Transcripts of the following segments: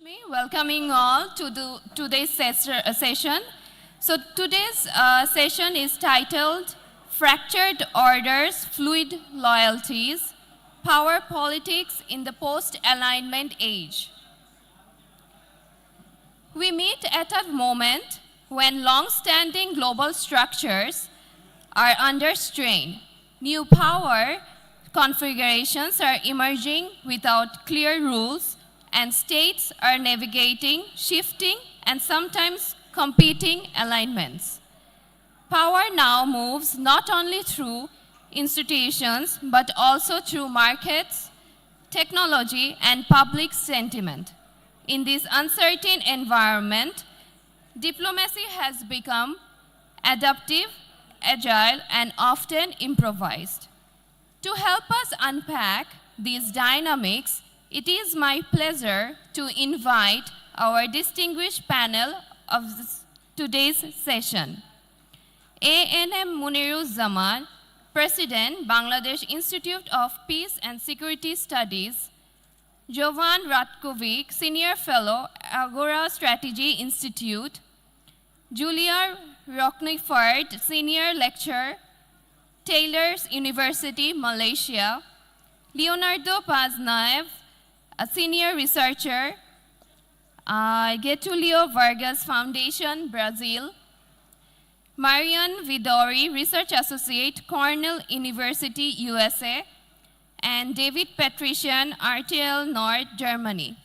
Me welcoming all to today's session. So today's session is titled Fractured Orders, Fluid Loyalties, Power Politics in the Post-Alignment Age. We meet at a moment when long-standing global structures are under strain. New power configurations are emerging without clear rules, and states are navigating, shifting, and sometimes competing alignments. Power now moves not only through institutions, but also through markets, technology, and public sentiment. In this uncertain environment, diplomacy has become adaptive, agile, and often improvised. To help us unpack these dynamics, it is my pleasure to invite our distinguished panel of today's session. A.N.M. Muniruzzaman, President, Bangladesh Institute of Peace and Security Studies; Jovan Ratkovic, Senior Fellow, Agora Strategy Institute; Julia Rockniford, Senior Lecturer, Taylor's University, Malaysia; Leonardo Paznaev, a Senior Researcher, Getulio Vargas Foundation, Brazil; Marian Vidori, Research Associate, Cornell University, USA; and David Patrician, RTL Nord, Germany.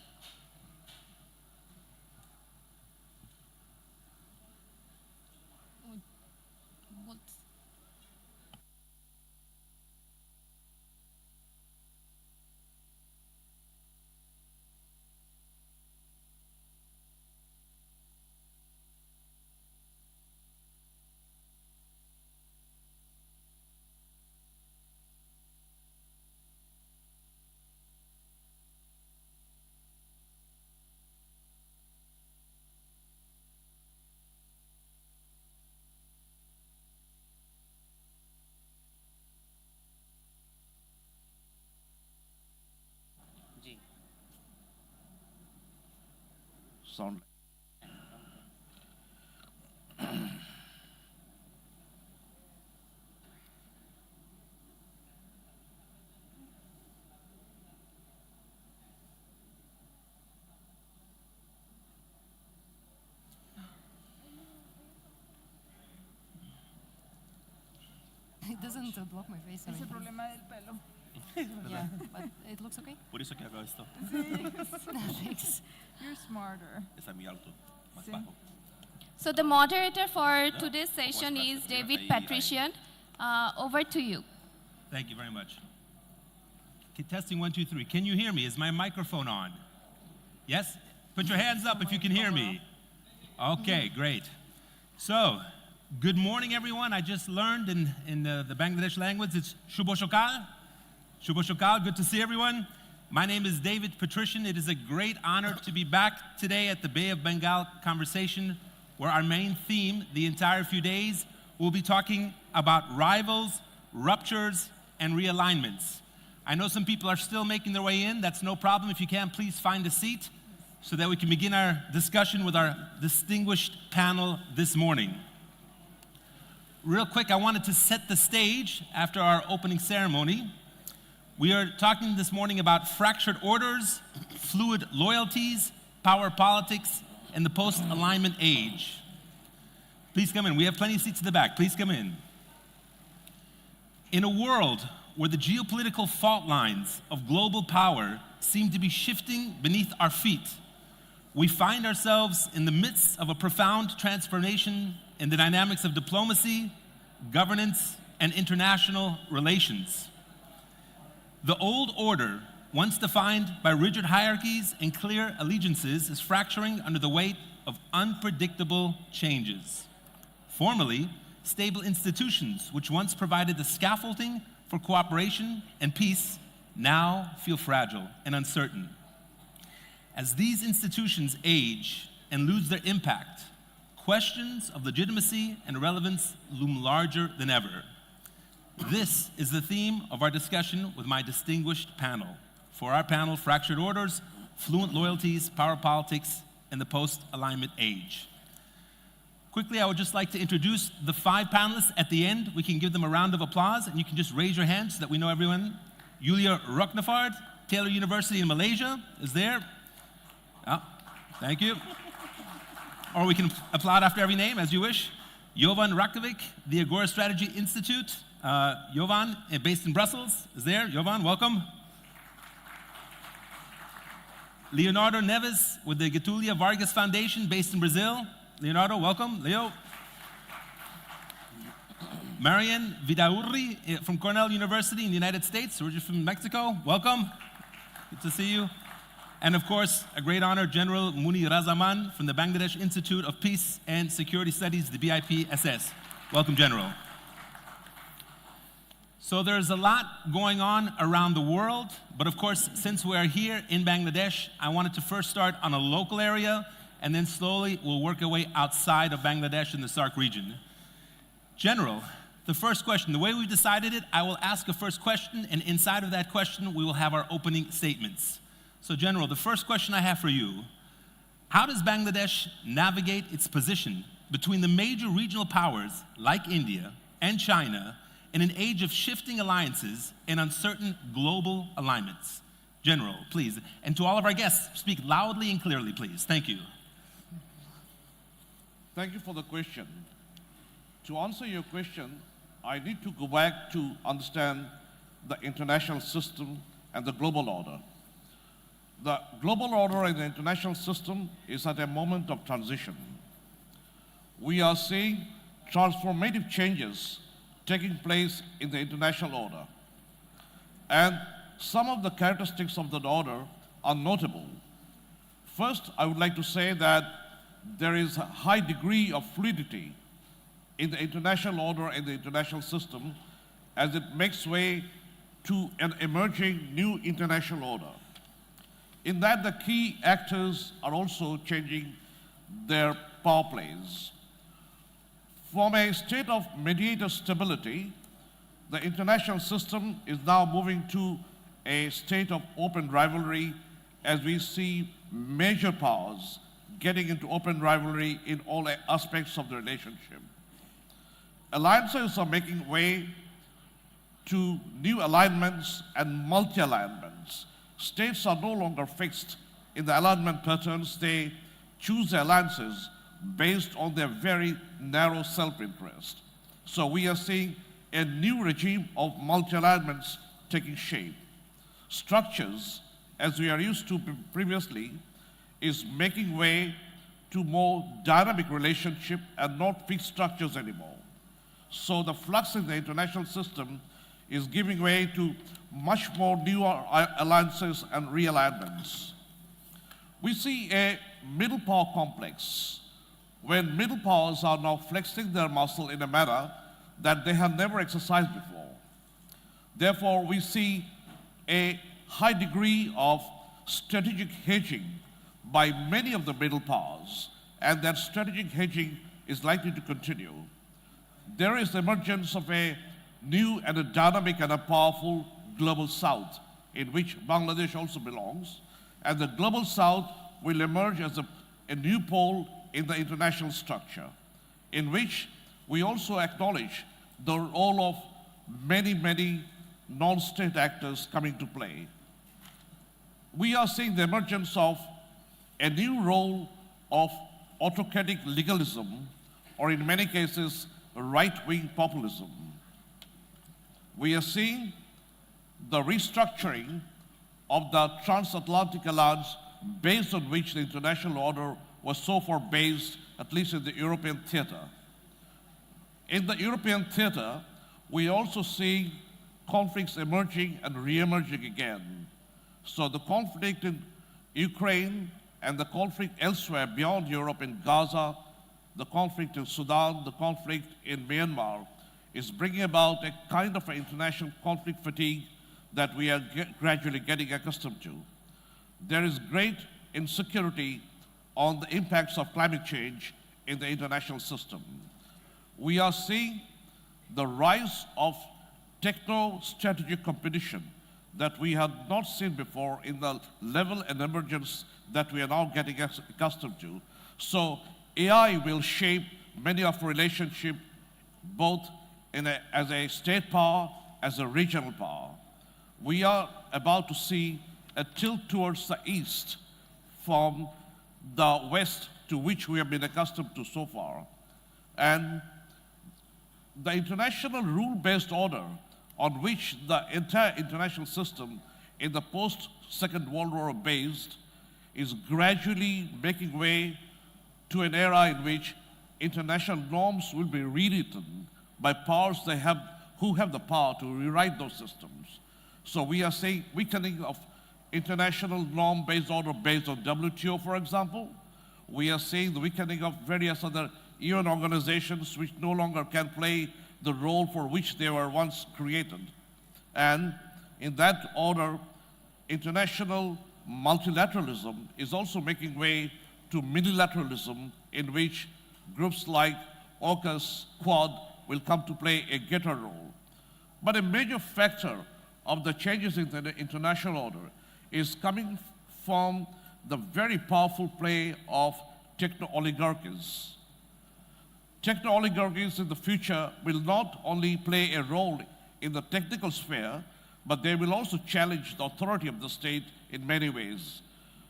Sound. It doesn't block my face. Es el problema del pelo. Yeah, but it looks okay. Por eso que hago esto. Thanks. You're smarter. Está muy alto, más Sí. bajo. So the moderator for today's session is David Patrician. Over to you. Thank you very much. Okay, testing 1, 2, 3. Can you hear me? Is my microphone on? Yes? Put your hands up if you can hear me. Okay, great. So, good morning, everyone. I just learned in the Bangladesh language, it's Shubho Shokal. Shubho Shokal, good to see everyone. My name is David Patrician. It is a great honor to be back today at the Bay of Bengal conversation, where our main theme, the entire few days, we'll be talking about rivals, ruptures, and realignments. I know some people are still making their way in. That's no problem. If you can, please find a seat so that we can begin our discussion with our distinguished panel this morning. Real quick, I wanted to set the stage after our opening ceremony. We are talking this morning about fractured orders, fluid loyalties, power politics, and the post-alignment age. Please come in. We have plenty of seats in the back. Please come in. In a world where the geopolitical fault lines of global power seem to be shifting beneath our feet, we find ourselves in the midst of a profound transformation in the dynamics of diplomacy, governance, and international relations. The old order, once defined by rigid hierarchies and clear allegiances, is fracturing under the weight of unpredictable changes. Formerly, stable institutions, which once provided the scaffolding for cooperation and peace, now feel fragile and uncertain. As these institutions age and lose their impact, questions of legitimacy and relevance loom larger than ever. This is the theme of our discussion with my distinguished panel. For our panel, Fractured Orders, Fluent Loyalties, Power Politics, and the Post-Alignment Age. Quickly, I would just like to introduce the 5 panelists at the end. We can give them a round of applause, and you can just raise your hand so that we know everyone. Julia Ruknafard, Taylor University in Malaysia, is there. Oh, thank you. Or we can applaud after every name, as you wish. Jovan Rakovic, the Agora Strategy Institute. Jovan, based in Brussels, is there. Jovan, welcome. Leonardo Neves with the Getúlio Vargas Foundation, based in Brazil. Leonardo, welcome. Leo. Marian Vidaurri from Cornell University in the United States, originally from Mexico. Welcome. Good to see you. And of course, a great honor, General Muni Razaman from the Bangladesh Institute of Peace and Security Studies, the BIPSS. Welcome, General. So there's a lot going on around the world, but of course, since we are here in Bangladesh, I wanted to first start on a local area, and then slowly we'll work our way outside of Bangladesh in the SAARC region. General, the first question, the way we've decided it, I will ask a first question, and inside of that question, we will have our opening statements. So General, the first question I have for you, how does Bangladesh navigate its position between the major regional powers like India and China in an age of shifting alliances and uncertain global alignments? General, please. And to all of our guests, speak loudly and clearly, please. Thank you. Thank you for the question. To answer your question, I need to go back to understand the international system and the global order. The global order and the international system is at a moment of transition. We are seeing transformative changes taking place in the international order. And some of the characteristics of that order are notable. First, I would like to say that there is a high degree of fluidity in the international order and the international system as it makes way to an emerging new international order. In that, the key actors are also changing their power plays. From a state of mediator stability, the international system is now moving to a state of open rivalry as we see major powers getting into open rivalry in all aspects of the relationship. Alliances are making way to new alignments and multi-alignments. States are no longer fixed in the alignment patterns. They choose their alliances based on their very narrow self-interest. So we are seeing a new regime of multi-alignments taking shape. Structures, as we are used to previously, is making way to more dynamic relationship and not fixed structures anymore. So the flux in the international system is giving way to much more new alliances and realignments. We see a middle power complex when middle powers are now flexing their muscle in a manner that they have never exercised before. Therefore, we see a high degree of strategic hedging by many of the middle powers, and that strategic hedging is likely to continue. There is the emergence of a new and a dynamic and a powerful global south, in which Bangladesh also belongs, and the global south will emerge as a new pole in the international structure, in which we also acknowledge the role of many non-state actors coming to play. We are seeing the emergence of a new role of autocratic legalism, or in many cases, right-wing populism. We are seeing the restructuring of the transatlantic alliance based on which the international order was so far based, at least in the European theater. In the European theater, we also see conflicts emerging and re-emerging again. So the conflict in Ukraine and the conflict elsewhere beyond Europe in Gaza, the conflict in Sudan, the conflict in Myanmar, is bringing about a kind of an international conflict fatigue that we are gradually getting accustomed to. There is great insecurity on the impacts of climate change in the international system. We are seeing the rise of techno-strategic competition that we had not seen before in the level and emergence that we are now getting accustomed to. So AI will shape many of our relationship, both as a state power, as a regional power. We are about to see a tilt towards the east from the west to which we have been accustomed to so far. And the international rule-based order on which the entire international system in the post-Second World War based is gradually making way to an era in which international norms will be rewritten by powers who have the power to rewrite those systems. So we are saying weakening of international norm-based order based on WTO, for example. We are seeing the weakening of various other UN organizations which no longer can play the role for which they were once created. And in that order, international multilateralism is also making way to multilateralism, in which groups like AUKUS, Quad will come to play a greater role. But a major factor of the changes in the international order is coming from the very powerful play of techno-oligarchies. Techno-oligarchies in the future will not only play a role in the technical sphere, but they will also challenge the authority of the state in many ways.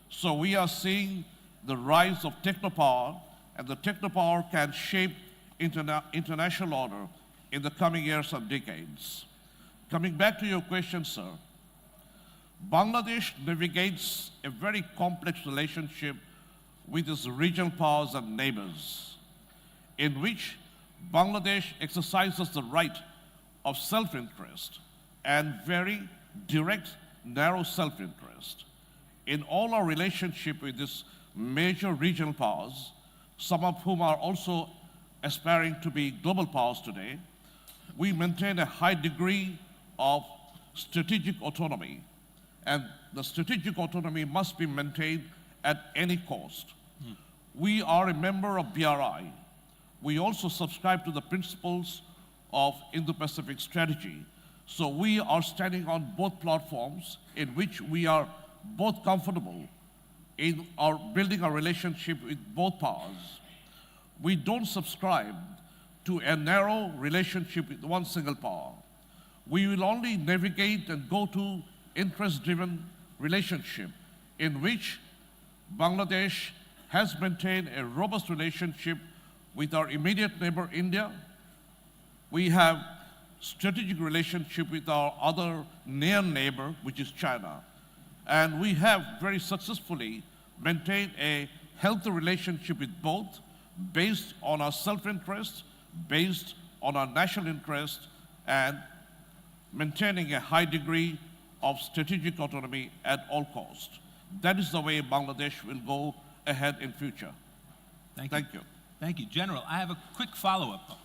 So we are seeing the rise of techno-power, and the techno-power can shape international order in the coming years and decades. Coming back to your question, sir, Bangladesh navigates a very complex relationship with its regional powers and neighbors, in which Bangladesh exercises the right of self-interest and very direct, narrow self-interest. In all our relationship with these major regional powers, some of whom are also aspiring to be global powers today, we maintain a high degree of strategic autonomy, and the strategic autonomy must be maintained at any cost. We are a member of BRI. We also subscribe to the principles of Indo-Pacific strategy. So we are standing on both platforms in which we are both comfortable in our building our relationship with both powers. We don't subscribe to a narrow relationship with one single power. We will only navigate and go to interest-driven relationship in which Bangladesh has maintained a robust relationship with our immediate neighbor, India. We have strategic relationship with our other near neighbor, which is China. And we have very successfully maintained a healthy relationship with both, based on our self-interest, based on our national interest, and maintaining a high degree of strategic autonomy at all costs. That is the way Bangladesh will go ahead in future. Thank you. Thank you. Thank you. General, I have a quick follow-up,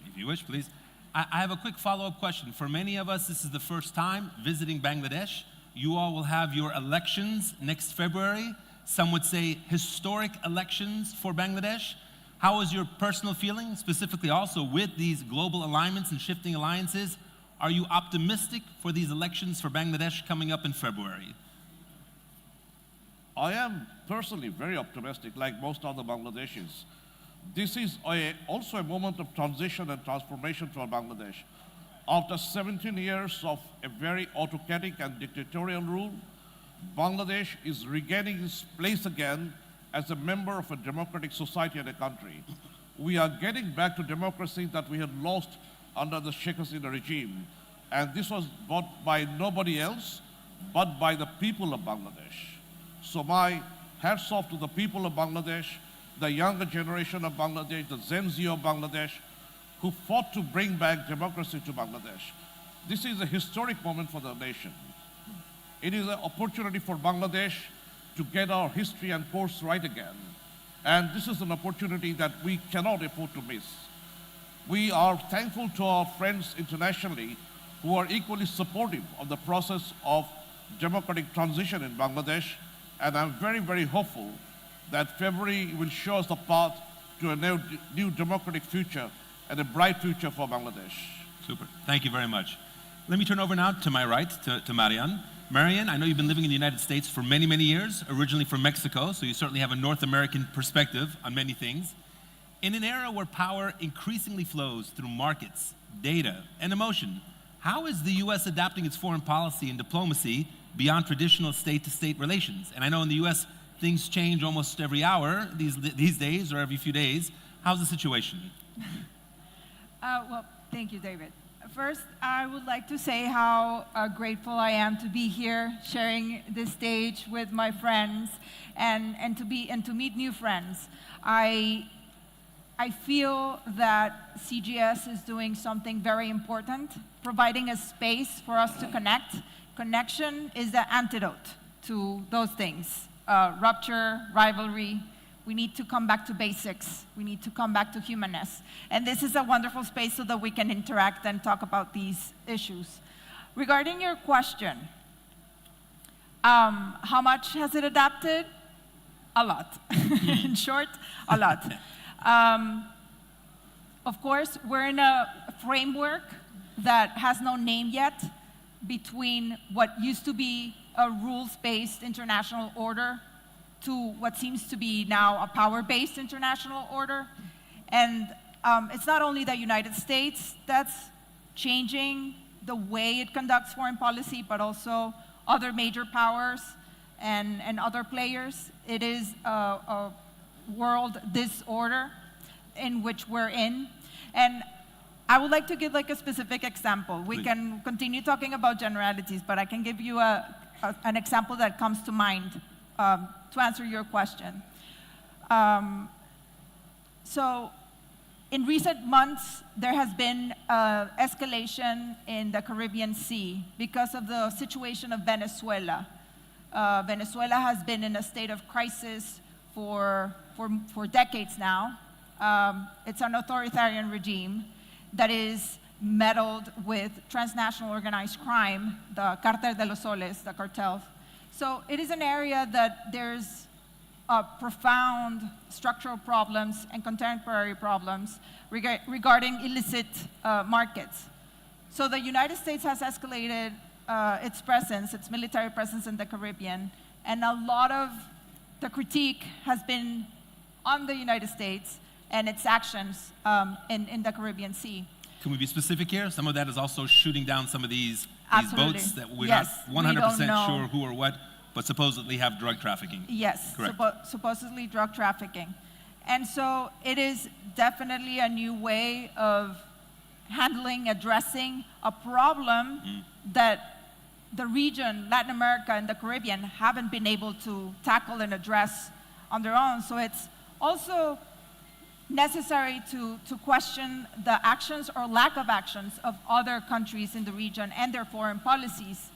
if you wish, please. I have a quick follow-up question. For many of us, this is the first time visiting Bangladesh. You all will have your elections next February. Some would say historic elections for Bangladesh. How is your personal feeling, specifically also with these global alignments and shifting alliances? Are you optimistic for these elections for Bangladesh coming up in February? I am personally very optimistic, like most other Bangladeshis. This is also a moment of transition and transformation for Bangladesh. After 17 years of a very autocratic and dictatorial rule, Bangladesh is regaining its place again as a member of a democratic society and a country. We are getting back to democracy that we had lost under the Sheikh Hasina regime. And this was brought by nobody else but by the people of Bangladesh. So my hats off to the people of Bangladesh, the younger generation of Bangladesh, the Gen Z of Bangladesh, who fought to bring back democracy to Bangladesh. This is a historic moment for the nation. It is an opportunity for Bangladesh to get our history and course right again. And this is an opportunity that we cannot afford to miss. We are thankful to our friends internationally who are equally supportive of the process of democratic transition in Bangladesh. And I'm very, very hopeful that February will show us the path to a new democratic future and a bright future for Bangladesh. Super. Thank you very much. Let me turn over now to my right, to Marian. Marian, I know you've been living in the United States for many, many years, originally from Mexico, so you certainly have a North American perspective on many things. In an era where power increasingly flows through markets, data, and emotion, how is the US adapting its foreign policy and diplomacy beyond traditional state-to-state relations? And I know in the US, things change almost every hour these days or every few days. How's the situation? Well, thank you, David. First, I would like to say how grateful I am to be here, sharing this stage with my friends, and to meet new friends. I feel that CGS is doing something very important, providing a space for us to connect. Connection is the antidote to those things. Rupture, rivalry. We need to come back to basics. We need to come back to humanness. And this is a wonderful space so that we can interact and talk about these issues. Regarding your question, how much has it adapted? A lot. In short, a lot. Of course, we're in a framework that has no name yet between what used to be a rules-based international order to what seems to be now a power-based international order. And it's not only the United States that's changing the way it conducts foreign policy, but also other major powers and other players. It is a world disorder in which we're in. And I would like to give like a specific example. We can continue talking about generalities, but I can give you an example that comes to mind to answer your question. So in recent months, there has been escalation in the Caribbean Sea because of the situation of Venezuela. Venezuela has been in a state of crisis for decades now. It's an authoritarian regime that is meddled with transnational organized crime, the Cartel de los Soles, the cartels. So it is an area that there's profound structural problems and contemporary problems regarding illicit markets. So the United States has escalated its presence, its military presence in the Caribbean, and a lot of the critique has been on the United States and its actions in the Caribbean Sea. Can we be specific here? Some of that is also shooting down some of these Absolutely. boats that we're Yes, not we 100% don't know. sure who or what, but supposedly have drug trafficking. Yes, Correct. supposedly drug trafficking. And so it is definitely a new way of handling, addressing a problem that the region, Latin America and the Caribbean, haven't been able to tackle and address on their own. So it's also necessary to question the actions or lack of actions of other countries in the region and their foreign policies.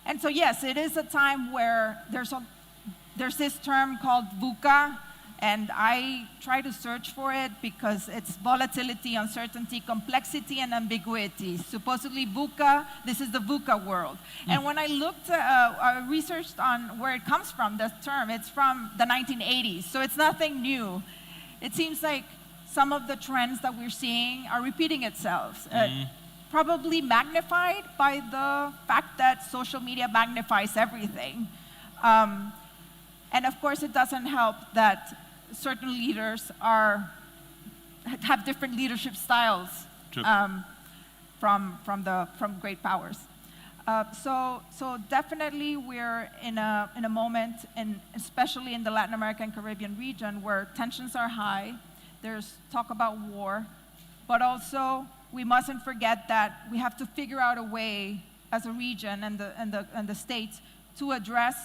And so yes, it is a time where there's this term called VUCA, and I try to search for it because it's volatility, uncertainty, complexity, and ambiguity. Supposedly VUCA, this is the VUCA world. And when I looked, I researched on where it comes from, this term, it's from the 1980s, so it's nothing new. It seems like some of the trends that we're seeing are repeating itself. Probably magnified by the fact that social media magnifies everything. And of course, it doesn't help that certain leaders have different leadership styles from great powers. So definitely we're in a moment, and especially in the Latin American Caribbean region, where tensions are high. There's talk about war, but also we mustn't forget that we have to figure out a way as a region and the states to address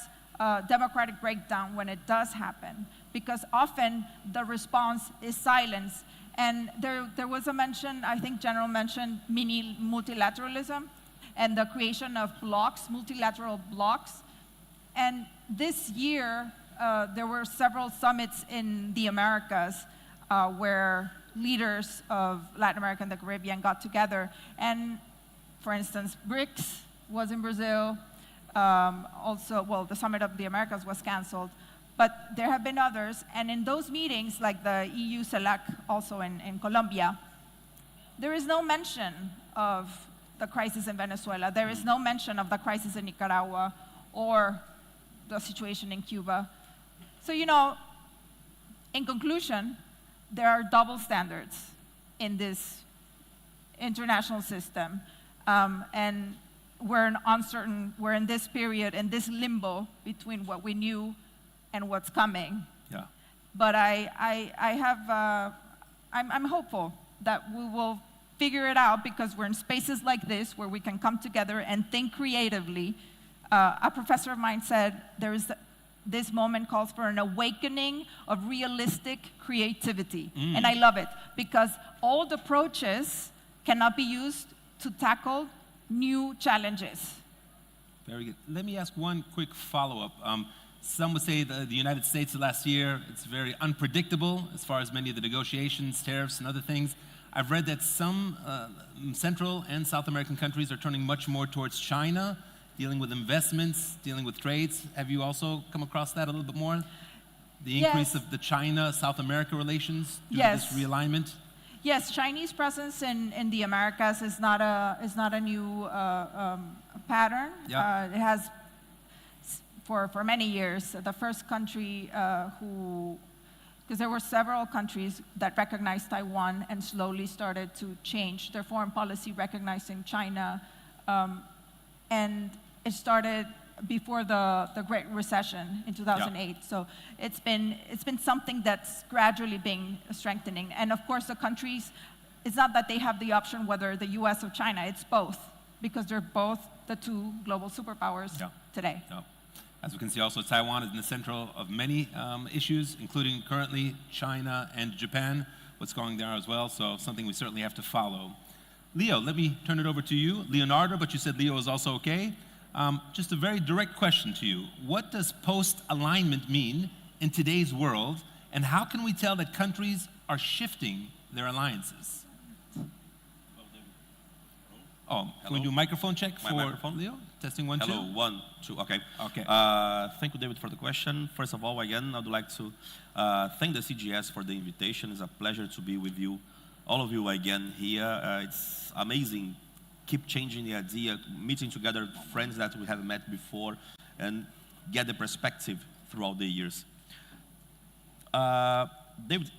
democratic breakdown when it does happen, because often the response is silence. And there was a mention, I think General mentioned mini multilateralism and the creation of blocks, multilateral blocks. And this year, there were several summits in the Americas where leaders of Latin America and the Caribbean got together. And for instance, BRICS was in Brazil. Also, well, the Summit of the Americas was canceled. But there have been others. And in those meetings, like the EU CELAC also in Colombia, there is no mention of the crisis in Venezuela. There is no mention of the crisis in Nicaragua or the situation in Cuba. So, you know, in conclusion, there are double standards in this international system. And we're in this period, in this limbo between what we knew and what's coming. Yeah. But I'm hopeful that we will figure it out because we're in spaces like this where we can come together and think creatively. A professor of mine said this moment calls for an awakening of realistic creativity. And I love it because old approaches cannot be used to tackle new challenges. Very good. Let me ask one quick follow-up. Some would say the United States last year, it's very unpredictable as far as many of the negotiations, tariffs, and other things. I've read that some Central and South American countries are turning much more towards China, dealing with investments, dealing with trades. Have you also come across that a little bit more? The increase of the China-South America relations due to this realignment? Yes, Chinese presence in the Americas is not a new pattern. Yeah. It has for many years. The first country because there were several countries that recognized Taiwan and slowly started to change their foreign policy recognizing China, and it started before the Great Recession in 2008. Yeah. So it's been something that's gradually been strengthening. And of course, the countries, it's not that they have the option whether the US or China, it's both, because they're both the two global superpowers today. Yeah. As we can see also, Taiwan is in the center of many issues, including currently China and Japan, what's going there as well, so something we certainly have to follow. Leo, let me turn it over to you. Leonardo, but you said Leo is also okay. Just a very direct question to you. What does post-alignment mean in today's world, and how can we tell that countries are shifting their alliances? Oh, can we do a microphone check for Leo? Testing 1, 2. Hello, 1, 2, okay. Okay. Thank you, David, for the question. First of all, again, I'd like to thank the CGS for the invitation. It's a pleasure to be with you, all of you again here. It's amazing. Keep changing the idea, meeting together friends that we have met before, and get the perspective throughout the years. David,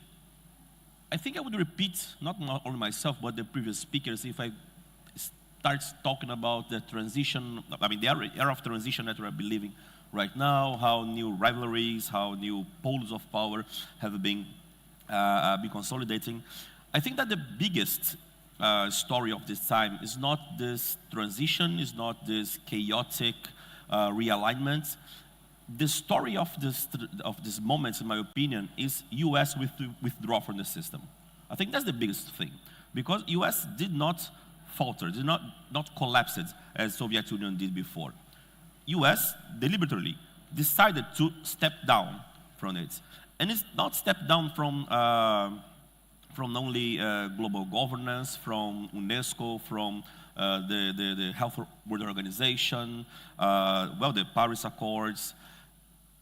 I think I would repeat, not only myself, but the previous speakers, if I start talking about the transition, the era of transition that we're living right now, how new rivalries, how new poles of power have been consolidating. I think that the biggest story of this time is not this transition, is not this chaotic realignment. The story of this moment, in my opinion, is US withdraw from the system. I think that's the biggest thing, because US did not falter, did not collapse it as Soviet Union did before. US deliberately decided to step down from it, and it's not step down from only global governance, from UNESCO, from the Health World Organization, the Paris Accords.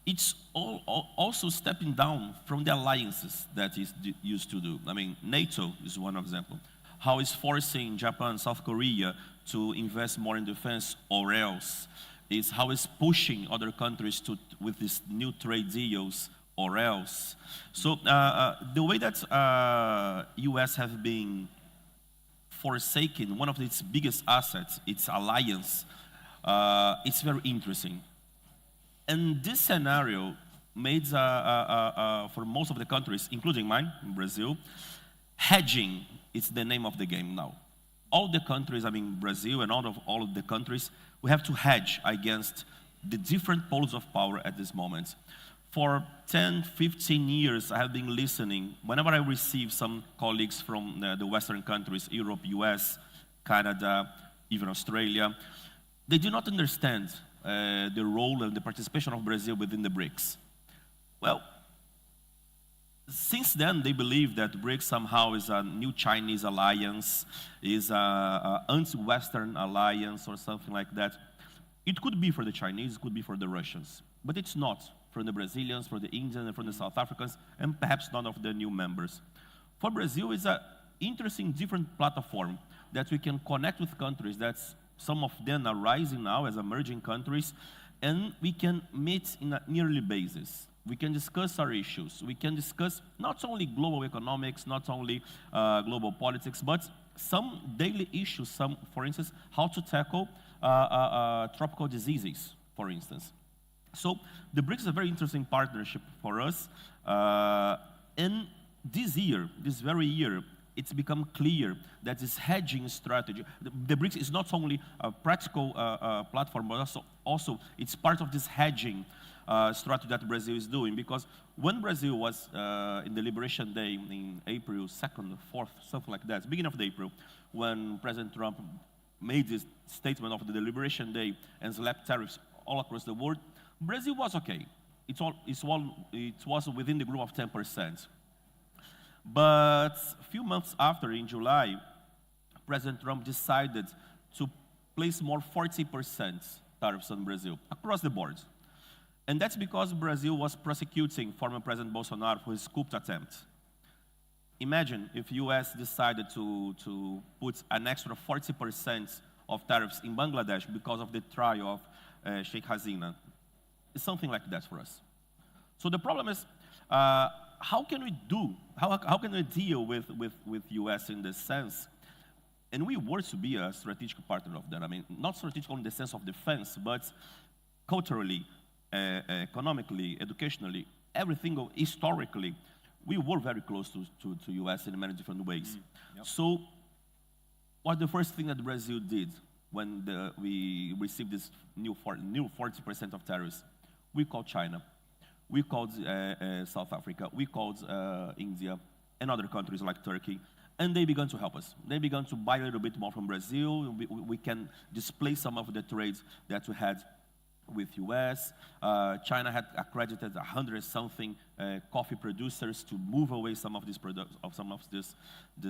It's also stepping down from the alliances that it used to do. NATO is one example. How it's forcing Japan, South Korea to invest more in defense or else. It's how it's pushing other countries with these new trade deals or else. So the way that US have been forsaking one of its biggest assets, its alliance, it's very interesting. And this scenario made, for most of the countries, including mine, Brazil, hedging is the name of the game now. All the countries, Brazil and all of the countries, we have to hedge against the different poles of power at this moment. For 10, 15 years, I have been listening. Whenever I receive some colleagues from the Western countries, Europe, US, Canada, even Australia, they do not understand the role and the participation of Brazil within the BRICS. Well, since then, they believe that BRICS somehow is a new Chinese alliance, is an anti-Western alliance or something like that. It could be for the Chinese, it could be for the Russians, but it's not for the Brazilians, for the Indians, and for the South Africans, and perhaps none of the new members. For Brazil, it's an interesting, different platform that we can connect with countries that some of them are rising now as emerging countries, and we can meet in a yearly basis. We can discuss our issues. We can discuss not only global economics, not only global politics, but some daily issues, for instance, how to tackle tropical diseases, for instance. So the BRICS is a very interesting partnership for us. And this very year, it's become clear that this hedging strategy, the BRICS is not only a practical platform, but also it's part of this hedging strategy that Brazil is doing. Because when Brazil was in the Liberation Day in April 2nd, 4th, something like that, beginning of April, when President Trump made this statement of the Liberation Day and slapped tariffs all across the world, Brazil was okay. It was within the group of 10%. But a few months after, in July, President Trump decided to place more 40% tariffs on Brazil across the board. And that's because Brazil was prosecuting former President Bolsonaro for his coup attempt. Imagine if US decided to put an extra 40% of tariffs in Bangladesh because of the trial of Sheikh Hasina. It's something like that for us. So the problem is, how can we deal with US in this sense? And we were to be a strategic partner of that. I mean, not strategic in the sense of defense, but culturally, economically, educationally, everything historically, we were very close to US in many different ways. Yep. So what the first thing that Brazil did when we received this new 40% of tariffs? We called China. We called South Africa. We called India and other countries like Turkey. And they began to help us. They began to buy a little bit more from Brazil. We can display some of the trades that we had with US. China had accredited 100-something coffee producers to move away some of this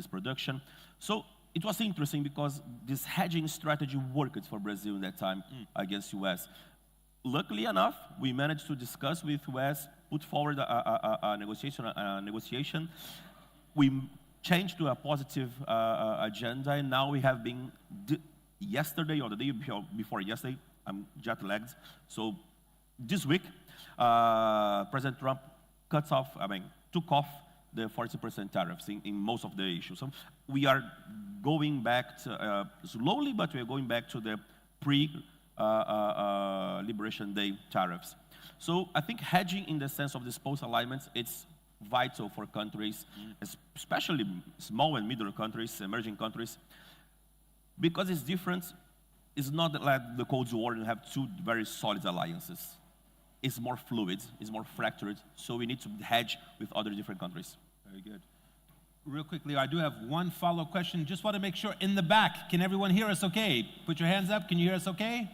production. So it was interesting because this hedging strategy worked for Brazil in that time against US. Luckily enough, we managed to discuss with US, put forward a negotiation. We changed to a positive agenda, and now we have been, yesterday or the day before yesterday, I'm jet-lagged, so this week, President Trump took off the 40% tariffs in most of the issues. So we are going back to, slowly, but we are going back to the Liberation Day tariffs. So I think hedging in the sense of these post-alignments, it's vital for countries, especially small and middle countries, emerging countries, because it's different. It's not like the Cold War and you have two very solid alliances. It's more fluid, it's more fractured, so we need to hedge with other different countries. Very good. Real quickly, I do have one follow-up question. Just want to make sure, in the back, can everyone hear us okay? Put your hands up, can you hear us okay?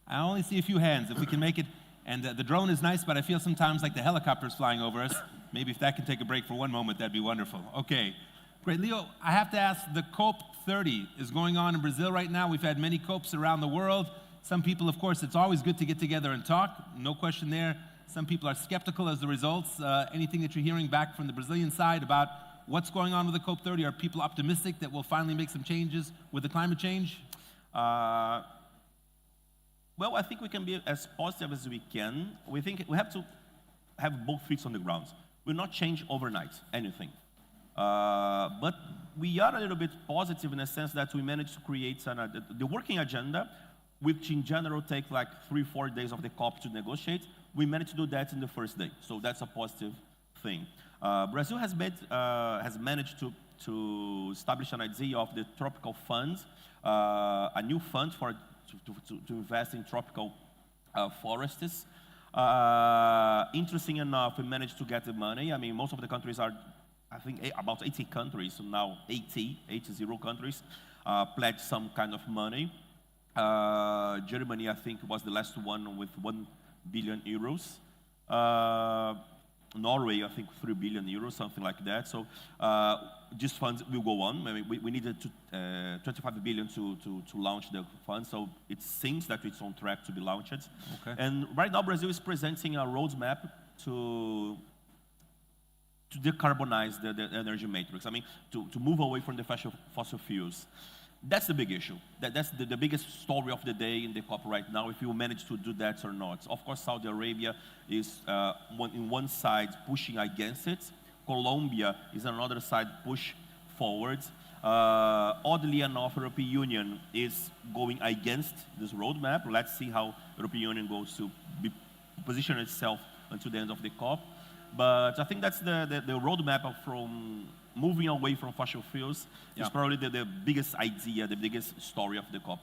I only see a few hands, if we can make it. And the drone is nice, but I feel sometimes like the helicopter's flying over us. Maybe if that can take a break for one moment, that'd be wonderful. Okay, great. Leo, I have to ask, the COP30 is going on in Brazil right now. We've had many COPs around the world. Some people, of course, it's always good to get together and talk. No question there. Some people are skeptical as the results. Anything that you're hearing back from the Brazilian side about what's going on with the COP30? Are people optimistic that we'll finally make some changes with the climate change? Well, I think we can be as positive as we can. We think we have to have both feet on the ground. We'll not change overnight anything. But we are a little bit positive in the sense that we managed to create the working agenda, which in general take like 3-4 days of the COP to negotiate. We managed to do that in the first day, so that's a positive thing. Brazil has managed to establish an idea of the tropical fund, a new fund to invest in tropical forests. Interesting enough, we managed to get the money. I mean, most of the countries are, I think about 80 countries, so now 80 countries pledged some kind of money. Germany, I think, was the last one with 1 billion euros. Norway, I think, 3 billion euros, something like that. So these funds will go on. I mean, we needed 25 billion to launch the fund, so it seems that it's on track to be launched. Okay. And right now, Brazil is presenting a roadmap to decarbonize the energy matrix. I mean, to move away from the fossil fuels. That's the big issue. That's the biggest story of the day in the COP right now, if you manage to do that or not. Of course, Saudi Arabia is in one side pushing against it. Colombia is on another side push forward. Oddly enough, European Union is going against this roadmap. Let's see how European Union goes to position itself until the end of the COP. But I think that's the roadmap from moving away from fossil fuels is probably the biggest idea, the biggest story of the COP.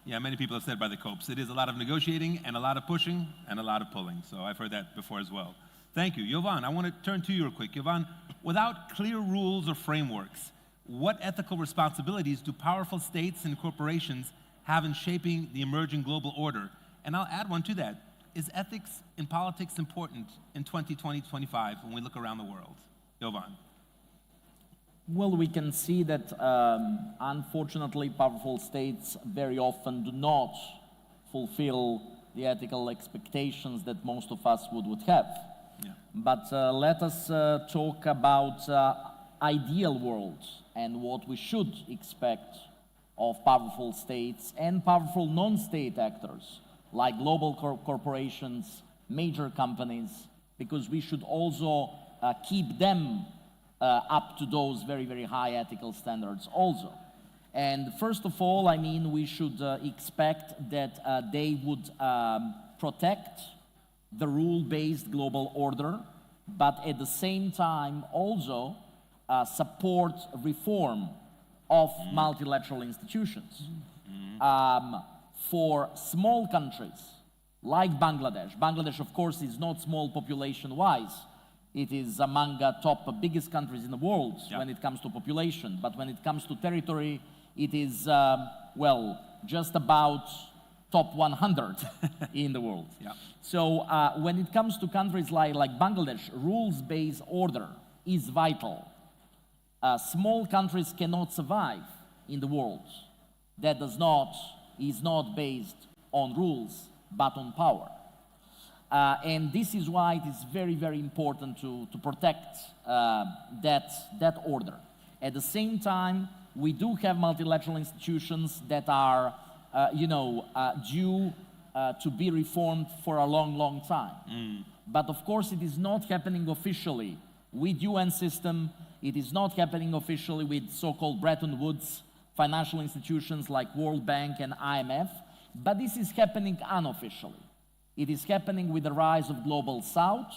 Yeah, many people have said by the COPs, it is a lot of negotiating and a lot of pushing and a lot of pulling. So I've heard that before as well. Thank you. Jovan, I want to turn to you real quick. Jovan, without clear rules or frameworks, what ethical responsibilities do powerful states and corporations have in shaping the emerging global order? And I'll add one to that. Is ethics in politics important in 2020-25 when we look around the world? Jovan. Well, we can see that, unfortunately, powerful states very often do not fulfill the ethical expectations that most of us would have. Yeah. But let us talk about ideal world and what we should expect of powerful states and powerful non-state actors, like global corporations, major companies, because we should also keep them up to those very, very high ethical standards also. And first of all, I mean, we should expect that they would protect the rule-based global order, but at the same time also support reform of multilateral institutions. For small countries like Bangladesh, Bangladesh of course is not small population-wise, it is among the top biggest countries in the world when it comes to population, but when it comes to territory, it is, well, just about top 100 in the world. So when it comes to countries like Bangladesh, rules-based order is vital. Small countries cannot survive in the world that is not based on rules, but on power. And this is why it is very, very important to protect that order. At the same time, we do have multilateral institutions that are, due to be reformed for a long, long time. But of course, it is not happening officially with UN system. It is not happening officially with so-called Bretton Woods financial institutions like World Bank and IMF, but this is happening unofficially. It is happening with the rise of Global South.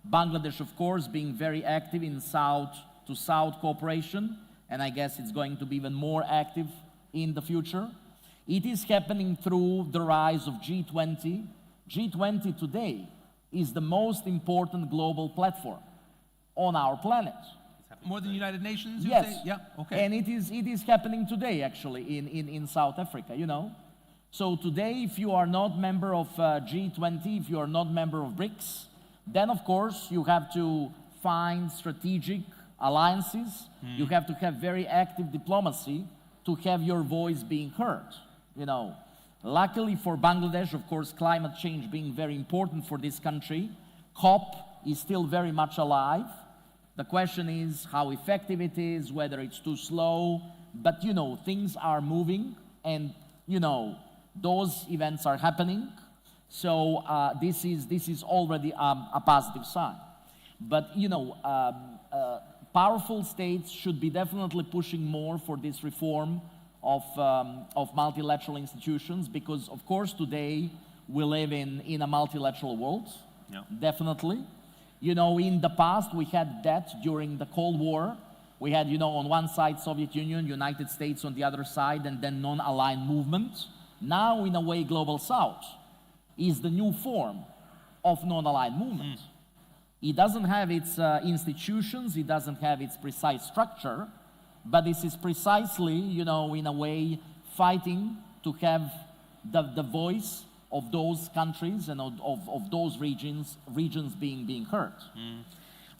Bangladesh, of course, being very active in South-to-South cooperation, and I guess it's going to be even more active in the future. It is happening through the rise of G20. G20 today is the most important global platform on our planet. More than the United Nations? You Yes. say? Yeah, okay. And it is happening today, actually, in South Africa, you know. So today, if you are not member of G20, if you are not member of BRICS, then of course you have to find strategic alliances. You have to have very active diplomacy to have your voice being heard, you know. Luckily for Bangladesh, of course, climate change being very important for this country, COP is still very much alive. The question is how effective it is, whether it's too slow, but you know, things are moving and you know, those events are happening. So this is already a positive sign. But you know, powerful states should be definitely pushing more for this reform of multilateral institutions, because of course today we live in a multilateral world, definitely. You know, in the past, we had that during the Cold War. We had, you know, on one side, Soviet Union, United States on the other side, and then non-aligned movement. Now, in a way, Global South is the new form of non-aligned movement. It doesn't have its institutions, it doesn't have its precise structure, but this is precisely, you know, in a way, fighting to have the voice of those countries and of those regions being heard.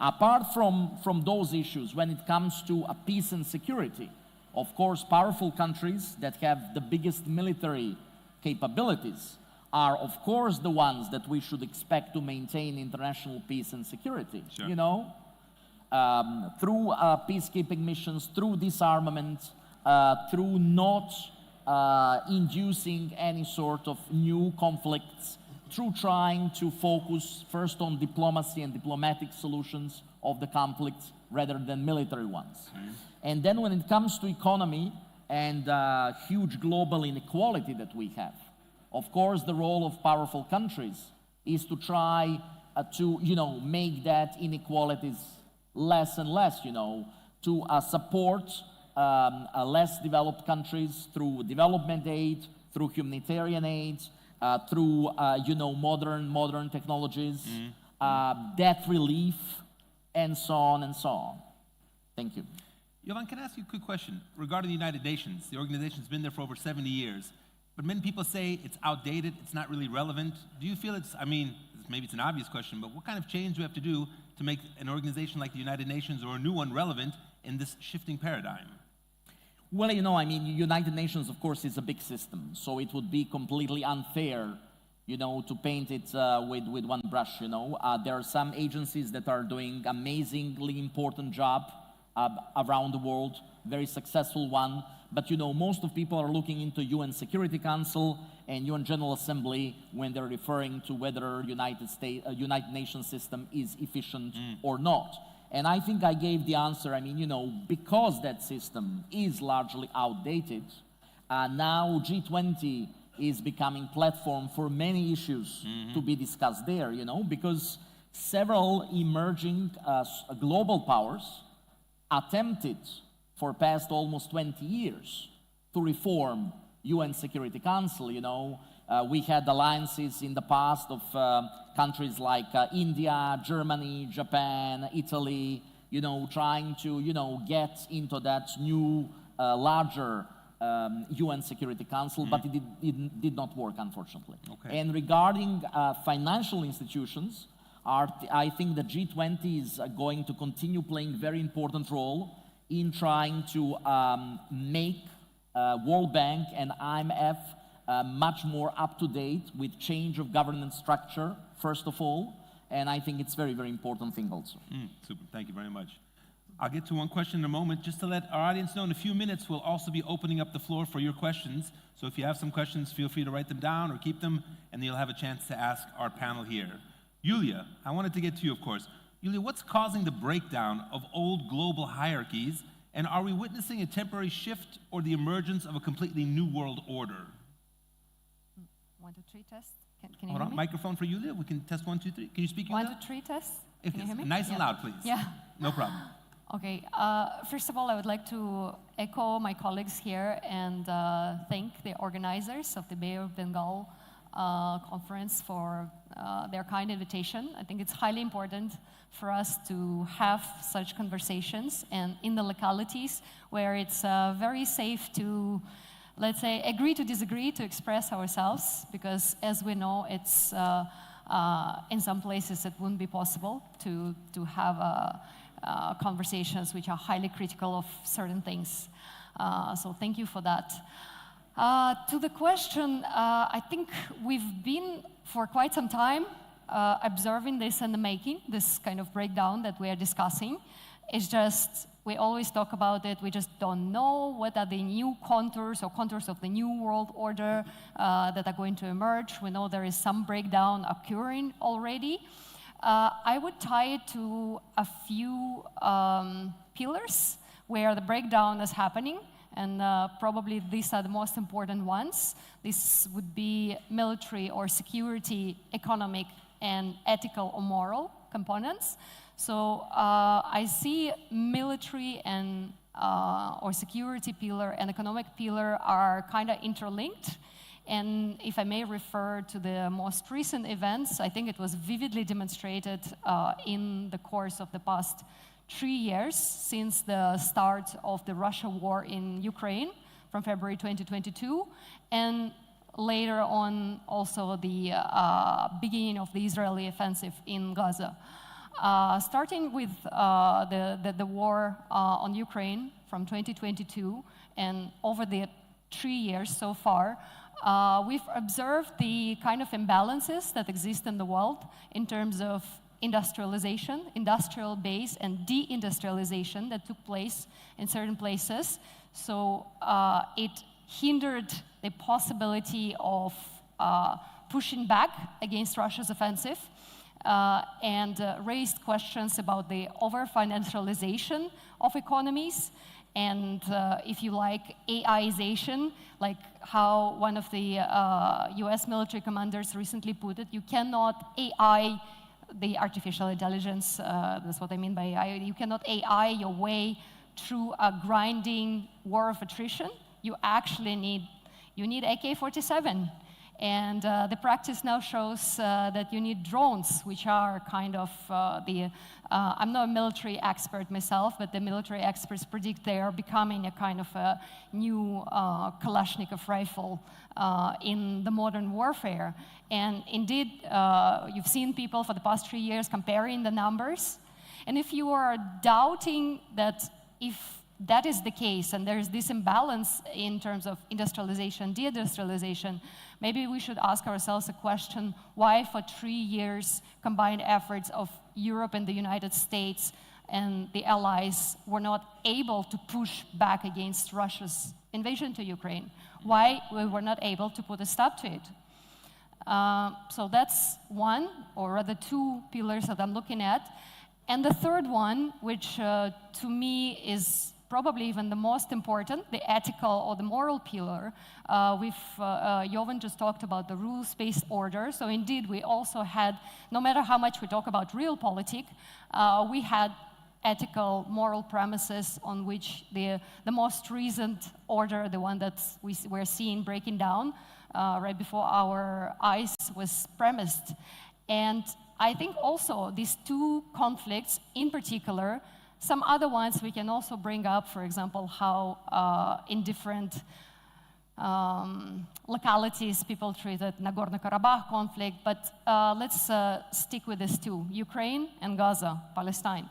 Apart from those issues, when it comes to peace and security, of course, powerful countries that have the biggest military capabilities are, of course, the ones that we should expect to maintain international peace and security. You know, through peacekeeping missions, through disarmament, through not inducing any sort of new conflicts, through trying to focus first on diplomacy and diplomatic solutions of the conflicts rather than military ones. And then when it comes to economy and huge global inequality that we have, of course, the role of powerful countries is to try to, make that inequalities less and less, to support less developed countries through development aid, through humanitarian aid, through, modern technologies, debt relief, and so on and so on. Thank you. Jovan, can I ask you a quick question regarding the United Nations? The organization's been there for over 70 years, but many people say it's outdated, it's not really relevant. Do you feel maybe it's an obvious question, but what kind of change do we have to do to make an organization like the United Nations or a new one relevant in this shifting paradigm? Well, United Nations, of course, is a big system, so it would be completely unfair, to paint it with one brush, There are some agencies that are doing amazingly important job around the world, very successful one, but, most of people are looking into UN Security Council and UN General Assembly when they're referring to whether United Nations system is efficient or not. And I think I gave the answer, because that system is largely outdated, now G20 is becoming platform for many issues to be discussed there, because several emerging global powers attempted for past almost 20 years to reform UN Security Council, we had alliances in the past of countries like India, Germany, Japan, Italy, trying to, get into that new, larger UN Security Council, but it did not work, unfortunately. Okay. And regarding financial institutions, I think the G20 is going to continue playing a very important role in trying to make World Bank and IMF much more up-to-date with change of governance structure, first of all, and I think it's very, very important thing also. Super, thank you very much. I'll get to one question in a moment. Just to let our audience know, in a few minutes, we'll also be opening up the floor for your questions. So if you have some questions, feel free to write them down or keep them, and you'll have a chance to ask our panel here. Yulia, I wanted to get to you, of course. Yulia, what's causing the breakdown of old global hierarchies, and are we witnessing a temporary shift or the emergence of a completely new world order? 1, 2, 3 test. Can you Hold hear on, me? microphone for Yulia. We can test 1, 2, 3. Can you speak, Yulia? 1, 2, 3 test. If Can you it's hear me? nice and loud, please. Yeah. No problem. Okay. First of all, I would like to echo my colleagues here and thank the organizers of the Bay of Bengal conference for their kind invitation. I think it's highly important for us to have such conversations and in the localities where it's very safe to, let's say, agree to disagree, to express ourselves, because as we know, it's in some places it wouldn't be possible to have conversations which are highly critical of certain things. So thank you for that. To the question, I think we've been for quite some time observing this in the making, this kind of breakdown that we are discussing. It's just, we always talk about it, we just don't know what are the new contours or contours of the new world order that are going to emerge. We know there is some breakdown occurring already. I would tie it to a few pillars where the breakdown is happening, and probably these are the most important ones. This would be military or security, economic, and ethical or moral components. So I see military and or security pillar and economic pillar are kind of interlinked. And if I may refer to the most recent events, I think it was vividly demonstrated in the course of the past 3 years since the start of the Russia war in Ukraine from February 2022, and later on also the beginning of the Israeli offensive in Gaza. Starting with the war on Ukraine from 2022 and over the 3 years so far, we've observed the kind of imbalances that exist in the world in terms of industrialization, industrial base, and deindustrialization that took place in certain places. So it hindered the possibility of pushing back against Russia's offensive and raised questions about the over-financialization of economies and, if you like, AIization, like how one of the US military commanders recently put it, you cannot AI the artificial intelligence, that's what I mean by AI, you cannot AI your way through a grinding war of attrition. You actually need AK-47. And the practice now shows that you need drones, which are kind of I'm not a military expert myself, but the military experts predict they are becoming a kind of a new Kalashnikov rifle in the modern warfare. And indeed, you've seen people for the past 3 years comparing the numbers. And if you are doubting that if that is the case, and there is this imbalance in terms of industrialization, deindustrialization, maybe we should ask ourselves a question, why for 3 years combined efforts of Europe and the United States and the allies were not able to push back against Russia's invasion to Ukraine? Why we were not able to put a stop to it? So that's one, or rather two pillars that I'm looking at. And the third one, which to me is probably even the most important, the ethical or the moral pillar. Jovan just talked about the rules-based order. So indeed, we also had, no matter how much we talk about realpolitik, we had ethical, moral premises on which the most recent order, the one that we're seeing breaking down right before our eyes, was premised. And I think also these two conflicts in particular, some other ones we can also bring up, for example, how in different localities people treated Nagorno-Karabakh conflict, but let's stick with these two, Ukraine and Gaza, Palestine.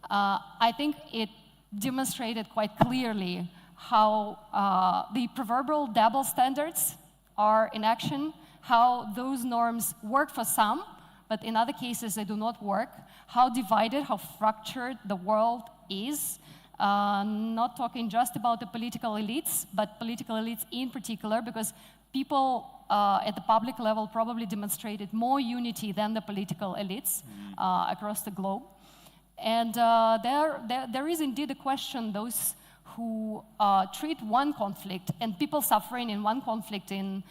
I think it demonstrated quite clearly how the proverbial double standards are in action, how those norms work for some, but in other cases they do not work, how divided, how fractured the world is, not talking just about the political elites, but political elites in particular, because people at the public level probably demonstrated more unity than the political elites across the globe. And there is indeed a question, those who treat one conflict and people suffering in one conflict in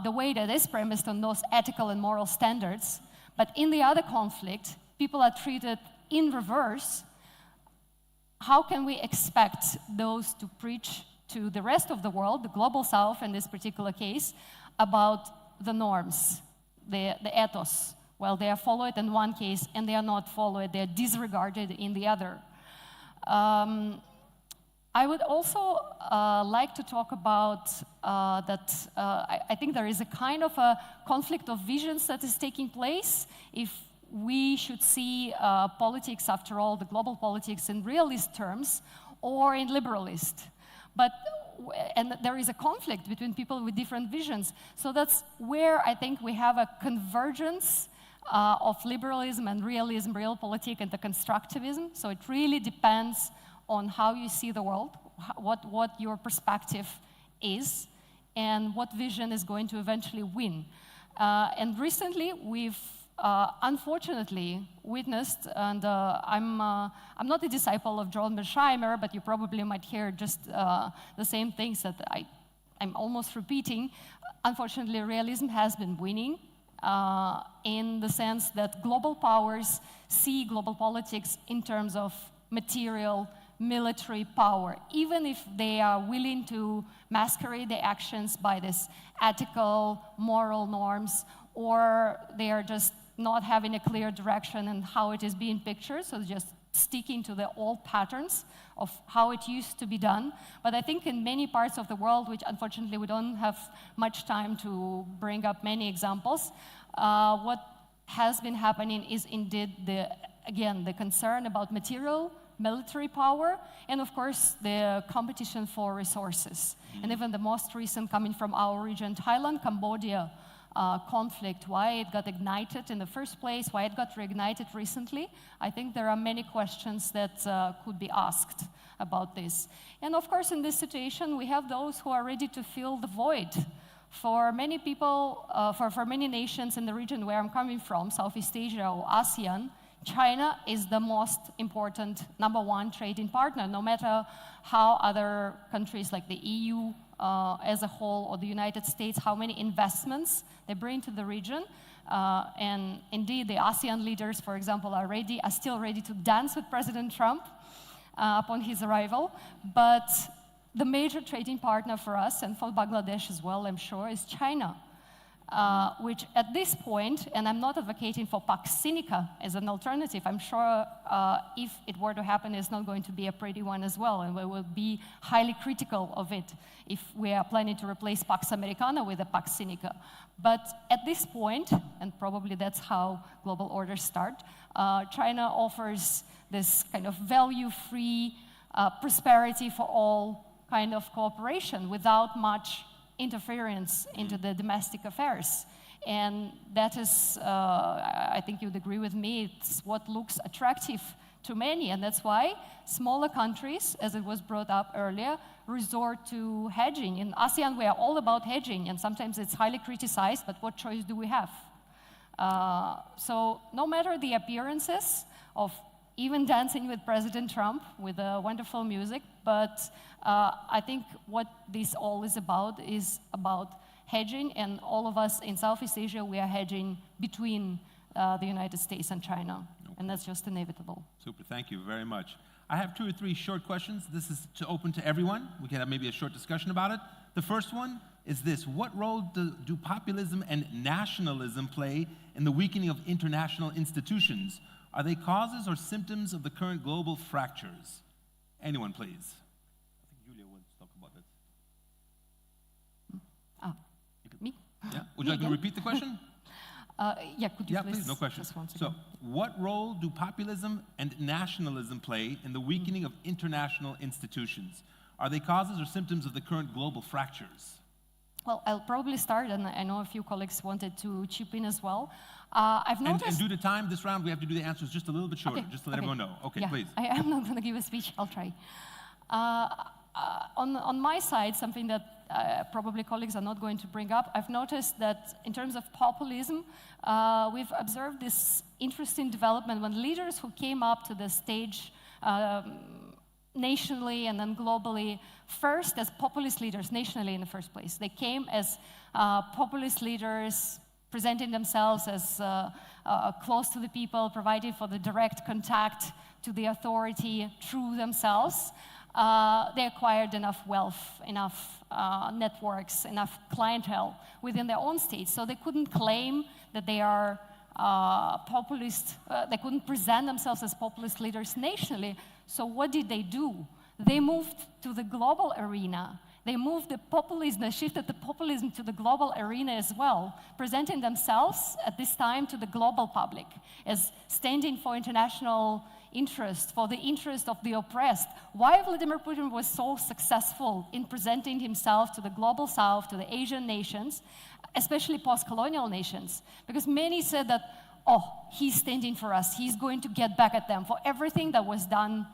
the way that is premised on those ethical and moral standards, but in the other conflict, people are treated in reverse. How can we expect those to preach to the rest of the world, the global south in this particular case, about the norms, the ethos? Well, they are followed in one case and they are not followed, they are disregarded in the other. I would also like to talk about that I think there is a kind of a conflict of visions that is taking place if we should see politics, after all, the global politics in realist terms or in liberalist. And there is a conflict between people with different visions. So that's where I think we have a convergence of liberalism and realism, realpolitik, and the constructivism. So it really depends on how you see the world, what your perspective is, and what vision is going to eventually win. And recently, we've unfortunately witnessed, and I'm not a disciple of John Mearsheimer, but you probably might hear just the same things that I'm almost repeating. Unfortunately, realism has been winning in the sense that global powers see global politics in terms of material, military power, even if they are willing to masquerade their actions by this ethical, moral norms, or they are just not having a clear direction in how it is being pictured, so just sticking to the old patterns of how it used to be done. But I think in many parts of the world, which unfortunately we don't have much time to bring up many examples, what has been happening is indeed, the concern about material, military power, and of course the competition for resources. And even the most recent coming from our region, Thailand, Cambodia, conflict, why it got ignited in the first place, why it got reignited recently. I think there are many questions that could be asked about this. And of course, in this situation, we have those who are ready to fill the void. For many people, for many nations in the region where I'm coming from, Southeast Asia or ASEAN, China is the most important #1 trading partner, no matter how other countries like the EU as a whole or the United States, how many investments they bring to the region. And indeed, the ASEAN leaders, for example, are still ready to dance with President Trump upon his arrival. But the major trading partner for us, and for Bangladesh as well, I'm sure, is China. Which at this point, and I'm not advocating for Pax Sinica as an alternative, I'm sure if it were to happen, it's not going to be a pretty one as well, and we will be highly critical of it if we are planning to replace Pax Americana with a Pax Sinica. But at this point, and probably that's how global orders start, China offers this kind of value-free, prosperity for all kind of cooperation without much interference into the domestic affairs. And that is, I think you'd agree with me, it's what looks attractive to many. And that's why smaller countries, as it was brought up earlier, resort to hedging. In ASEAN, we are all about hedging, and sometimes it's highly criticized, but what choice do we have? So no matter the appearances of even dancing with President Trump with wonderful music, but I think what this all is about hedging, and all of us in Southeast Asia, we are hedging between the United States and China, and that's just inevitable. Super, thank you very much. I have 2 or 3 short questions. This is open to everyone. We can have maybe a short discussion about it. The first one is this: what role do populism and nationalism play in the weakening of international institutions? Are they causes or symptoms of the current global fractures? Anyone, please. I think Julia wants to talk about that. Me? Yeah. Would you like me to repeat the question? Yeah, could you please? No question. Just once So, again. what role do populism and nationalism play in the weakening of international institutions? Are they causes or symptoms of the current global fractures? Well, I'll probably start, and I know a few colleagues wanted to chip in as well. I've noticed... And due to time, this round, we have to do the answers just a little bit shorter, just to let everyone know. Okay, yeah, please. I am not going to give a speech. I'll try. On my side, something that probably colleagues are not going to bring up, I've noticed that in terms of populism, we've observed this interesting development when leaders who came up to the stage nationally and then globally, first as populist leaders, nationally in the first place. They came as populist leaders, presenting themselves as close to the people, providing for the direct contact to the authority through themselves. They acquired enough wealth, enough networks, enough clientele within their own states, so they couldn't claim that they are populist, they couldn't present themselves as populist leaders nationally. So what did they do? They moved to the global arena. They moved the populism, they shifted the populism to the global arena as well, presenting themselves at this time to the global public as standing for international interest, for the interest of the oppressed. Why Vladimir Putin was so successful in presenting himself to the global south, to the Asian nations, especially post-colonial nations? Because many said that, oh, he's standing for us, he's going to get back at them for everything that was done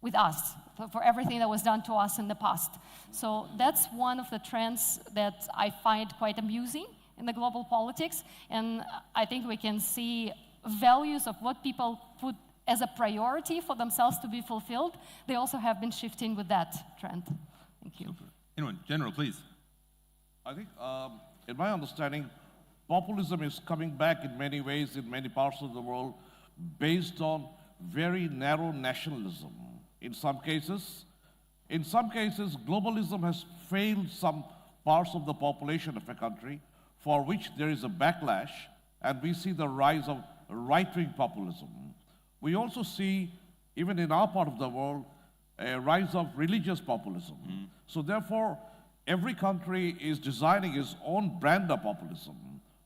with us, for everything that was done to us in the past. So that's one of the trends that I find quite amusing in the global politics, and I think we can see values of what people put as a priority for themselves to be fulfilled. They also have been shifting with that trend. Thank you. Super. Anyone, General, please. I think, in my understanding, populism is coming back in many ways in many parts of the world based on very narrow nationalism. In some cases, globalism has failed some parts of the population of a country for which there is a backlash, and we see the rise of right-wing populism. We also see, even in our part of the world, a rise of religious populism. So therefore, every country is designing its own brand of populism.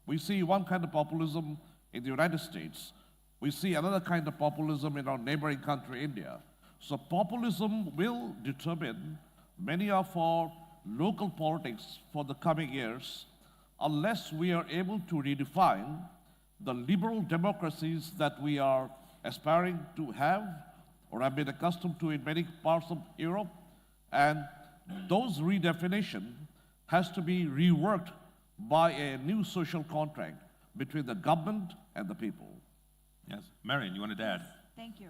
We see one kind of populism in the United States. We see another kind of populism in our neighboring country, India. So populism will determine many of our local politics for the coming years. unless we are able to redefine the liberal democracies that we are aspiring to have or have been accustomed to in many parts of Europe. And those redefinition has to be reworked by a new social contract between the government and the people. Yes. Marion, you wanted to add? Thank you.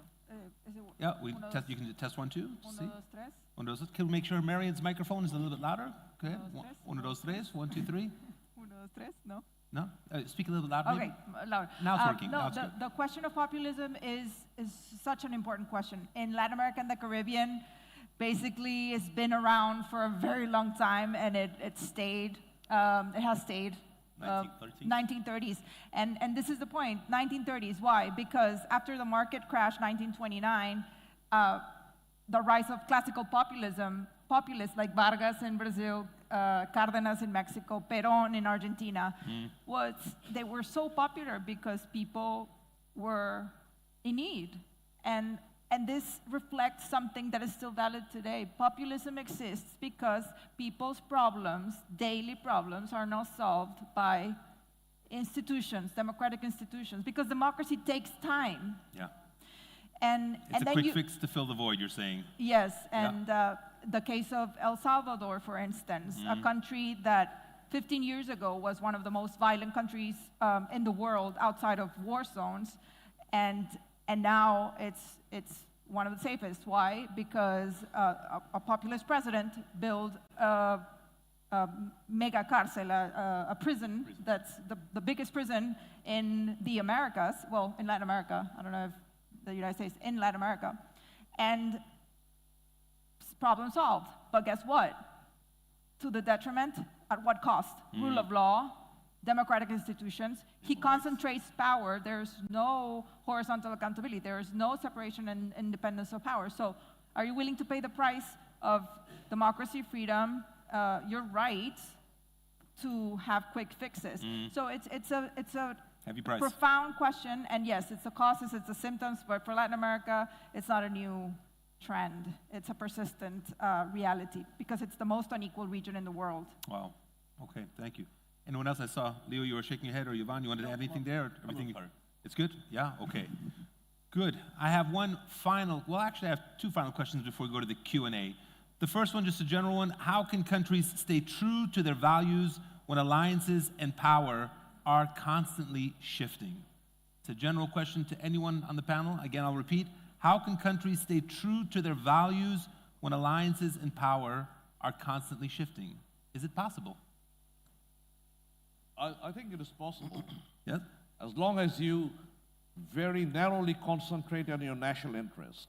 Is it Yeah, uno, you can test 1, 2. uno, See? dos, tres? Uno, dos, tres. Can we make sure Marion's microphone is a little bit louder? Go ahead. Uno, dos, tres. Uno, dos, tres. 1, 2, 3. Uno, dos, tres? No? No? Speak a little bit louder. Okay, louder. Now it's working. No, Now it's good. the question of populism is such an important question. In Latin America and the Caribbean, basically, it's been around for a very long time, and it stayed. It has stayed. 1930s. And this is the point, 1930s. Why? Because after the market crash, 1929, the rise of classical populism, populists like Vargas in Brazil, Cárdenas in Mexico, Perón in Argentina, they were so popular because people were in need. And this reflects something that is still valid today. Populism exists because people's problems, daily problems, are not solved by institutions, democratic institutions, because democracy takes time. Yeah. And It's a then quick fix to fill the void, you're saying. Yes, and the case of El Salvador, for instance, a country that 15 years ago was one of the most violent countries in the world outside of war zones, and now it's one of the safest. Why? Because a populist president built a mega cárcel, a prison that's the biggest prison in the Americas, well, in Latin America. I don't know if the United States, in Latin America. And problem solved. But guess what? To the detriment, at what cost? Rule of law, democratic institutions. He concentrates power. There's no horizontal accountability. There is no separation and independence of power. So are you willing to pay the price of democracy, freedom, your right to have quick fixes? So it's a Heavy price. profound question, and yes, it's the causes, it's the symptoms, but for Latin America, it's not a new trend. It's a persistent reality because it's the most unequal region in the world. Wow. Okay, thank you. Anyone else? I saw, Leo, you were shaking your head, or Yvonne, you wanted to add anything there? Or everything? It's good? Yeah? Okay. Good. I have one final, well, actually, I have two final questions before we go to the Q&A. The first one, just a general one. How can countries stay true to their values when alliances and power are constantly shifting? It's a general question to anyone on the panel. Again, I'll repeat. How can countries stay true to their values when alliances and power are constantly shifting? Is it possible? I think it is possible, Yes? as long as you very narrowly concentrate on your national interest.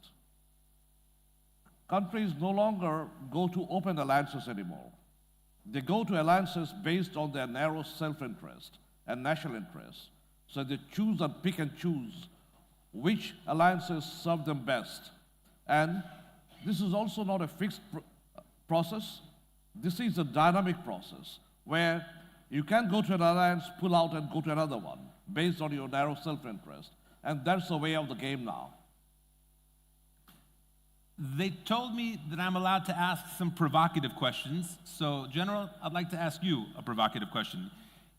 Countries no longer go to open alliances anymore. They go to alliances based on their narrow self-interest and national interest. So they choose and pick and choose which alliances serve them best. And this is also not a fixed process. This is a dynamic process where you can go to an alliance, pull out, and go to another one based on your narrow self-interest. And that's the way of the game now. They told me that I'm allowed to ask some provocative questions. So, General, I'd like to ask you a provocative question.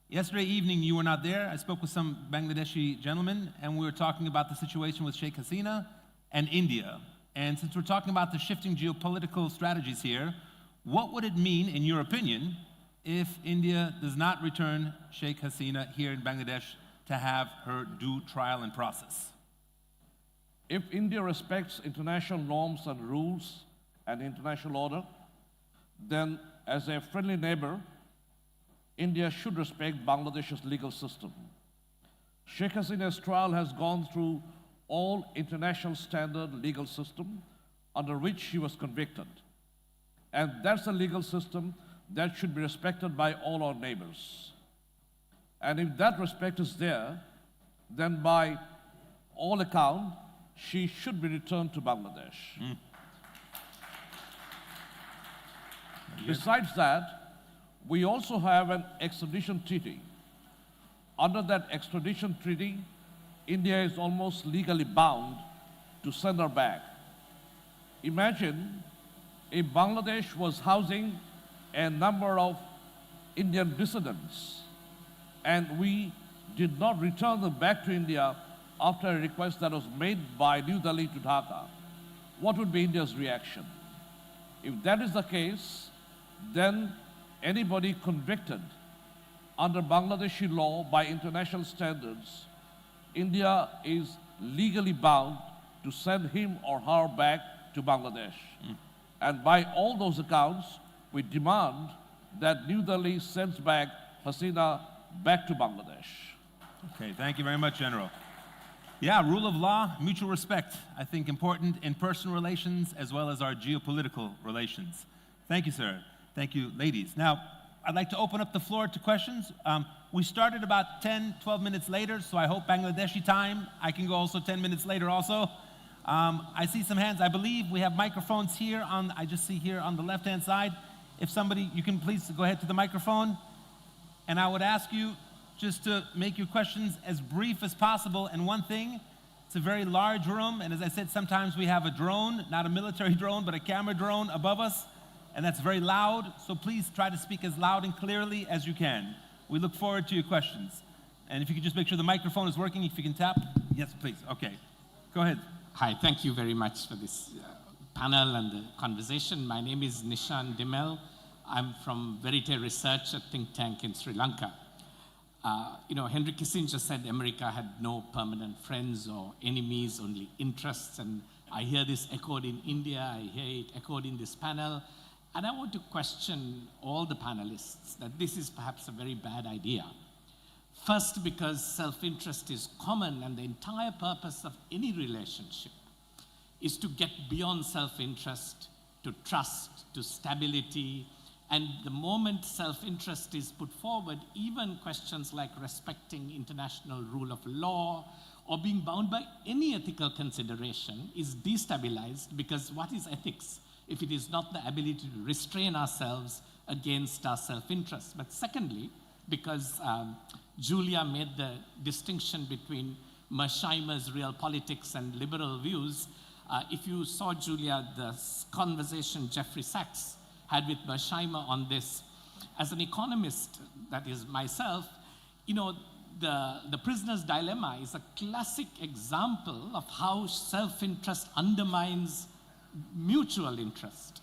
Yesterday evening, you were not there. I spoke with some Bangladeshi gentlemen, and we were talking about the situation with Sheikh Hasina and India. And since we're talking about the shifting geopolitical strategies here, what would it mean, in your opinion, if India does not return Sheikh Hasina here in Bangladesh to have her due trial and process? If India respects international norms and rules and international order, then as a friendly neighbor, India should respect Bangladesh's legal system. Sheikh Hasina's trial has gone through all international standard legal system under which she was convicted. And that's a legal system that should be respected by all our neighbors. And if that respect is there, then by all account, she should be returned to Bangladesh. Besides that, we also have an extradition treaty. Under that extradition treaty, India is almost legally bound to send her back. Imagine if Bangladesh was housing a number of Indian dissidents and we did not return them back to India after a request that was made by New Delhi to Dhaka, what would be India's reaction? If that is the case, then anybody convicted under Bangladeshi law by international standards, India is legally bound to send him or her back to Bangladesh. And by all those accounts, we demand that New Delhi sends back Hasina back to Bangladesh. Okay, thank you very much, General. Yeah, rule of law, mutual respect, I think important in personal relations as well as our geopolitical relations. Thank you, sir. Thank you, ladies. Now, I'd like to open up the floor to questions. We started about 10, 12 minutes later, so I hope Bangladeshi time, I can go also 10 minutes later also. I see some hands. I believe we have microphones here I just see here on the left-hand side. If somebody, you can please go ahead to the microphone. And I would ask you just to make your questions as brief as possible. And one thing, it's a very large room, and as I said, sometimes we have a drone, not a military drone, but a camera drone above us, and that's very loud, so please try to speak as loud and clearly as you can. We look forward to your questions. And if you could just make sure the microphone is working, if you can tap. Yes, please. Okay. Go ahead. Hi, thank you very much for this panel and the conversation. My name is Nishan Dimel. I'm from Verite Research, a think tank in Sri Lanka. Henry Kissinger said America had no permanent friends or enemies, only interests. And I hear this echoed in India, I hear it echoed in this panel. And I want to question all the panelists that this is perhaps a very bad idea. First, because self-interest is common, and the entire purpose of any relationship is to get beyond self-interest, to trust, to stability. And the moment self-interest is put forward, even questions like respecting international rule of law or being bound by any ethical consideration is destabilized, because what is ethics if it is not the ability to restrain ourselves against our self-interest? But secondly, because Julia made the distinction between Mersheimer's real politics and liberal views, if you saw, Julia, the conversation Jeffrey Sachs had with Mersheimer on this, as an economist, that is myself, the prisoner's dilemma is a classic example of how self-interest undermines mutual interest.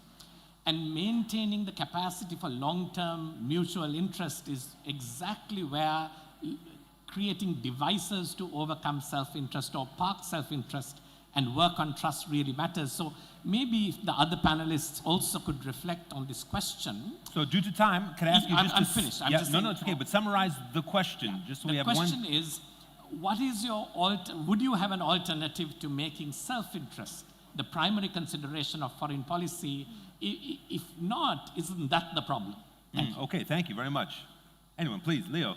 And maintaining the capacity for long-term mutual interest is exactly where creating devices to overcome self-interest or park self-interest and work on trust really matters. So maybe if the other panelists also could reflect on this question. So due to time, can I ask you I'm finished. I'm just no, it's okay, but summarize the question, just so we have one. The question is, what is your would you have an alternative to making self-interest the primary consideration of foreign policy? If not, isn't that the problem? Okay, thank you very much. Anyone, please, Leo.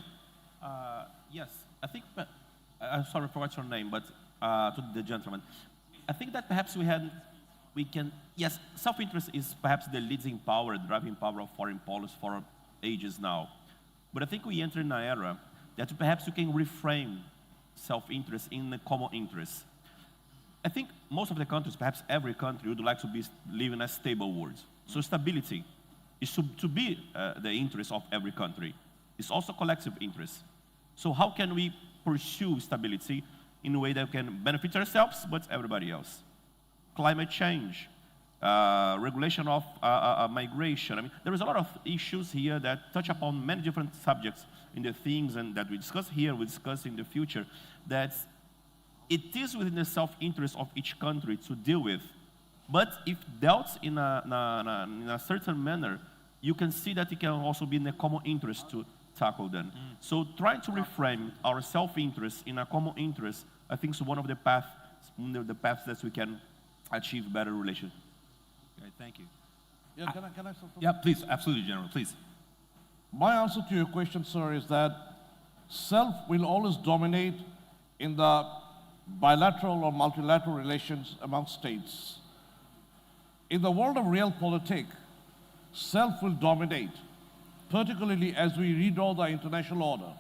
Yes, I think, I'm sorry for what's your name, but to the gentleman. I think that perhaps yes, self-interest is perhaps the leading power, driving power of foreign policy for ages now. But I think we enter in an era that perhaps you can reframe self-interest in a common interest. I think most of the countries, perhaps every country, would like to live in a stable world. So stability is to be the interest of every country. It's also collective interest. So how can we pursue stability in a way that can benefit ourselves, but everybody else? Climate change, regulation of migration. I mean, there is a lot of issues here that touch upon many different subjects in the themes and that we discuss here, we discuss in the future, that it is within the self-interest of each country to deal with. But if dealt in a certain manner, you can see that it can also be in a common interest to tackle them. So trying to reframe our self-interest in a common interest, I think is one of the paths that we can achieve better relations. Okay, thank you. Yeah, can I say something? Yeah, please, absolutely, General, please. My answer to your question, sir, is that self will always dominate in the bilateral or multilateral relations among states. In the world of realpolitik, self will dominate, particularly as we redraw the international order.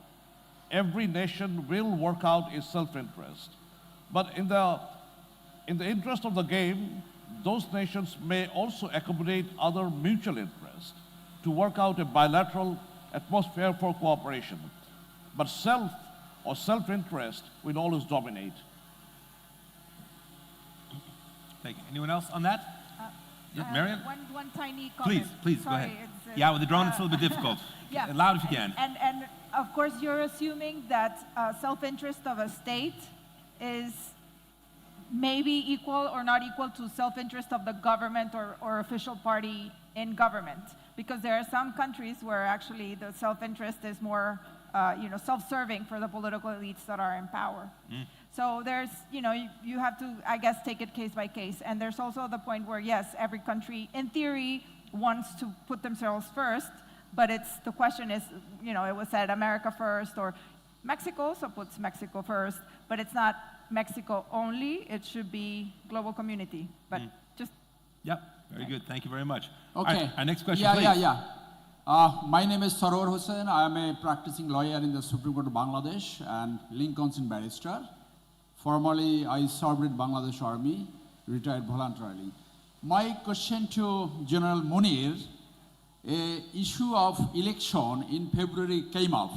Every nation will work out its self-interest. But in the interest of the game, those nations may also accommodate other mutual interests to work out a bilateral atmosphere for cooperation. but self or self-interest will always dominate. Thank you. Anyone else on that? Yeah, Mariam? One tiny comment. Please, go Sorry, ahead. it's, Yeah, with the drone, it's a little bit difficult. Yeah. Loud if you can. And of course, you're assuming that self-interest of a state is maybe equal or not equal to self-interest of the government or official party in government. Because there are some countries where actually the self-interest is more self-serving for the political elites that are in power. So there's, you have to, I guess, take it case by case. And there's also the point where, yes, every country, in theory, wants to put themselves first, but the question is, it was said America first, or Mexico also puts Mexico first, but it's not Mexico only, it should be global community. But just... Yep, very good. Thank you very much. Okay. All right, our next question, yeah, please. My name is Saror Hussain. I am a practicing lawyer in the Supreme Court of Bangladesh and Lincoln's Inn barrister. Formerly, I served in Bangladesh Army, retired voluntarily. My question to General Munir, a issue of election in February came up.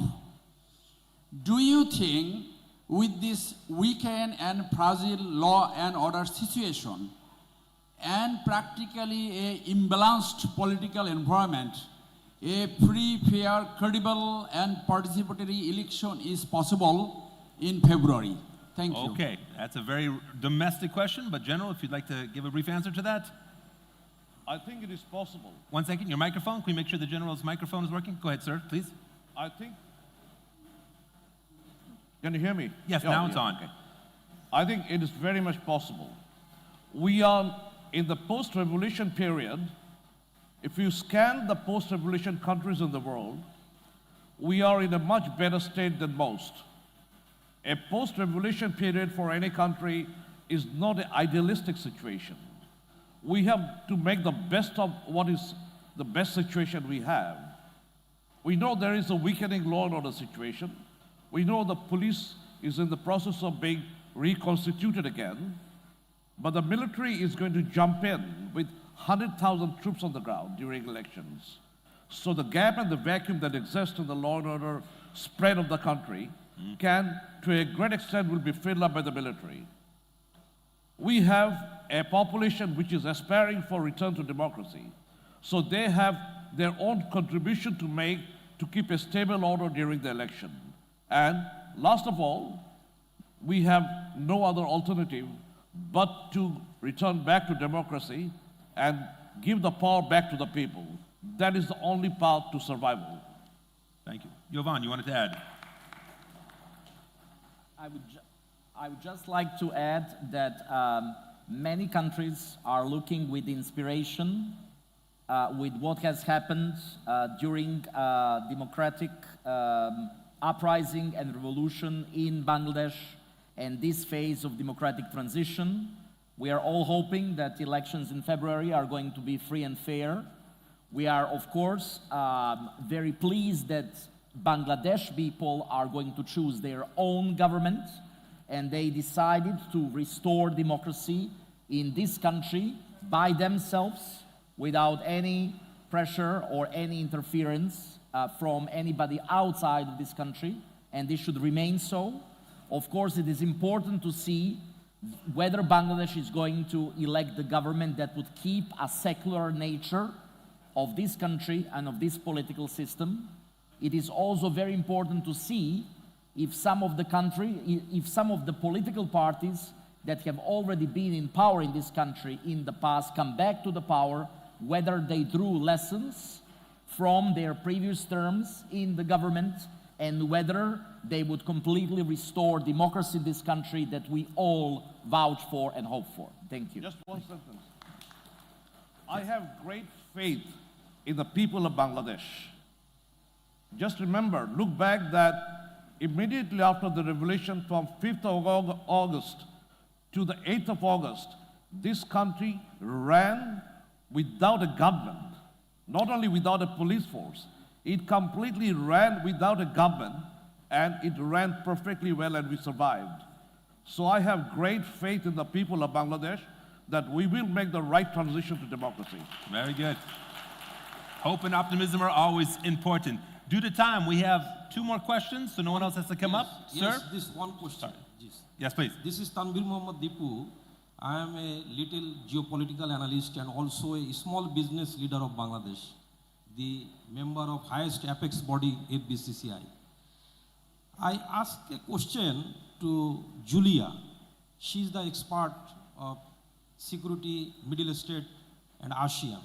Do you think with this weakened and fragile law and order situation and practically a imbalanced political environment, a free, fair, credible and participatory election is possible in February? Thank you. Okay, that's a very domestic question, but General, if you'd like to give a brief answer to that. I think it is possible. 1 second, your microphone. Can we make sure the General's microphone is working? Go ahead, sir, please. I think, can you hear me? Yes, now it's on. Okay. I think it is very much possible. We are in the post-revolution period. If you scan the post-revolution countries in the world, we are in a much better state than most. A post-revolution period for any country is not an idealistic situation. We have to make the best of what is the best situation we have. We know there is a weakening law and order situation. We know the police is in the process of being reconstituted again, but the military is going to jump in with 100,000 troops on the ground during elections. So the gap and the vacuum that exists in the law and order spread of the country can, to a great extent, will be filled up by the military. We have a population which is aspiring for return to democracy. So they have their own contribution to make to keep a stable order during the election. And last of all, we have no other alternative but to return back to democracy and give the power back to the people. That is the only path to survival. Thank you. Jovan, you wanted to add? I would just like to add that many countries are looking with inspiration with what has happened during democratic uprising and revolution in Bangladesh and this phase of democratic transition. We are all hoping that elections in February are going to be free and fair. We are, of course, very pleased that Bangladesh people are going to choose their own government, and they decided to restore democracy in this country by themselves without any pressure or any interference from anybody outside of this country, and this should remain so. Of course, it is important to see whether Bangladesh is going to elect the government that would keep a secular nature of this country and of this political system. It is also very important to see if some of the political parties that have already been in power in this country in the past come back to the power, whether they drew lessons from their previous terms in the government and whether they would completely restore democracy in this country that we all vouch for and hope for. Thank you. Just one sentence. I have great faith in the people of Bangladesh. Just remember, look back that immediately after the revolution from 5th of August to the 8th of August, this country ran without a government, not only without a police force, it completely ran without a government, and it ran perfectly well, and we survived. So I have great faith in the people of Bangladesh that we will make the right transition to democracy. Very good. Hope and optimism are always important. Due to time, we have 2 more questions, so no one else has to come up. Yes, Sir? this one question. Yes. Yes, please. This is Tanvir Mohammad Dipu. I am a little geopolitical analyst and also a small business leader of Bangladesh, the member of highest apex body FBCCI. I ask a question to Julia. She's the expert of security, Middle East and ASEAN.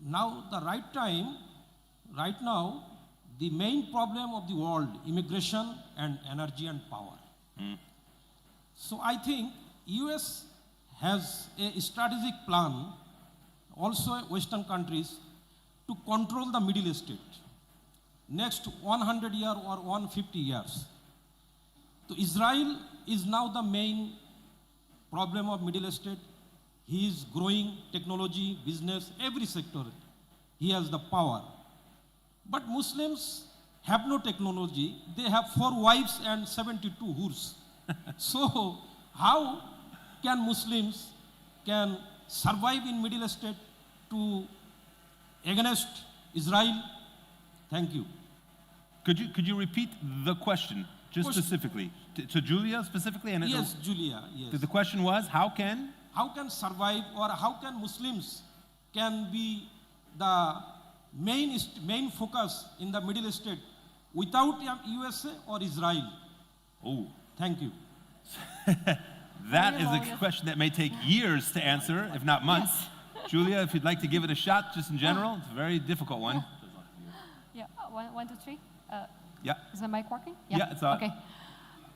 Now, the right now, the main problem of the world, immigration and energy and power. So I think US has a strategic plan, also Western countries, to control the Middle East next 100 years or 150 years. So Israel is now the main problem of Middle East. He is growing technology, business, every sector. He has the power. But Muslims have no technology. They have 4 wives and 72 hurs. So how can Muslims can survive in Middle East to against Israel? Thank you. Could you repeat the question, just specifically? To Julia specifically? And yes, Julia, yes. The question was, how can survive, or how can Muslims can be the main focus in the Middle East without USA or Israel? Oh. Thank you. That is a question that may take years to answer, if not months. Yes. Julia, if you'd like to give it a shot, just in general, it's a very difficult one. Yeah, one, two, three. Yeah. Is the mic working? Yeah, it's on. Okay.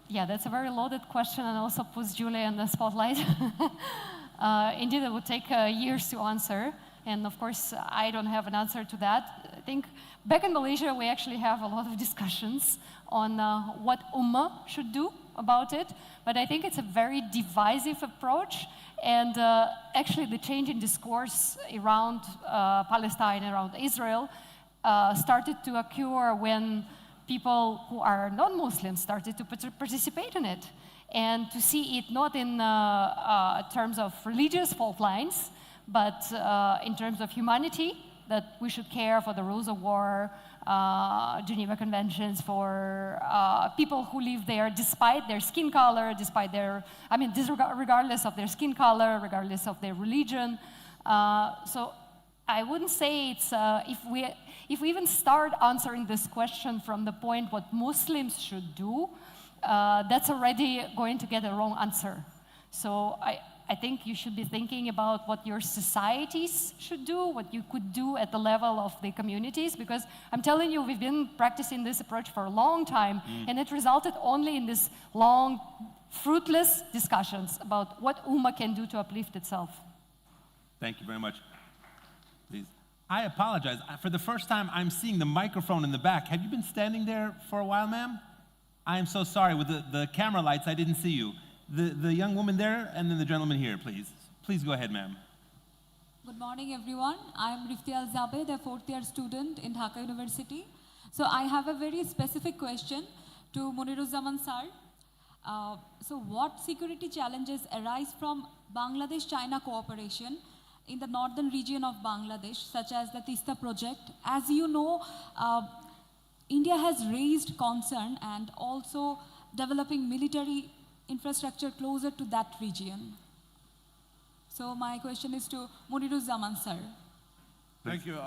Yeah, that's a very loaded question and also puts Julia in the spotlight. Indeed, it would take years to answer. And of course, I don't have an answer to that. I think back in Malaysia, we actually have a lot of discussions on what Ummah should do about it. But I think it's a very divisive approach. And actually, the change in discourse around Palestine, around Israel, started to occur when people who are non-Muslims started to participate in it. And to see it not in terms of religious fault lines, but in terms of humanity, that we should care for the rules of war, Geneva Conventions, for people who live there despite their skin color, regardless of their skin color, regardless of their religion. So I wouldn't say it's, if we even start answering this question from the point what Muslims should do, that's already going to get a wrong answer. So I think you should be thinking about what your societies should do, what you could do at the level of the communities, because I'm telling you, we've been practicing this approach for a long time, and it resulted only in this long, fruitless discussions about what Ummah can do to uplift itself. Thank you very much. Please. I apologize. For the first time, I'm seeing the microphone in the back. Have you been standing there for a while, ma'am? I am so sorry. With the camera lights, I didn't see you. The young woman there, and then the gentleman here, please. Please go ahead, ma'am. Good morning, everyone. I am Rifti Al-Zabed, a 4th-year student in Dhaka University. So I have a very specific question to Muniruzzaman sir. So what security challenges arise from Bangladesh-China cooperation in the northern region of Bangladesh, such as the Tista project? As you know, India has raised concern and also developing military infrastructure closer to that region. So my question is to Muniruzzaman sir. Thank you.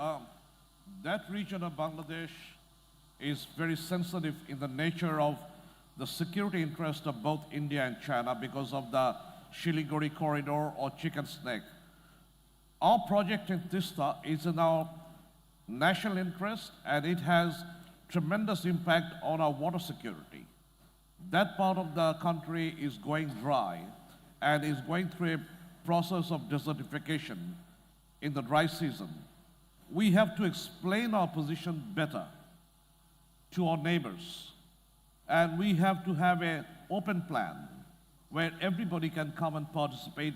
That region of Bangladesh is very sensitive in the nature of the security interest of both India and China because of the Siliguri corridor or chicken snake. Our project in Tista is in our national interest, and it has tremendous impact on our water security. That part of the country is going dry and is going through a process of desertification in the dry season. We have to explain our position better to our neighbors, and we have to have an open plan where everybody can come and participate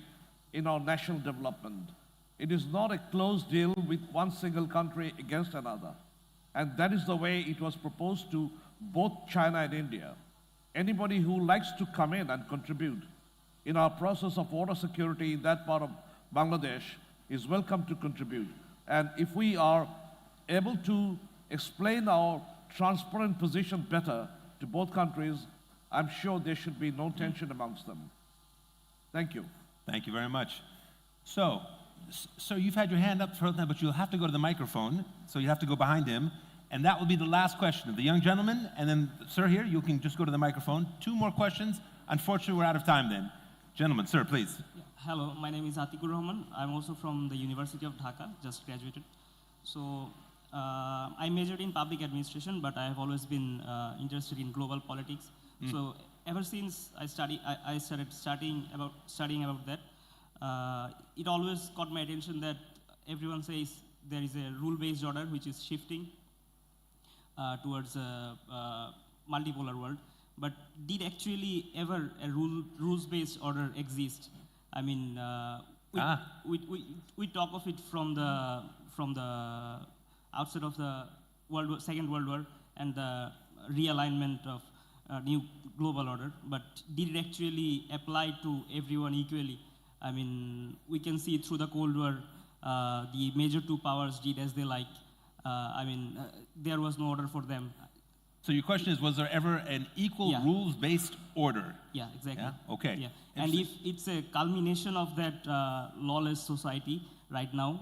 in our national development. It is not a closed deal with one single country against another. And that is the way it was proposed to both China and India. Anybody who likes to come in and contribute in our process of water security in that part of Bangladesh is welcome to contribute. And if we are able to explain our transparent position better to both countries, I'm sure there should be no tension amongst them. Thank you. Thank you very much. So you've had your hand up for now, but you'll have to go to the microphone, so you have to go behind him, and that will be the last question. The young gentleman, and then, sir, here, you can just go to the microphone. 2 more questions. Unfortunately, we're out of time then. Gentlemen, sir, please. Hello, my name is Atikur Rahman. I'm also from the University of Dhaka, just graduated. So I majored in public administration, but I have always been interested in global politics. So ever since I started studying about that, it always caught my attention that everyone says there is a rule-based order which is shifting towards a multipolar world. But did actually ever a rules-based order exist? I mean, we talk of it from the outset of the Second World War and the realignment of new global order. But did it actually apply to everyone equally? I mean, we can see through the Cold War, the major 2 powers did as they like. There was no order for them. So your question is, was there ever an equal rules-based order? Yeah, exactly. Yeah? Okay. Yeah. And if it's a culmination of that lawless society right now,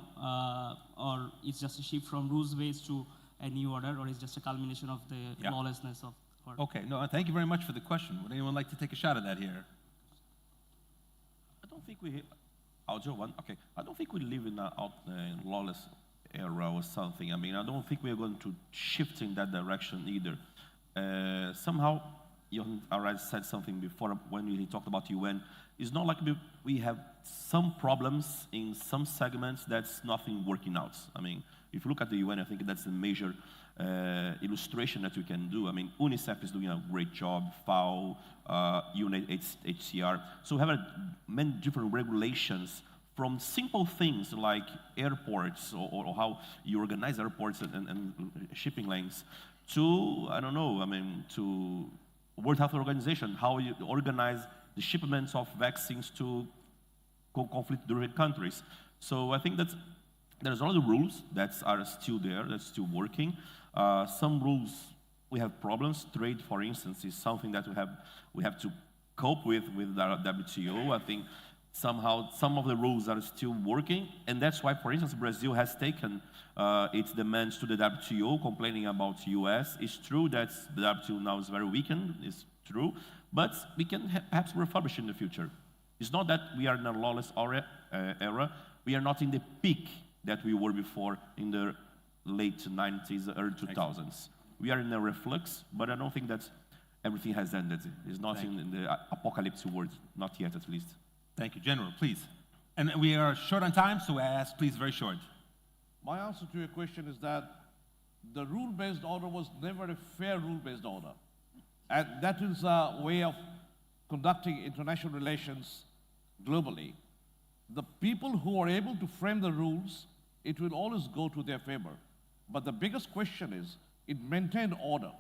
or it's just a shift from rules-based to a new order, or it's just a culmination of the lawlessness of order? Okay, no, thank you very much for the question. Would anyone like to take a shot at that here? I don't think I'll do one. Okay, I don't think we live in a lawless era or something. I mean, I don't think we're going to shift in that direction either. Somehow, Johan already said something before when he talked about UN. It's not like we have some problems in some segments that's nothing working out. I mean, if you look at the UN, I think that's a major illustration that we can do. I mean, UNICEF is doing a great job, FAO, UNHCR. So we have many different regulations from simple things like airports or how you organize airports and shipping lanes to, I don't know, I mean, to World Health Organization, how you organize the shipments of vaccines to conflict-driven countries. So I think that there's a lot of rules that are still there, that's still working. Some rules, we have problems. Trade, for instance, is something that we have to cope with the WTO. I think somehow some of the rules are still working, and that's why, for instance, Brazil has taken its demands to the WTO, complaining about US. It's true that the WTO now is very weakened, it's true, but we can perhaps refurbish in the future. It's not that we are in a lawless era. We are not in the peak that we were before in the late 90s, early 2000s. We are in a reflux, but I don't think that everything has ended. It's not in the apocalypse world, not yet at least. Thank you. General, please. And we are short on time, so I ask, please, very short. My answer to your question is that the rule-based order was never a fair rule-based order. And that is a way of conducting international relations globally. The people who are able to frame the rules, it will always go to their favor. But the biggest question is, it maintained order.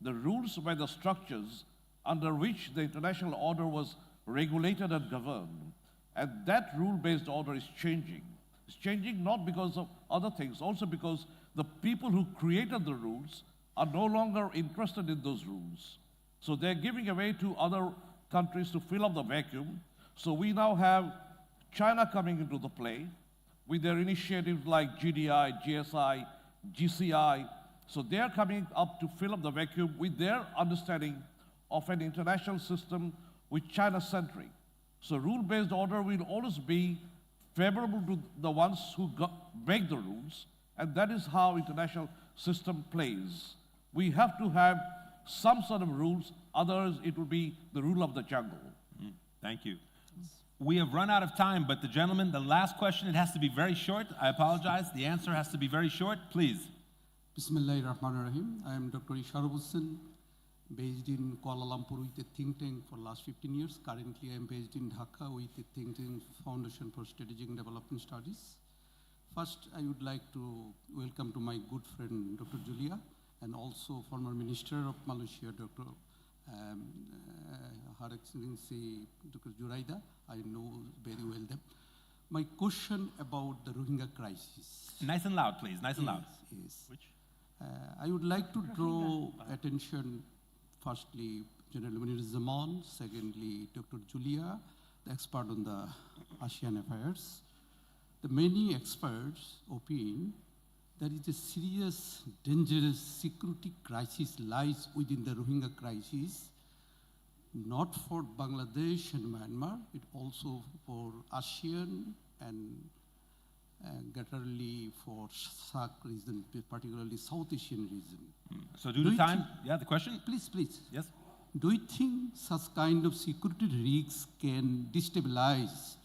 The rules were the structures under which the international order was regulated and governed. And that rule-based order is changing. It's changing not because of other things, also because the people who created the rules are no longer interested in those rules. So they're giving away to other countries to fill up the vacuum. So we now have China coming into the play with their initiatives like GDI, GSI, GCI. So they're coming up to fill up the vacuum with their understanding of an international system with China-centric. So rule-based order will always be favorable to the ones who make the rules, and that is how international system plays. We have to have some sort of rules, others it will be the rule of the jungle. Thank you. We have run out of time, but the gentleman, the last question, it has to be very short. I apologize. The answer has to be very short. Please. Bismillahirrahmanirrahim. I am Dr. Ishar Hussain, based in Kuala Lumpur with a think tank for the last 15 years. Currently, I am based in Dhaka with a think tank Foundation for Strategic and Development Studies. First, I would like to welcome to my good friend, Dr. Julia, and also former Minister of Malaysia, Dr. Her Excellency, Dr. Juraida. I know very well them. My question about the Rohingya crisis. Nice and loud, please. Nice and loud. Yes. Which? I would like to draw attention, firstly, General Munir Zaman, secondly, Dr. Julia, the expert on the Asian affairs. The many experts opine that is a serious, dangerous security crisis lies within the Rohingya crisis, not for Bangladesh and Myanmar, it also for ASEAN and greaterly for SAARC region, particularly South Asian region. So due to time, the question? Please. Yes. Do you think such kind of security risks can destabilize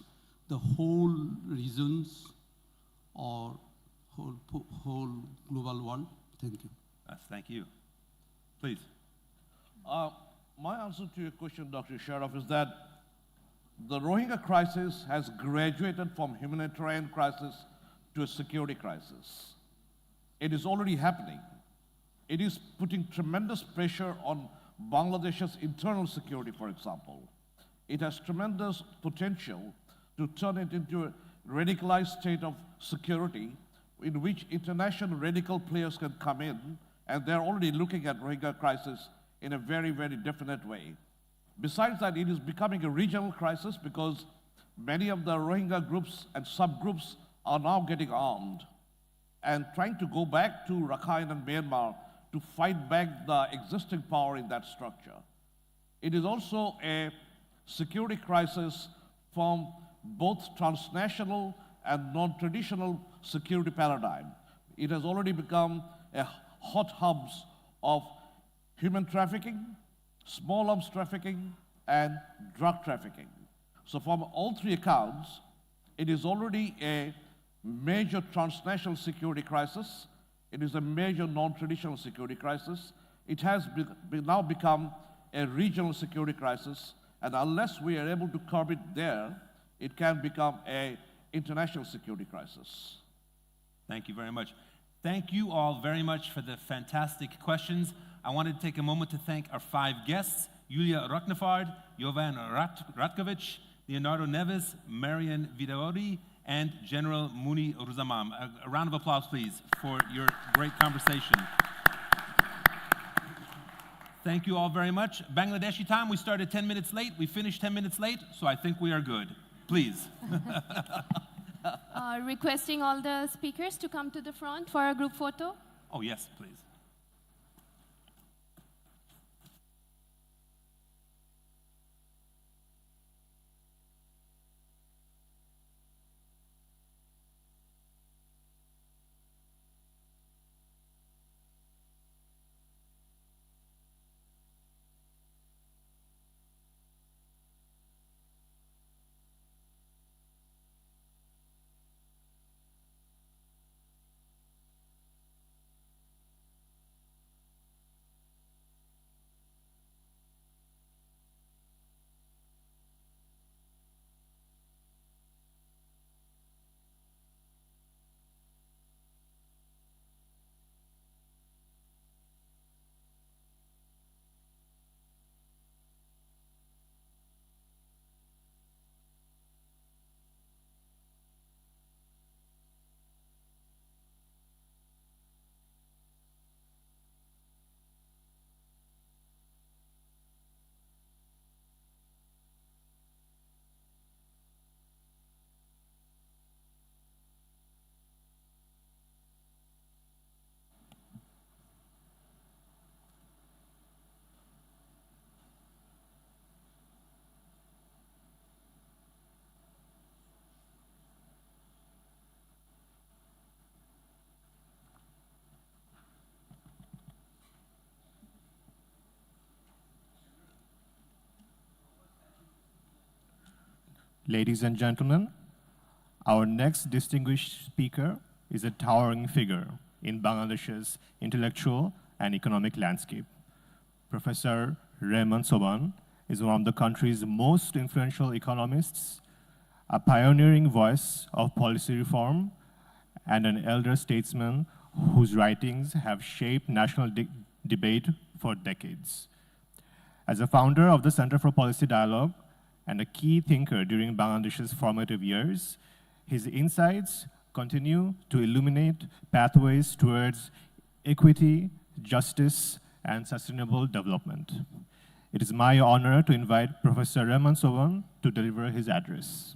the whole regions or whole global world? Thank you. Thank you. Please. My answer to your question, Dr. Sharaf, is that the Rohingya crisis has graduated from humanitarian crisis to a security crisis. It is already happening. It is putting tremendous pressure on Bangladesh's internal security, for example. It has tremendous potential to turn it into a radicalized state of security in which international radical players can come in, and they're already looking at Rohingya crisis in a very, very definite way. Besides that, it is becoming a regional crisis because many of the Rohingya groups and subgroups are now getting armed and trying to go back to Rakhine and Myanmar to fight back the existing power in that structure. It is also a security crisis from both transnational and non-traditional security paradigm. It has already become a hot hubs of human trafficking, small arms trafficking, and drug trafficking. So from all three accounts, it is already a major transnational security crisis. It is a major non-traditional security crisis. It has now become a regional security crisis, and unless we are able to curb it there, it can become an international security crisis. Thank you very much. Thank you all very much for the fantastic questions. I wanted to take a moment to thank our 5 guests, Julia Roknefard, Jovan Ratkovic, Leonardo Neves, Marian Vidaori, and General Munir Zaman. A round of applause, please, for your great conversation. Thank you all very much. Bangladeshi time, we started 10 minutes late. We finished 10 minutes late, so I think we are good. Please. Requesting all the speakers to come to the front for a group photo. Oh, yes, please. Ladies and gentlemen, our next distinguished speaker is a towering figure in Bangladesh's intellectual and economic landscape. Professor Rehman Soban is one of the country's most influential economists, a pioneering voice of policy reform, and an elder statesman whose writings have shaped national debate for decades. As a founder of the Center for Policy Dialogue and a key thinker during Bangladesh's formative years, his insights continue to illuminate pathways towards equity, justice, and sustainable development. It is my honor to invite Professor Rahman Soban to deliver his address.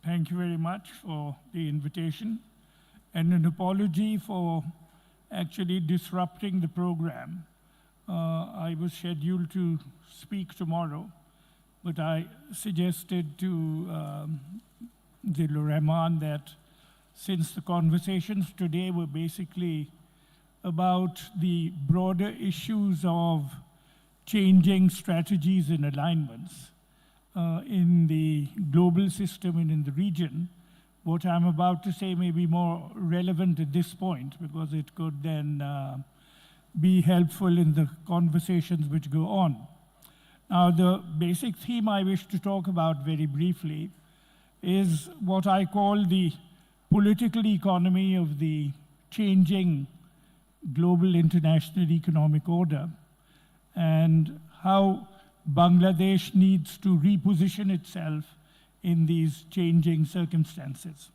Thank you very much for the invitation and an apology for actually disrupting the program. I was scheduled to speak tomorrow, but I suggested to Zilur Rahman that since the conversations today were basically about the broader issues of changing strategies and alignments, in the global system and in the region, what I'm about to say may be more relevant at this point because it could then be helpful in the conversations which go on. Now, the basic theme I wish to talk about very briefly is what I call the political economy of the changing global international economic order and how Bangladesh needs to reposition itself in these changing circumstances.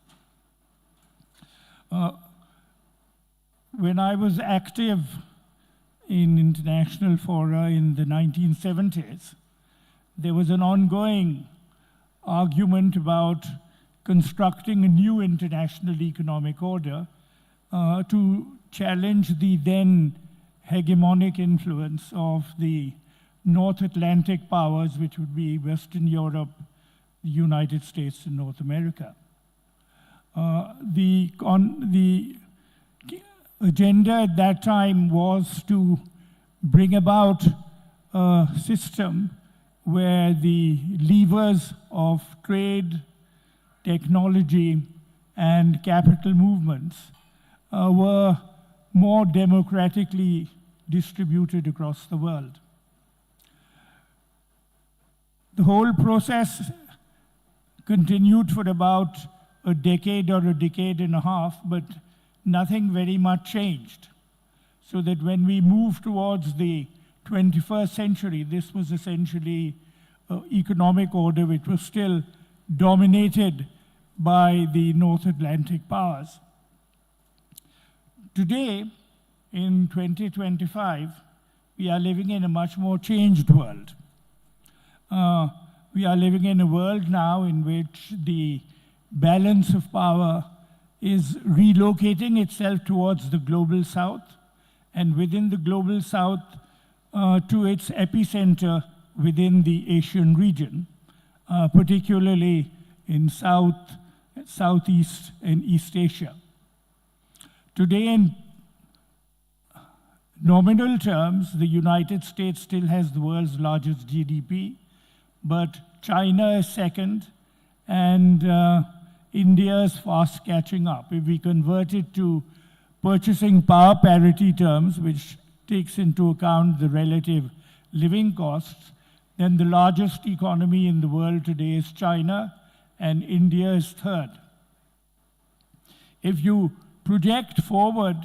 When I was active in international fora in the 1970s, there was an ongoing argument about constructing a new international economic order to challenge the then hegemonic influence of the North Atlantic powers, which would be Western Europe, the United States, and North America. The agenda at that time was to bring about a system where the levers of trade, technology, and capital movements were more democratically distributed across the world. The whole process continued for about a decade or a decade and a half, but nothing very much changed. So that when we moved towards the 21st century, this was essentially an economic order which was still dominated by the North Atlantic powers. Today, in 2025, we are living in a much more changed world. We are living in a world now in which the balance of power is relocating itself towards the global south, and within the global south to its epicenter within the Asian region, particularly in South, Southeast, and East Asia. Today, in nominal terms, the United States still has the world's largest GDP, but China is second, and India is fast catching up. If we convert it to purchasing power parity terms, which takes into account the relative living costs, then the largest economy in the world today is China, and India is third. If you project forward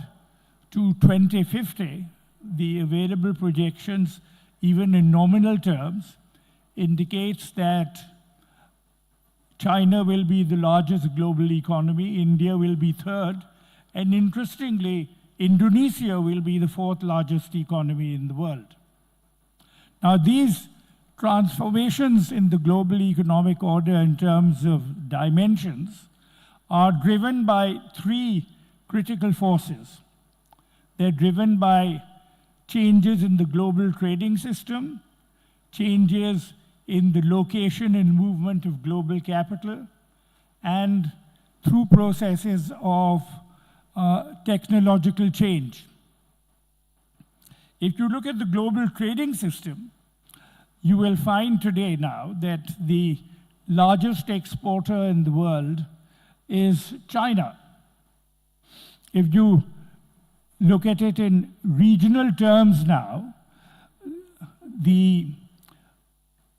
to 2050, the available projections, even in nominal terms, indicates that China will be the largest global economy, India will be third, and interestingly, Indonesia will be the fourth largest economy in the world. Now, these transformations in the global economic order in terms of dimensions are driven by three critical forces. They're driven by changes in the global trading system, changes in the location and movement of global capital, and through processes of technological change. If you look at the global trading system, you will find today now that the largest exporter in the world is China. If you look at it in regional terms now, the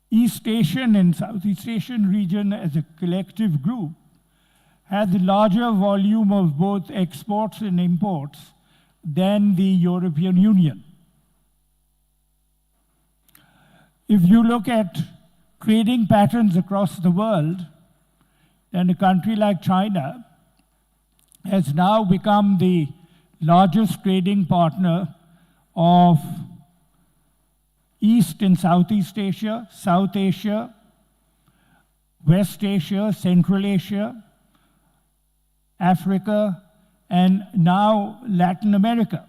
East Asian and Southeast Asian region as a collective group has a larger volume of both exports and imports than the European Union. If you look at trading patterns across the world, then a country like China has now become the largest trading partner of East and Southeast Asia, South Asia, West Asia, Central Asia, Africa, and now Latin America.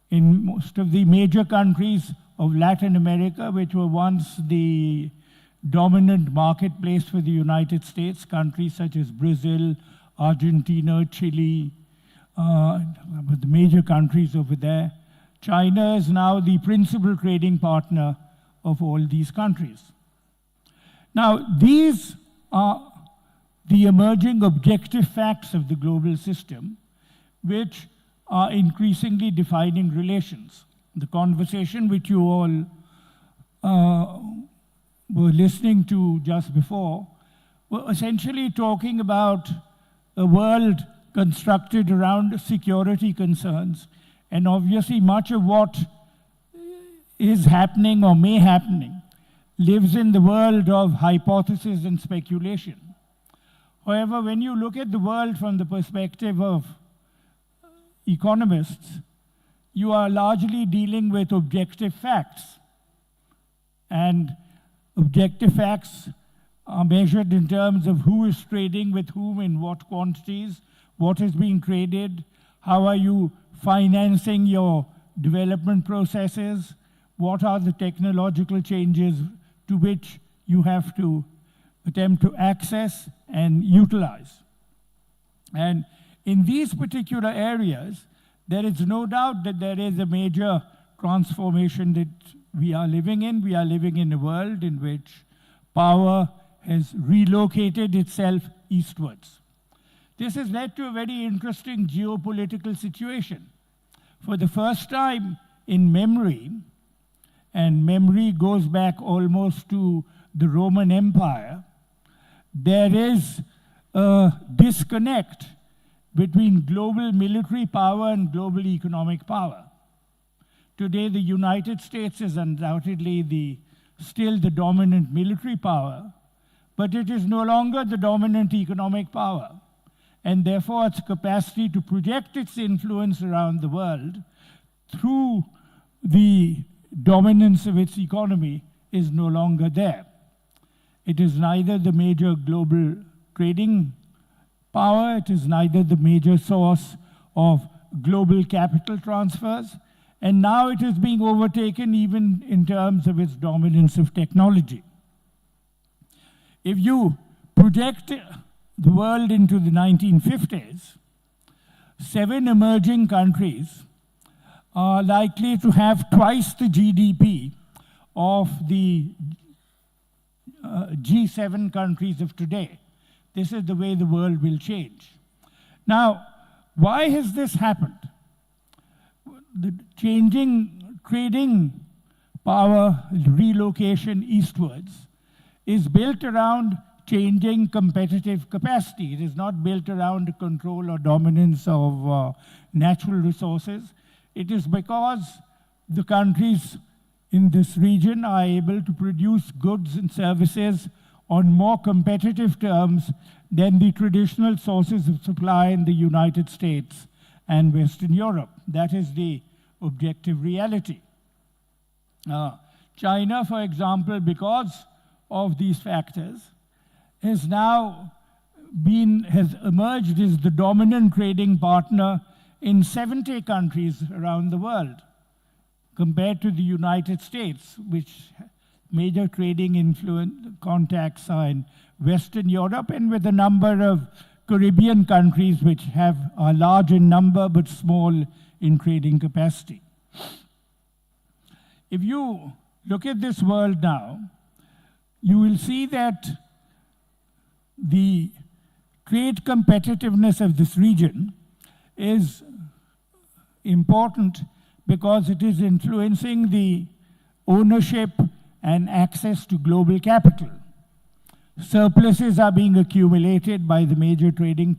In most of the major countries of Latin America, which were once the dominant marketplace for the United States, countries such as Brazil, Argentina, Chile, the major countries over there, China is now the principal trading partner of all these countries. Now, these are the emerging objective facts of the global system, which are increasingly defining relations. The conversation which you all were listening to just before were essentially talking about a world constructed around security concerns. And obviously much of what is happening or may happening lives in the world of hypothesis and speculation. However, when you look at the world from the perspective of economists, you are largely dealing with objective facts. And objective facts are measured in terms of who is trading with whom in what quantities, what is being traded, how are you financing your development processes, what are the technological changes to which you have to attempt to access and utilize. And in these particular areas, there is no doubt that there is a major transformation that we are living in. We are living in a world in which power has relocated itself eastwards. This has led to a very interesting geopolitical situation. For the first time in memory, and memory goes back almost to the Roman Empire, there is a disconnect between global military power and global economic power. Today, the United States is undoubtedly still the dominant military power, but it is no longer the dominant economic power. And therefore, its capacity to project its influence around the world through the dominance of its economy is no longer there. It is neither the major global trading power, it is neither the major source of global capital transfers, and now it is being overtaken even in terms of its dominance of technology. If you project the world into the 1950s, 7 emerging countries are likely to have twice the GDP of the G7 countries of today. This is the way the world will change. Now, why has this happened? The changing trading power relocation eastwards is built around changing competitive capacity. It is not built around control or dominance of natural resources. It is because the countries in this region are able to produce goods and services on more competitive terms than the traditional sources of supply in the United States and Western Europe. That is the objective reality. China, for example, because of these factors, has emerged as the dominant trading partner in 70 countries around the world. compared to the United States, which major trading contacts are in Western Europe, and with a number of Caribbean countries which are large in number but small in trading capacity. If you look at this world now, you will see that the trade competitiveness of this region is important because it is influencing the ownership and access to global capital. Surpluses are being accumulated by the major trading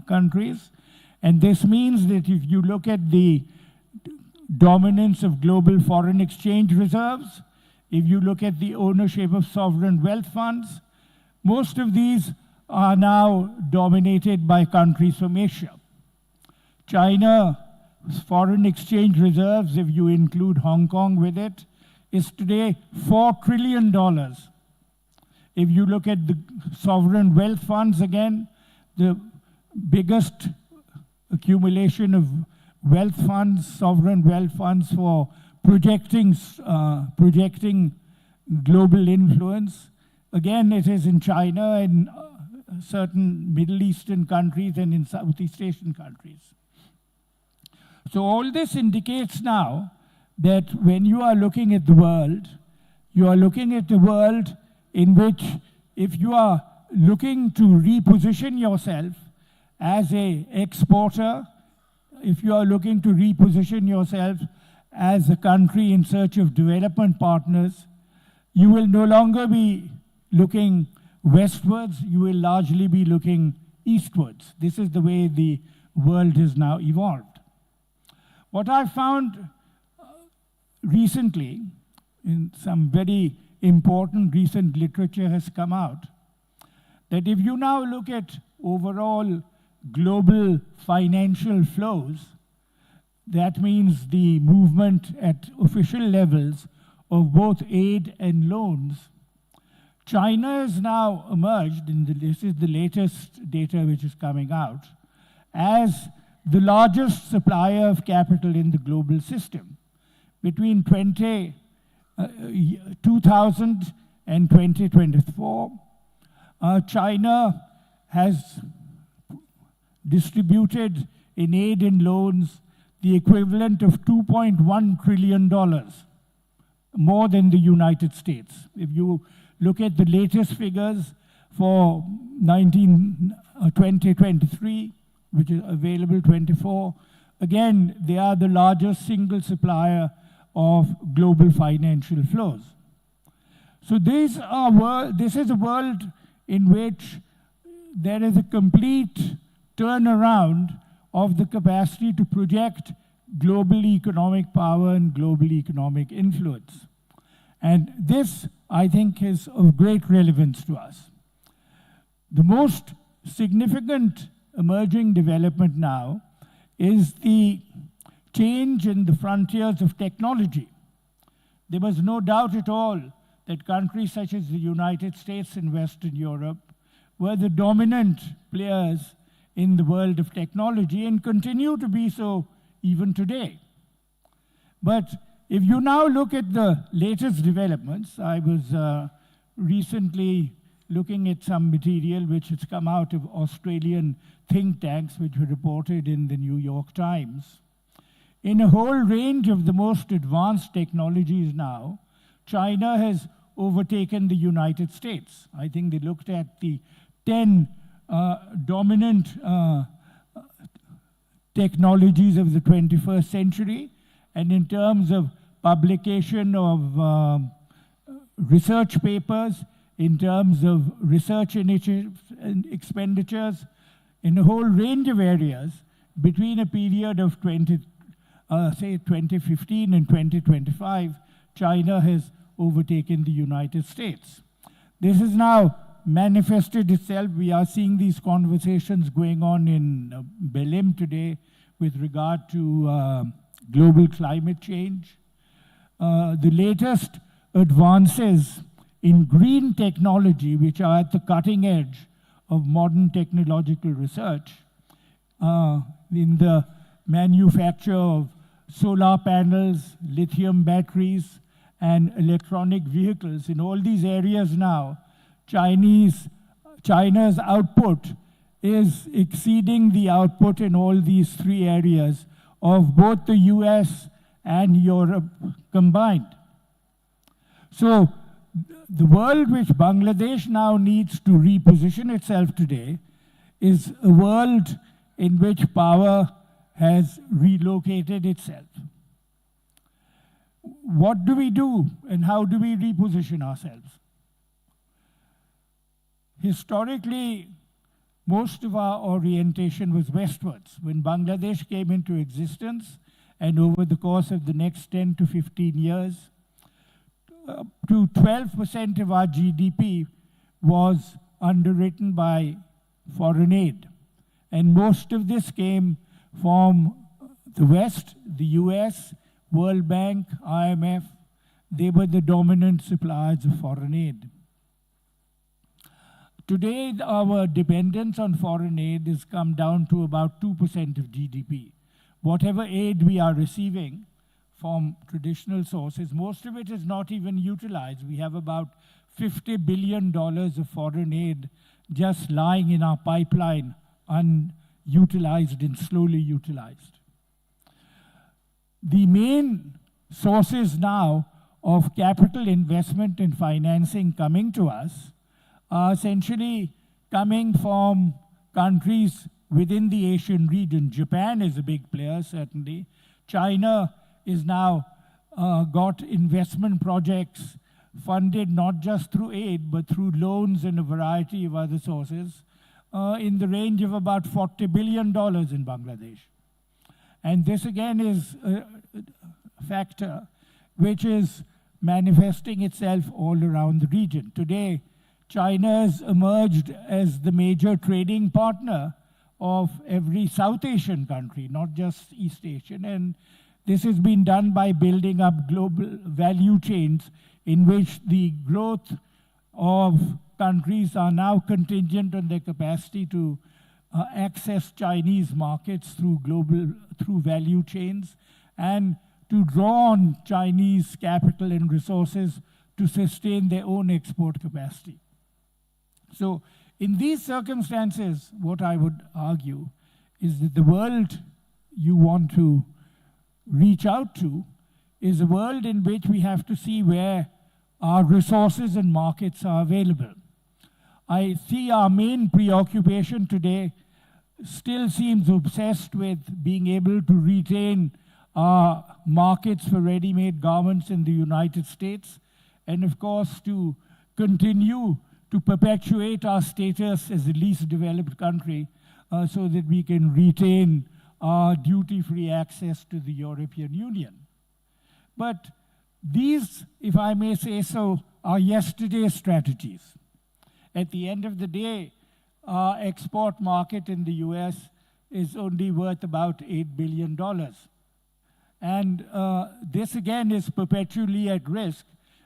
countries, and this means that if you look at the dominance of global foreign exchange reserves, if you look at the ownership of sovereign wealth funds, most of these are now dominated by countries from Asia. China's foreign exchange reserves, if you include Hong Kong with it, is today $4 trillion. If you look at the sovereign wealth funds again, the biggest accumulation of wealth funds, sovereign wealth funds for projecting global influence. Again, it is in China and certain Middle Eastern countries and in Southeast Asian countries. So all this indicates now that when you are looking at the world, you are looking at a world in which if you are looking to reposition yourself as an exporter, if you are looking to reposition yourself as a country in search of development partners, you will no longer be looking westwards, you will largely be looking eastwards. This is the way the world has now evolved. What I found recently, in some very important recent literature has come out, that if you now look at overall global financial flows, that means the movement at official levels of both aid and loans, China has now emerged, and this is the latest data which is coming out, as the largest supplier of capital in the global system. Between 2000 and 2024, China has distributed in aid and loans the equivalent of $2.1 trillion, more than the United States. If you look at the latest figures for 2023, which is available 24, again, they are the largest single supplier of global financial flows. So this is a world in which there is a complete turnaround of the capacity to project global economic power and global economic influence. And this, I think, is of great relevance to us. The most significant emerging development now is the change in the frontiers of technology. There was no doubt at all that countries such as the United States and Western Europe were the dominant players in the world of technology and continue to be so even today. But if you now look at the latest developments, I was recently looking at some material which has come out of Australian think tanks which were reported in the New York Times. In a whole range of the most advanced technologies now, China has overtaken the United States. I think they looked at the 10 dominant technologies of the 21st century, and in terms of publication of research papers, in terms of research initiatives and expenditures, in a whole range of areas, between a period of 2015 and 2025, China has overtaken the United States. This has now manifested itself. We are seeing these conversations going on in Berlin today with regard to global climate change. The latest advances in green technology, which are at the cutting edge of modern technological research, in the manufacture of solar panels, lithium batteries, and electronic vehicles. In all these areas now, China's output is exceeding the output in all these three areas of both the US and Europe combined. So the world which Bangladesh now needs to reposition itself today is a world in which power has relocated itself. What do we do and how do we reposition ourselves? Historically, most of our orientation was westwards. When Bangladesh came into existence, and over the course of the next 10 to 15 years, to 12% of our GDP was underwritten by foreign aid. And most of this came from the West, the US, World Bank, IMF. They were the dominant suppliers of foreign aid. Today, our dependence on foreign aid has come down to about 2% of GDP. Whatever aid we are receiving from traditional sources, most of it is not even utilized. We have about $50 billion of foreign aid just lying in our pipeline, unutilized and slowly utilized. The main sources now of capital investment and financing coming to us are essentially coming from countries within the Asian region. Japan is a big player, certainly. China is now got investment projects funded not just through aid, but through loans and a variety of other sources in the range of about $40 billion in Bangladesh. And this again is a factor which is manifesting itself all around the region. Today, China has emerged as the major trading partner of every South Asian country, not just East Asian. And this has been done by building up global value chains in which the growth of countries are now contingent on their capacity to access Chinese markets through value chains and to draw on Chinese capital and resources to sustain their own export capacity. So in these circumstances, what I would argue is that the world you want to reach out to is a world in which we have to see where our resources and markets are available. I see our main preoccupation today still seems obsessed with being able to retain our markets for ready-made garments in the United States, and of course to continue to perpetuate our status as the least developed country so that we can retain our duty-free access to the European Union. But these, if I may say so, are yesterday's strategies. At the end of the day, our export market in the US is only worth about $8 billion. And this again is perpetually at risk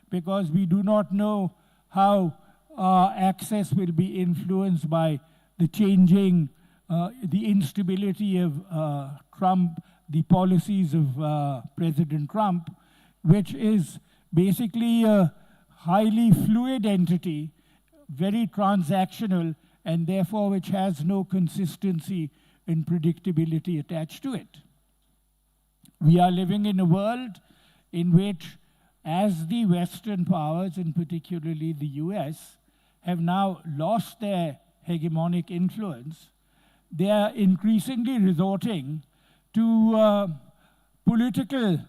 because we do not know how access will be influenced by the changing, the instability of Trump, the policies of President Trump, which is basically a highly fluid entity, very transactional, and therefore which has no consistency and predictability attached to it. We are living in a world in which, as the Western powers, and particularly the US, have now lost their hegemonic influence, they are increasingly resorting to political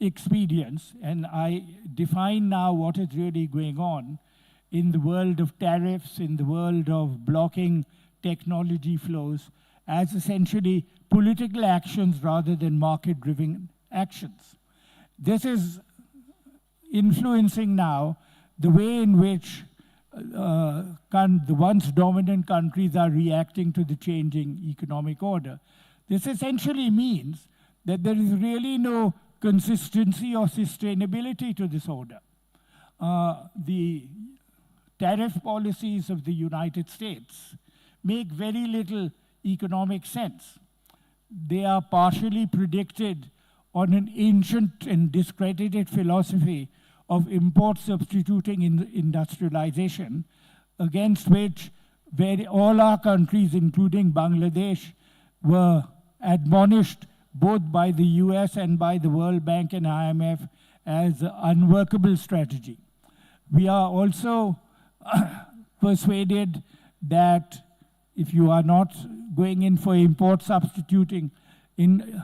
expedience, and I define now what is really going on in the world of tariffs, in the world of blocking technology flows, as essentially political actions rather than market-driven actions. This is influencing now the way in which the once dominant countries are reacting to the changing economic order. This essentially means that there is really no consistency or sustainability to this order. The tariff policies of the United States make very little economic sense. They are partially predicted on an ancient and discredited philosophy of import substituting in industrialization, against which all our countries, including Bangladesh, were admonished both by the US and by the World Bank and IMF as an unworkable strategy. We are also persuaded that if you are not going in for import substituting in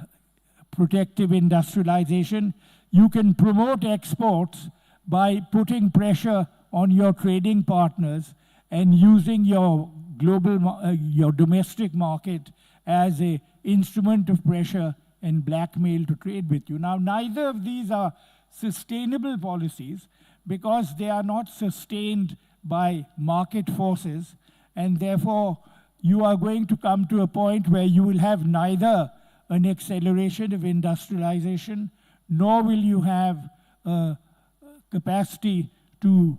protective industrialization, you can promote exports by putting pressure on your trading partners and using your your domestic market as an instrument of pressure and blackmail to trade with you. Now, neither of these are sustainable policies because they are not sustained by market forces, and therefore you are going to come to a point where you will have neither an acceleration of industrialization, nor will you have a capacity to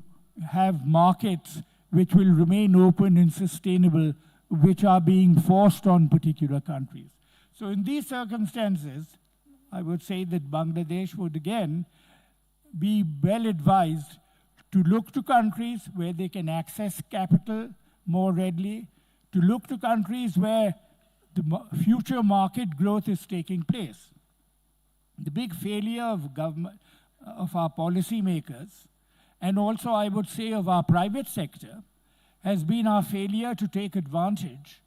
have markets which will remain open and sustainable, which are being forced on particular countries. So in these circumstances, I would say that Bangladesh would again be well advised to look to countries where they can access capital more readily, to look to countries where the future market growth is taking place. The big failure of government, of our policymakers, and also I would say of our private sector, has been our failure to take advantage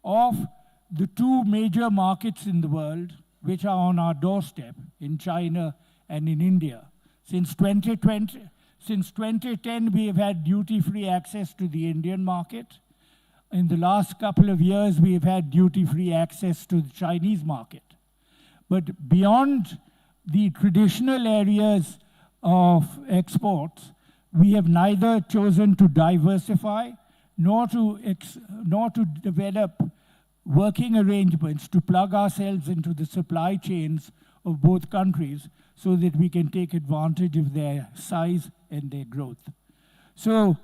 of the two major markets in the world which are on our doorstep, in China and in India. Since 2010, we have had duty-free access to the Indian market. In the last couple of years, we have had duty-free access to the Chinese market. But beyond the traditional areas of exports, we have neither chosen to diversify nor to develop working arrangements to plug ourselves into the supply chains of both countries so that we can take advantage of their size and their growth. So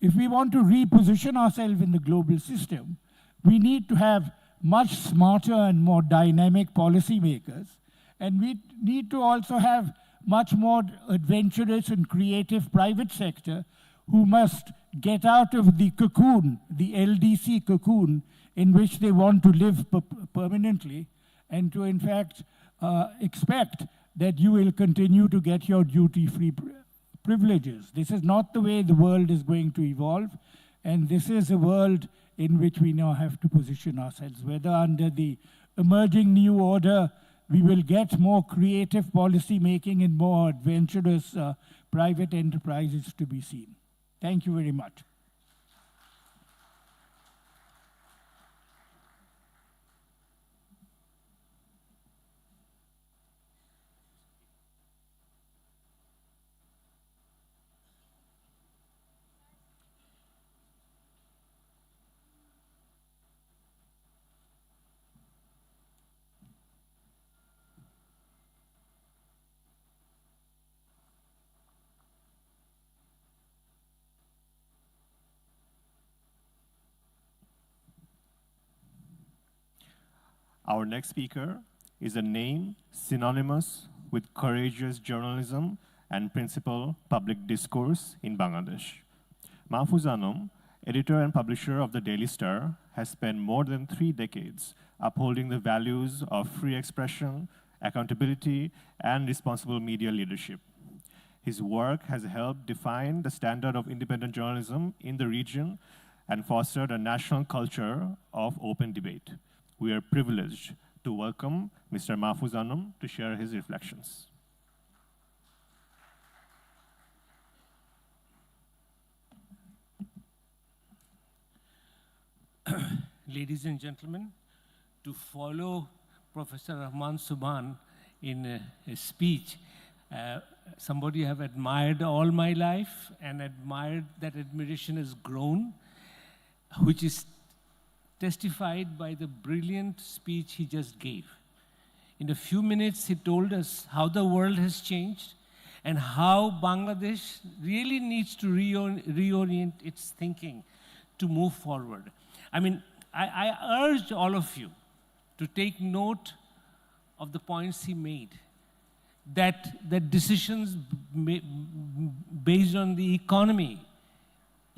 if we want to reposition ourselves in the global system, we need to have much smarter and more dynamic policymakers, and we need to also have much more adventurous and creative private sector who must get out of the cocoon, the LDC cocoon, in which they want to live permanently, and to in fact expect that you will continue to get your duty-free privileges. This is not the way the world is going to evolve, and this is a world in which we now have to position ourselves. Whether under the emerging new order, we will get more creative policy making and more adventurous private enterprises to be seen. Thank you very much. Our next speaker is a name synonymous with courageous journalism and principled public discourse in Bangladesh. Mahfouz Anam, editor and publisher of the Daily Star, has spent more than 3 decades upholding the values of free expression, accountability, and responsible media leadership. His work has helped define the standard of independent journalism in the region and fostered a national culture of open debate. We are privileged to welcome Mr. Mahfouz Anam to share his reflections. Ladies and gentlemen, to follow Professor Rahman Subhan in a speech, somebody I have admired all my life and admired, that admiration has grown, which is testified by the brilliant speech he just gave. In a few minutes, he told us how the world has changed and how Bangladesh really needs to reorient its thinking to move forward. I mean, I urge all of you to take note of the points he made. that decisions based on the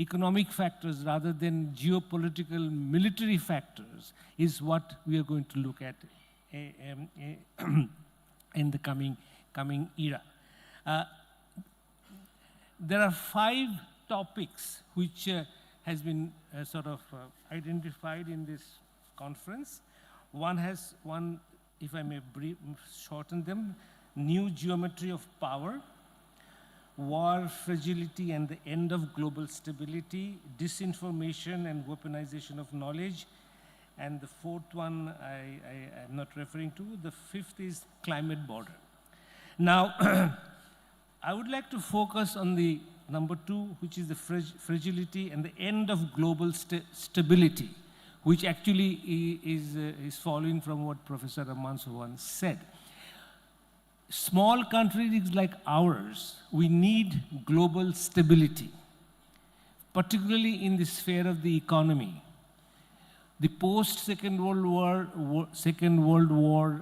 economic factors rather than geopolitical military factors is what we are going to look at in the coming era. There are 5 topics which has been sort of identified in this conference. One, if I may shorten them, new geometry of power, war, fragility, and the end of global stability, disinformation and weaponization of knowledge, and the 4th one I am not referring to. The 5th is climate border. Now, I would like to focus on the number 2, which is the fragility and the end of global stability, which actually is following from what Professor Rahman Subhan said. Small countries like ours, we need global stability, particularly in the sphere of the economy. The post-Second World War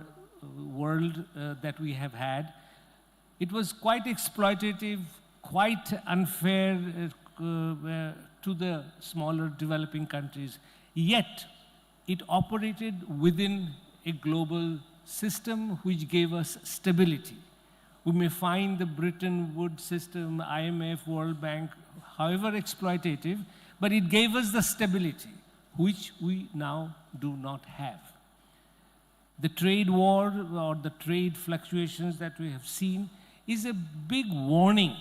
world that we have had, it was quite exploitative, quite unfair to the smaller developing countries. Yet, it operated within a global system which gave us stability. We may find the Bretton Woods system, IMF, World Bank, however exploitative, but it gave us the stability which we now do not have. The trade war or the trade fluctuations that we have seen is a big warning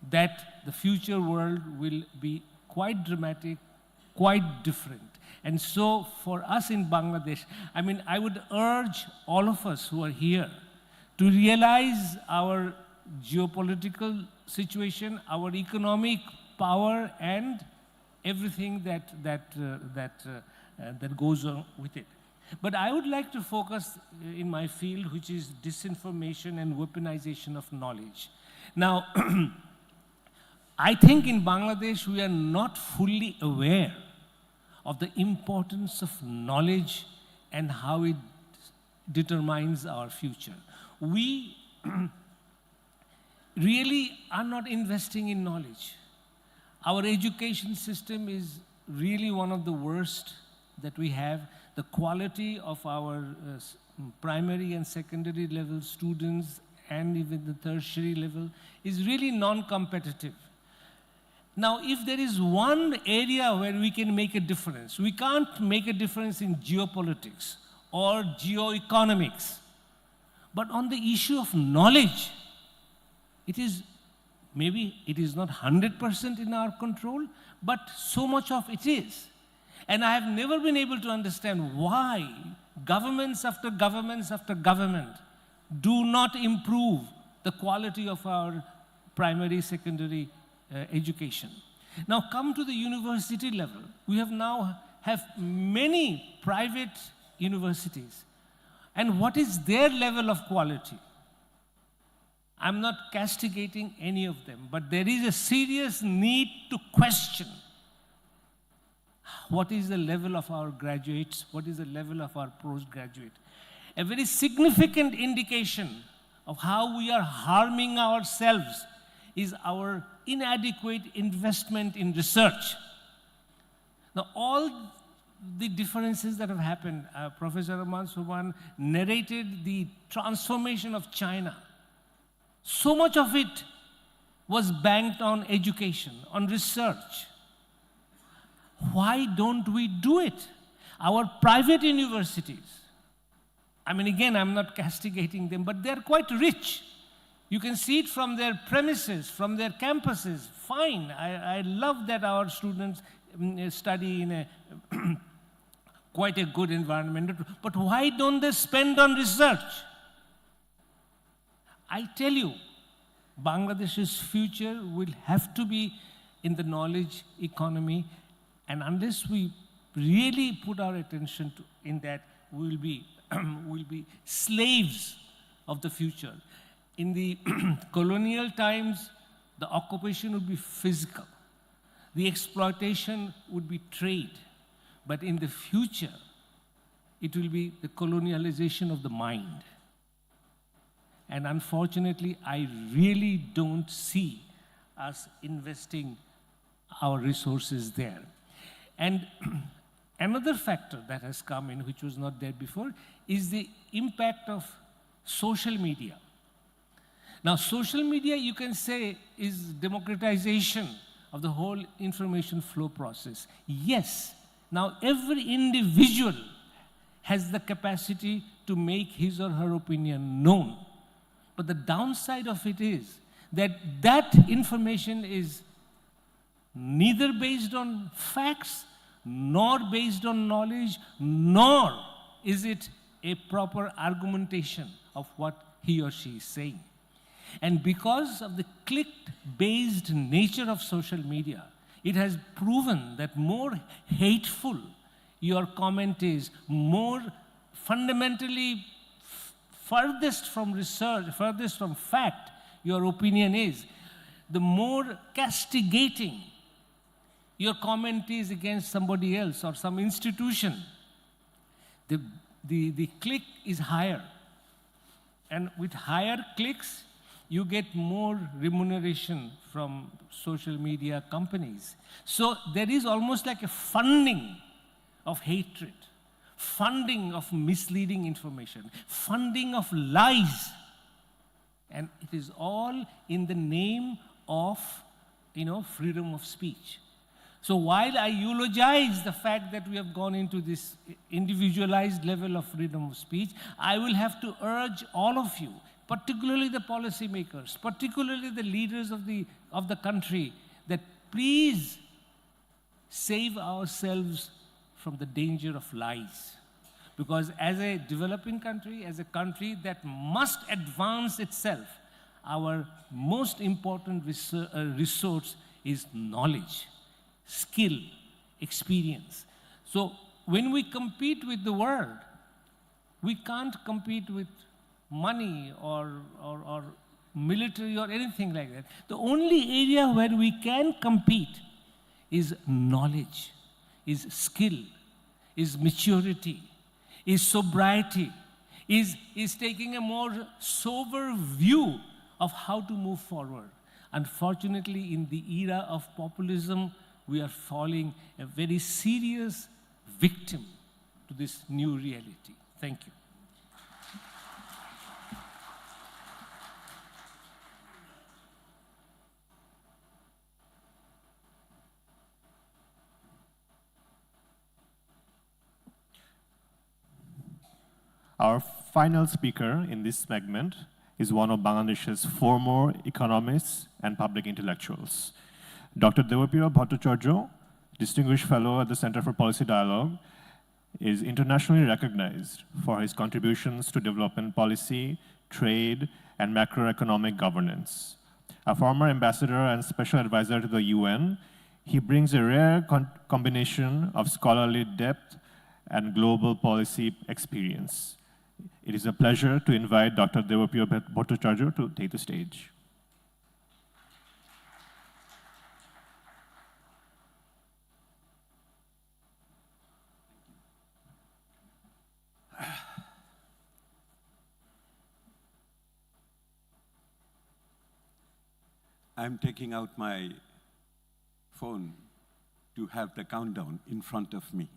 that the future world will be quite dramatic, quite different. And so for us in Bangladesh, I mean, I would urge all of us who are here to realize our geopolitical situation, our economic power, and everything that goes on with it. But I would like to focus in my field, which is disinformation and weaponization of knowledge. Now, I think in Bangladesh, we are not fully aware of the importance of knowledge and how it determines our future. We really are not investing in knowledge. Our education system is really one of the worst that we have. The quality of our primary and secondary level students and even the tertiary level is really non-competitive. Now, if there is one area where we can make a difference, we can't make a difference in geopolitics or geoeconomics. But on the issue of knowledge, maybe it is not 100% in our control, but so much of it is. And I have never been able to understand why governments after governments after government do not improve the quality of our primary, secondary education. Now come to the university level. We have now many private universities. And what is their level of quality? I'm not castigating any of them, but there is a serious need to question what is the level of our graduates, what is the level of our postgraduate. A very significant indication of how we are harming ourselves is our inadequate investment in research. Now, all the differences that have happened, Professor Rahman Subhan narrated the transformation of China. So much of it was banked on education, on research. Why don't we do it? Our private universities, I mean, again, I'm not castigating them, but they're quite rich. You can see it from their premises, from their campuses. Fine, I love that our students study in a quite a good environment, but why don't they spend on research? I tell you, Bangladesh's future will have to be in the knowledge economy, and unless we really put our attention in that, we will be will be slaves of the future. In the colonial times, the occupation would be physical. The exploitation would be trade. But in the future, it will be the colonialization of the mind. And unfortunately, I really don't see us investing our resources there. And another factor that has come in, which was not there before, is the impact of social media. Now, social media, you can say, is democratization of the whole information flow process. Yes, now every individual has the capacity to make his or her opinion known. But the downside of it is that that information is neither based on facts, nor based on knowledge, nor is it a proper argumentation of what he or she is saying. And because of the click-based nature of social media, it has proven that more hateful your comment is, more fundamentally furthest from research, furthest from fact your opinion is, the more castigating your comment is against somebody else or some institution, the click is higher. And with higher clicks, you get more remuneration from social media companies. So there is almost like a funding of hatred, funding of misleading information, funding of lies. And it is all in the name of, freedom of speech. So while I eulogize the fact that we have gone into this individualized level of freedom of speech, I will have to urge all of you, particularly the policymakers, particularly the leaders of the country, that please save ourselves from the danger of lies. Because as a developing country, as a country that must advance itself, our most important resource is knowledge, skill, experience. So when we compete with the world, we can't compete with money or military or anything like that. The only area where we can compete is knowledge, is skill, is maturity, is sobriety, is taking a more sober view of how to move forward. Unfortunately, in the era of populism, we are falling a very serious victim to this new reality. Thank you. Our final speaker in this segment is one of Bangladesh's former economists and public intellectuals. Dr. Devapriya Bhattacharya, Distinguished Fellow at the Center for Policy Dialogue, is internationally recognized for his contributions to development policy, trade, and macroeconomic governance. A former ambassador and special advisor to the UN, he brings a rare combination of scholarly depth and global policy experience. It is a pleasure to invite Dr. Devapriya Bhattacharya to take the stage. I'm taking out my phone to have the countdown in front of me.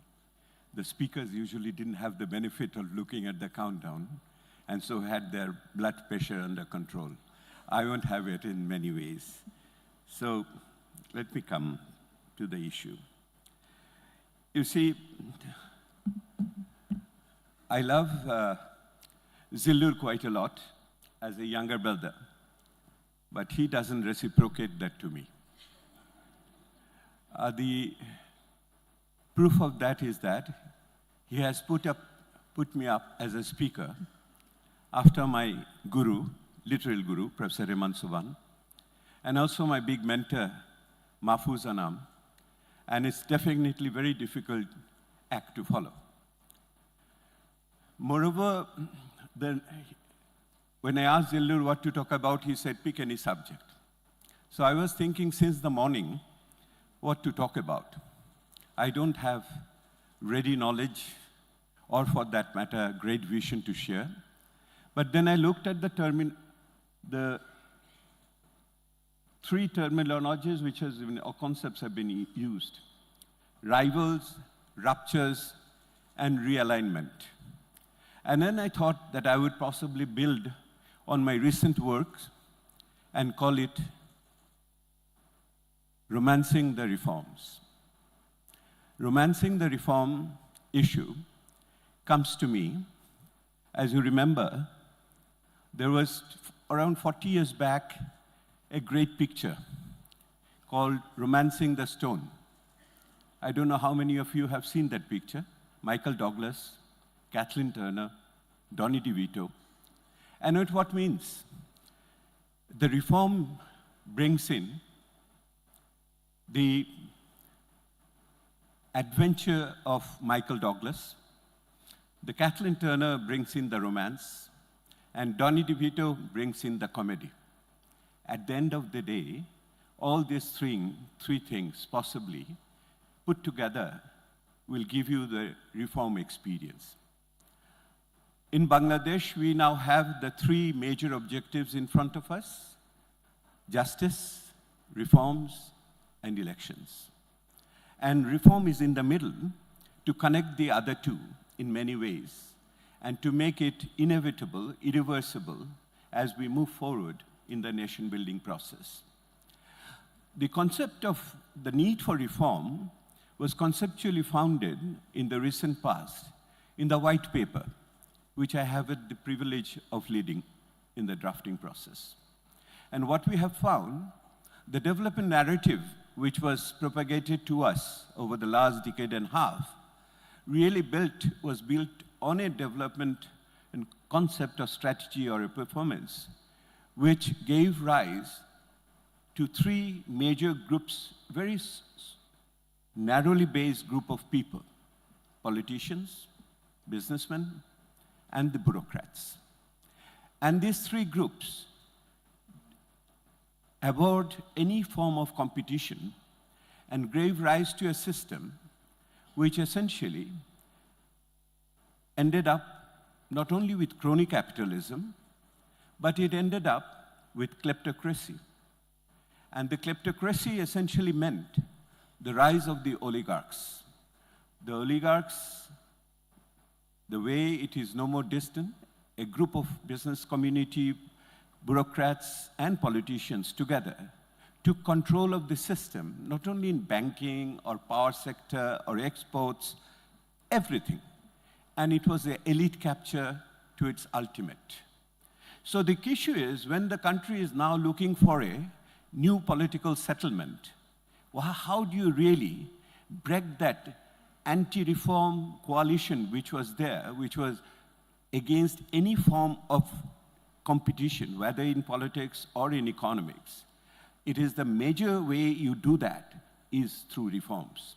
The speakers usually didn't have the benefit of looking at the countdown, and so had their blood pressure under control. I won't have it in many ways. So let me come to the issue. You see, I love Zillur quite a lot as a younger brother, but he doesn't reciprocate that to me. The proof of that is that he has put me up as a speaker after my guru, literal guru, Professor Hemant Subhan, and also my big mentor, Mahfuz Anam, and it's definitely very difficult act to follow. Moreover, when I asked Zillur what to talk about, he said, pick any subject. So I was thinking since the morning what to talk about. I don't have ready knowledge, or for that matter, great vision to share. But then I looked at the three terminologies which has been, or concepts have been used: rivals, ruptures, and realignment. And then I thought that I would possibly build on my recent works and call it Romancing the Reforms. Romancing the reform issue comes to me, as you remember, there was around 40 years back a great picture called Romancing the Stone. I don't know how many of you have seen that picture. Michael Douglas, Kathleen Turner, Donny DeVito. And what means? The reform brings in the adventure of Michael Douglas, the Kathleen Turner brings in the romance, and Donny DeVito brings in the comedy. At the end of the day, all these three things possibly put together will give you the reform experience. In Bangladesh, we now have the three major objectives in front of us: justice, reforms, and elections. And reform is in the middle to connect the other two in many ways and to make it inevitable, irreversible as we move forward in the nation-building process. The concept of the need for reform was conceptually founded in the recent past in the white paper, which I have had the privilege of leading in the drafting process. And what we have found, the development narrative which was propagated to us over the last decade and a half really was built on a development and concept of strategy or a performance, which gave rise to three major groups, very narrowly based group of people: politicians, businessmen, and the bureaucrats. And these three groups abhorred any form of competition and gave rise to a system which essentially ended up not only with crony capitalism, but it ended up with kleptocracy. And the kleptocracy essentially meant the rise of the oligarchs. The oligarchs, the way it is no more distant, a group of business community, bureaucrats, and politicians together took control of the system, not only in banking or power sector or exports, everything. And it was an elite capture to its ultimate. So the issue is, when the country is now looking for a new political settlement, well, how do you really break that anti-reform coalition which was there, which was against any form of competition, whether in politics or in economics? It is the major way you do that is through reforms.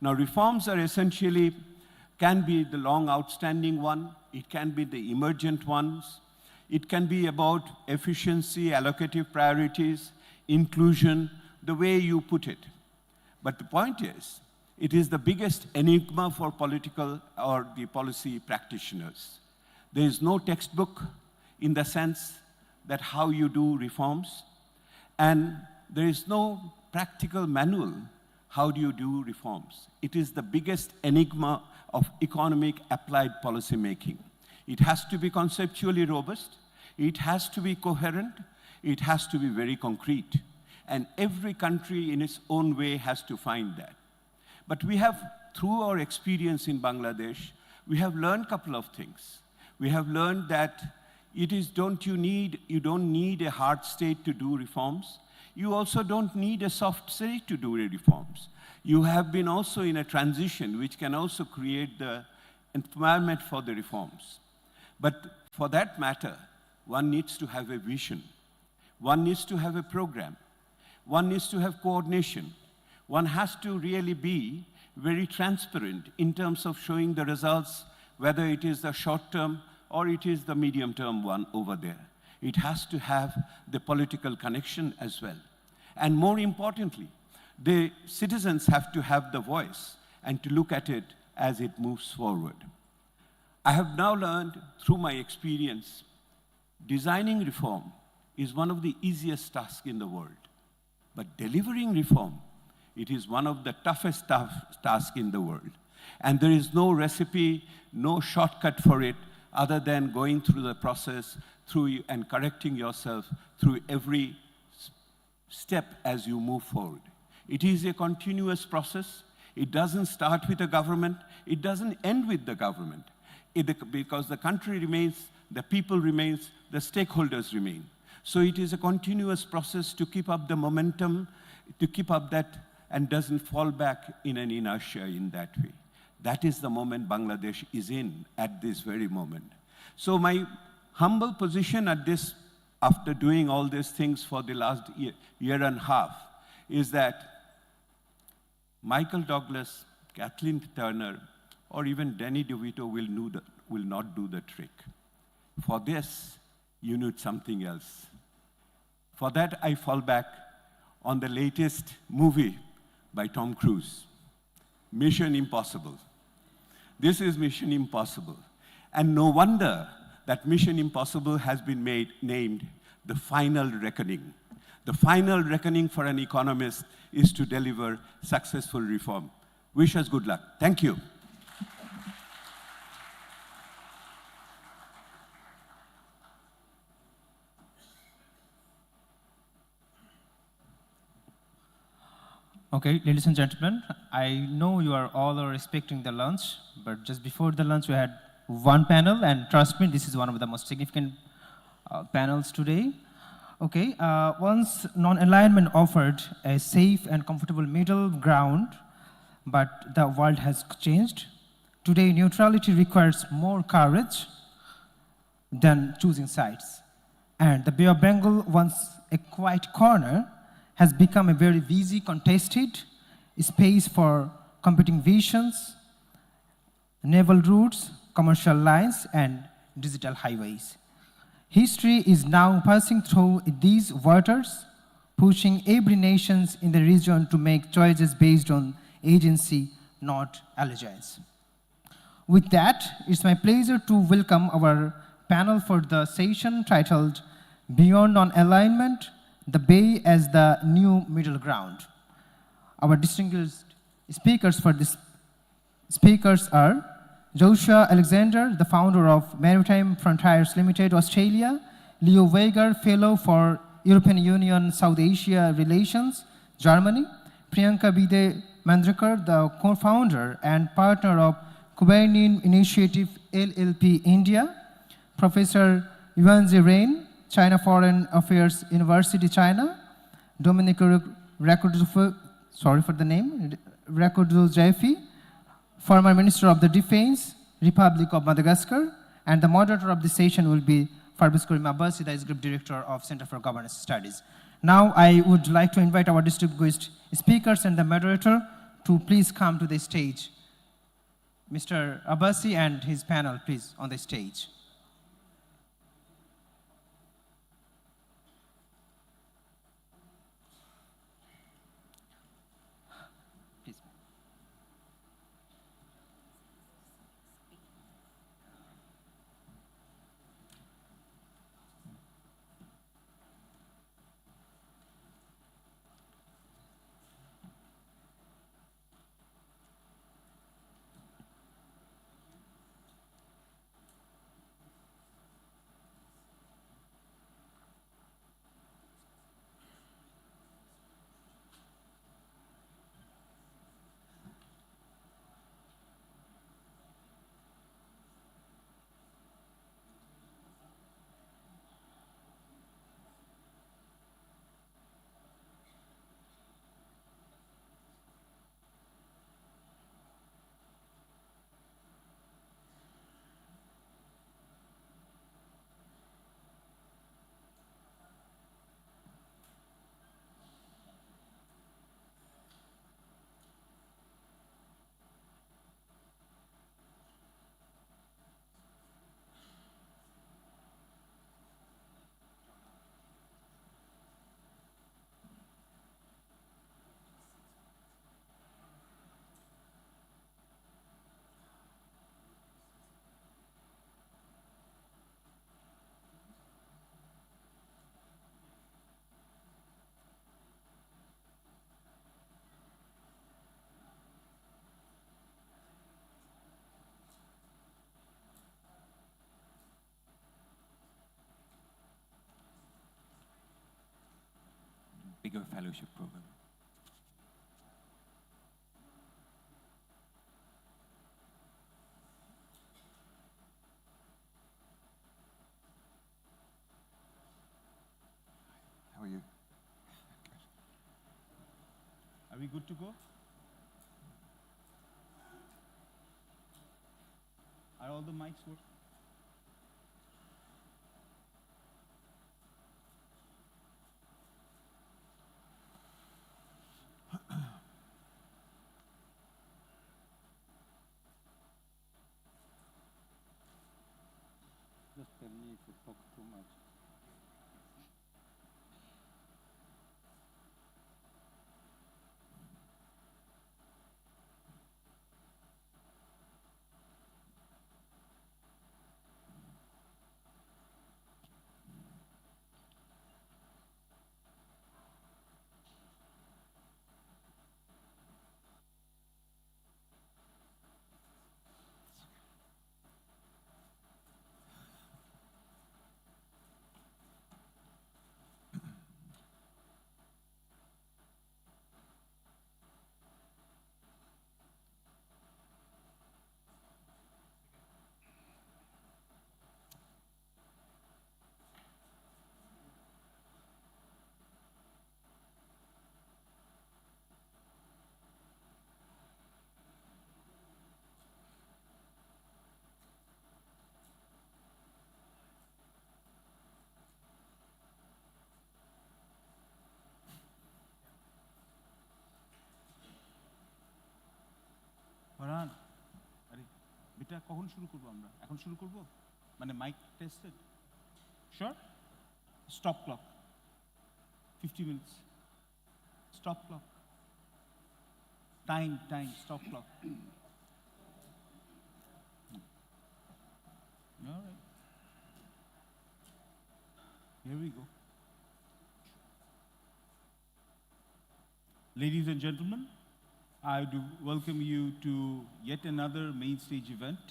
Now, reforms are essentially, can be the long outstanding one, it can be the emergent ones, it can be about efficiency, allocative priorities, inclusion, the way you put it. But the point is, it is the biggest enigma for political or the policy practitioners. There is no textbook in the sense that how you do reforms, and there is no practical manual how do you do reforms. It is the biggest enigma of economic applied policy making. It has to be conceptually robust, it has to be coherent, it has to be very concrete. And every country in its own way has to find that. But we have, through our experience in Bangladesh, we have learned a couple of things. We have learned that you don't need a hard state to do reforms. You also don't need a soft state to do reforms. You have been also in a transition which can also create the environment for the reforms. But for that matter, one needs to have a vision. One needs to have a program. One needs to have coordination. One has to really be very transparent in terms of showing the results, whether it is the short term or it is the medium term one over there. It has to have the political connection as well. And more importantly, the citizens have to have the voice and to look at it as it moves forward. I have now learned through my experience Designing reform is one of the easiest tasks in the world. But delivering reform, it is one of the toughest tasks in the world. And there is no recipe, no shortcut for it, other than going through the process and correcting yourself through every step as you move forward. It is a continuous process. It doesn't start with the government. It doesn't end with the government. Because the country remains, the people remains, the stakeholders remain. So it is a continuous process to keep up the momentum, to keep up that, and doesn't fall back in an inertia in that way. That is the moment Bangladesh is in at this very moment. So my humble position at this, after doing all these things for the last year and a half, is that Michael Douglas, Kathleen Turner, or even Danny DeVito will not do the trick. For this, you need something else. For that, I fall back on the latest movie by Tom Cruise, Mission Impossible. This is Mission Impossible. And no wonder that Mission Impossible has been named the final reckoning. The final reckoning for an economist is to deliver successful reform. Wish us good luck. Thank you. Okay, ladies and gentlemen, I know you are all expecting the lunch, but just before the lunch we had one panel, and trust me, this is one of the most significant panels today. Okay, once non-alignment offered a safe and comfortable middle ground, but the world has changed. Today, neutrality requires more courage than choosing sides. And the Bay of Bengal, once a quiet corner, has become a very busy, contested space for competing visions, naval routes, commercial lines, and digital highways. History is now passing through these waters, pushing every nation in the region to make choices based on agency, not allegiance. With that, it's my pleasure to welcome our panel for the session titled Beyond Non-Alignment, the Bay as the New Middle Ground. Our distinguished speakers for this speakers are Joshua Alexander, the founder of Maritime Frontiers Limited, Australia; Leo Weger, Fellow for European Union South Asia Relations, Germany; Priyanka Bide Mandrekar, the co-founder and partner of Kubernetes Initiative LLP India; Professor Yuan Rain, China Foreign Affairs University, China; Dominic Rakodzov, sorry for the name, Rakodzov, former Minister of the Defense, Republic of Madagascar; and the moderator of the session will be Farbis Karim Abbasi, the Group Director of Center for Governance Studies. Now I would like to invite our distinguished speakers and the moderator to please come to the stage. Mr. Abbasi and his panel, please, on the stage. bigger fellowship program. How are you? Are we good to go? Are all the mics working? Just tell me if you talk too much. Farhan, আরে বেটা কখন শুরু করবো আমরা? এখন শুরু করবো? মানে mike tested? Sure? Stop clock. 50 minutes. Stop clock. Time, stop clock. All right. Here we go. Ladies and gentlemen, I do welcome you to yet another main stage event.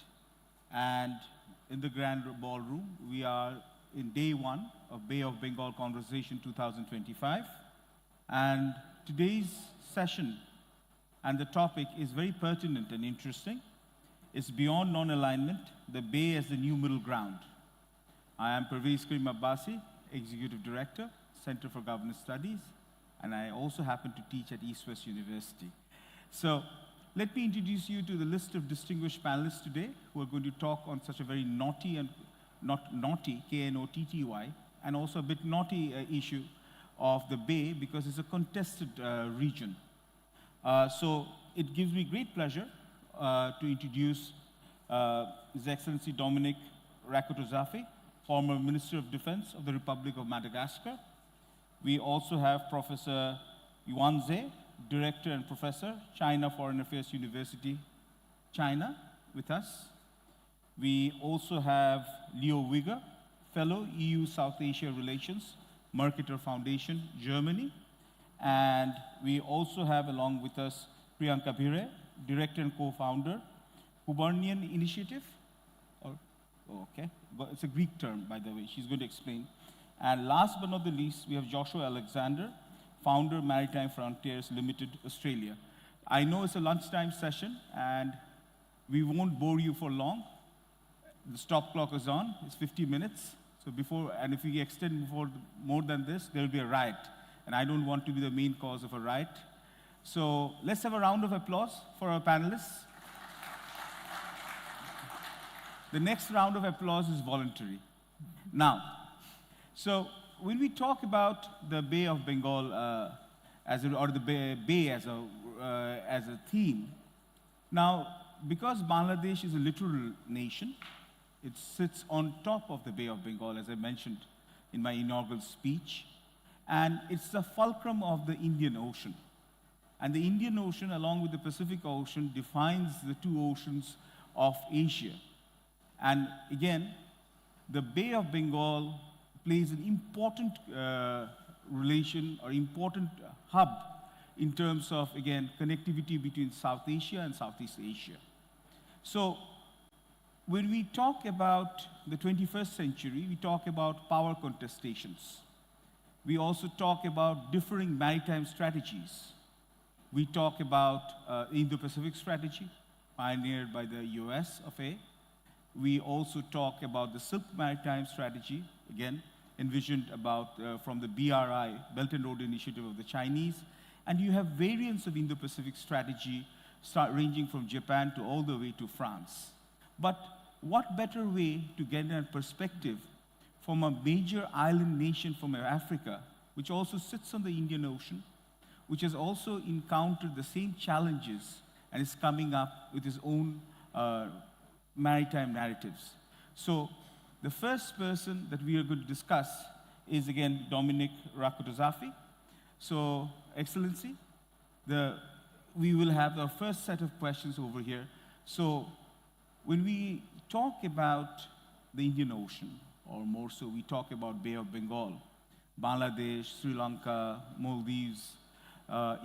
And in the Grand Ballroom, we are in day one of Bay of Bengal Conversation 2025. And today's session and the topic is very pertinent and interesting. It's beyond non-alignment, the Bay as the new middle ground. I am Pervez Karim Abbasi, Executive Director, Center for Governance Studies, and I also happen to teach at East West University. So let me introduce you to the list of distinguished panelists today who are going to talk on such a very naughty and not naughty, K-N-O-T-T-Y, and also a bit naughty issue of the Bay because it's a contested region. So it gives me great pleasure to introduce His Excellency Dominic Rakotozafe, former Minister of Defense of the Republic of Madagascar. We also have Professor Yuan Zhe, Director and Professor, China Foreign Affairs University, China, with us. We also have Leo Wigger, Fellow EU South Asia Relations, Mercator Foundation, Germany. And we also have along with us Priyanka Bhire, Director and Co-Founder, Kubernian Initiative. Okay, but it's a Greek term, by the way. She's going to explain. And last but not the least, we have Joshua Alexander, Founder, Maritime Frontiers Limited, Australia. I know it's a lunchtime session, and we won't bore you for long. The stop clock is on. It's 50 minutes. So and if we extend more than this, there'll be a riot. And I don't want to be the main cause of a riot. So let's have a round of applause for our panelists. The next round of applause is voluntary. Now, so when we talk about the Bay of Bengal or the Bay as a theme, now because Bangladesh is a littoral nation, it sits on top of the Bay of Bengal, as I mentioned in my inaugural speech, and it's the fulcrum of the Indian Ocean. And the Indian Ocean, along with the Pacific Ocean, defines the two oceans of Asia. And again, the Bay of Bengal plays an important relation or important hub in terms of, again, connectivity between South Asia and Southeast Asia. So when we talk about the 21st century, we talk about power contestations. We also talk about differing maritime strategies. We talk about Indo-Pacific strategy, pioneered by the US of A. We also talk about the Silk Maritime Strategy, again, envisioned about from the BRI, Belt and Road Initiative of the Chinese. And you have variants of Indo-Pacific strategy ranging from Japan to all the way to France. But what better way to get a perspective from a major island nation from Africa, which also sits on the Indian Ocean, which has also encountered the same challenges and is coming up with its own maritime narratives. So the first person that we are going to discuss is, again, Dominic Rakotozafi. So, Excellency, we will have our first set of questions over here. So when we talk about the Indian Ocean, or more so, we talk about Bay of Bengal, Bangladesh, Sri Lanka, Maldives,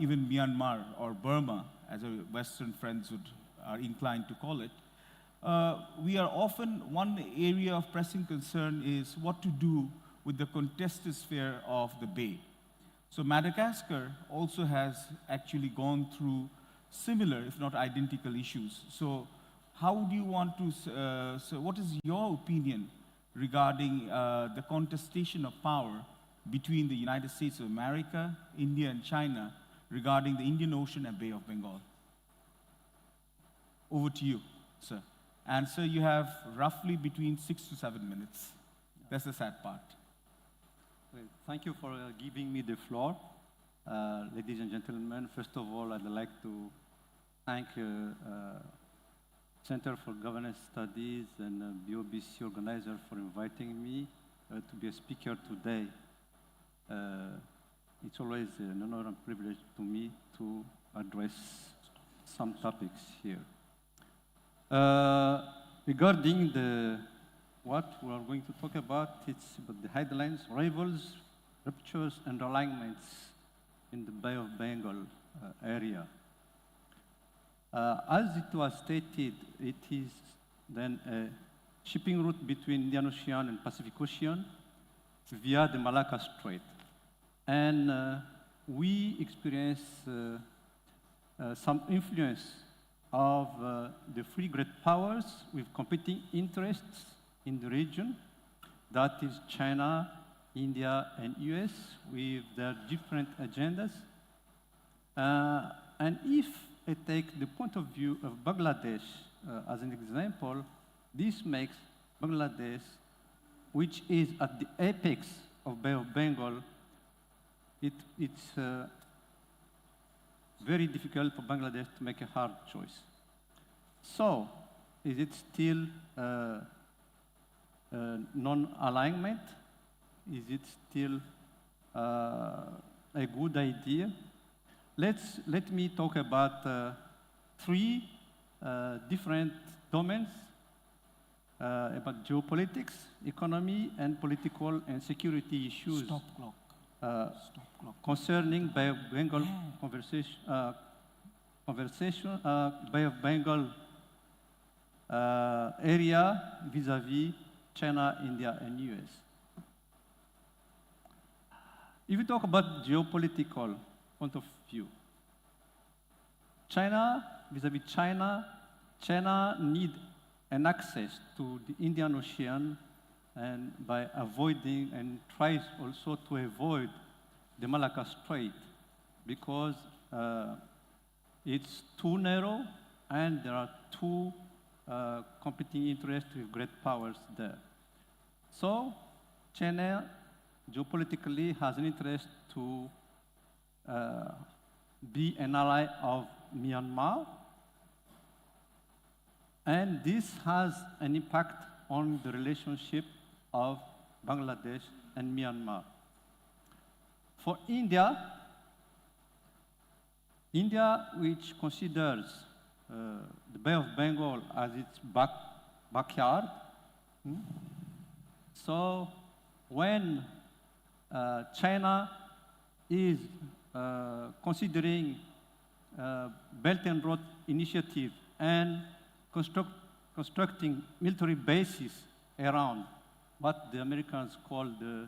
even Myanmar or Burma, as our Western friends are inclined to call it. We are often, one area of pressing concern is what to do with the contested sphere of the Bay. So Madagascar also has actually gone through similar, if not identical, issues. So how do you want to, so what is your opinion regarding the contestation of power between the United States of America, India, and China regarding the Indian Ocean and Bay of Bengal? Over to you, sir. And sir, you have roughly between 6 to 7 minutes. That's the sad part. Thank you for giving me the floor. Ladies and gentlemen, first of all, I'd like to thank Center for Governance Studies and BOBC organizer for inviting me to be a speaker today. It's always an honor and privilege to me to address some topics here. Regarding what we are going to talk about, it's about the headlines, rivals, ruptures, and alignments in the Bay of Bengal area. As it was stated, it is then a shipping route between Indian Ocean and Pacific Ocean via the Malacca Strait. And we experience some influence of the three great powers with competing interests in the region, that is China, India, and US, with their different agendas. And if I take the point of view of Bangladesh as an example, this makes Bangladesh, which is at the apex of Bay of Bengal, it's very difficult for Bangladesh to make a hard choice. So, is it still non-alignment? Is it still a good idea? Let me talk about three different domains about geopolitics, economy, and political and security issues. Stop clock. Concerning Bay of Bengal Bay of Bengal area vis-à-vis China, India, and US. If you talk about geopolitical point of view, China, vis-à-vis China, China need an access to the Indian Ocean, and by avoiding and tries also to avoid the Malacca Strait because it's too narrow and there are two competing interests with great powers there. So China geopolitically has an interest to be an ally of Myanmar, and this has an impact on the relationship of Bangladesh and Myanmar. For India, which considers the Bay of Bengal as its backyard, so when China is considering Belt and Road Initiative and constructing military bases around what the Americans call the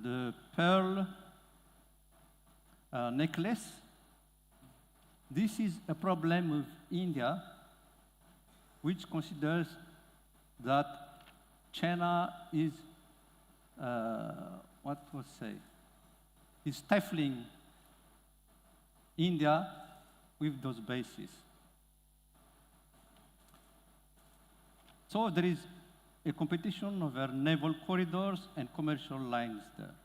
the pearl necklace. This is a problem with India, which considers that China is, is stifling India with those bases. So there is a competition over naval corridors and commercial lines there.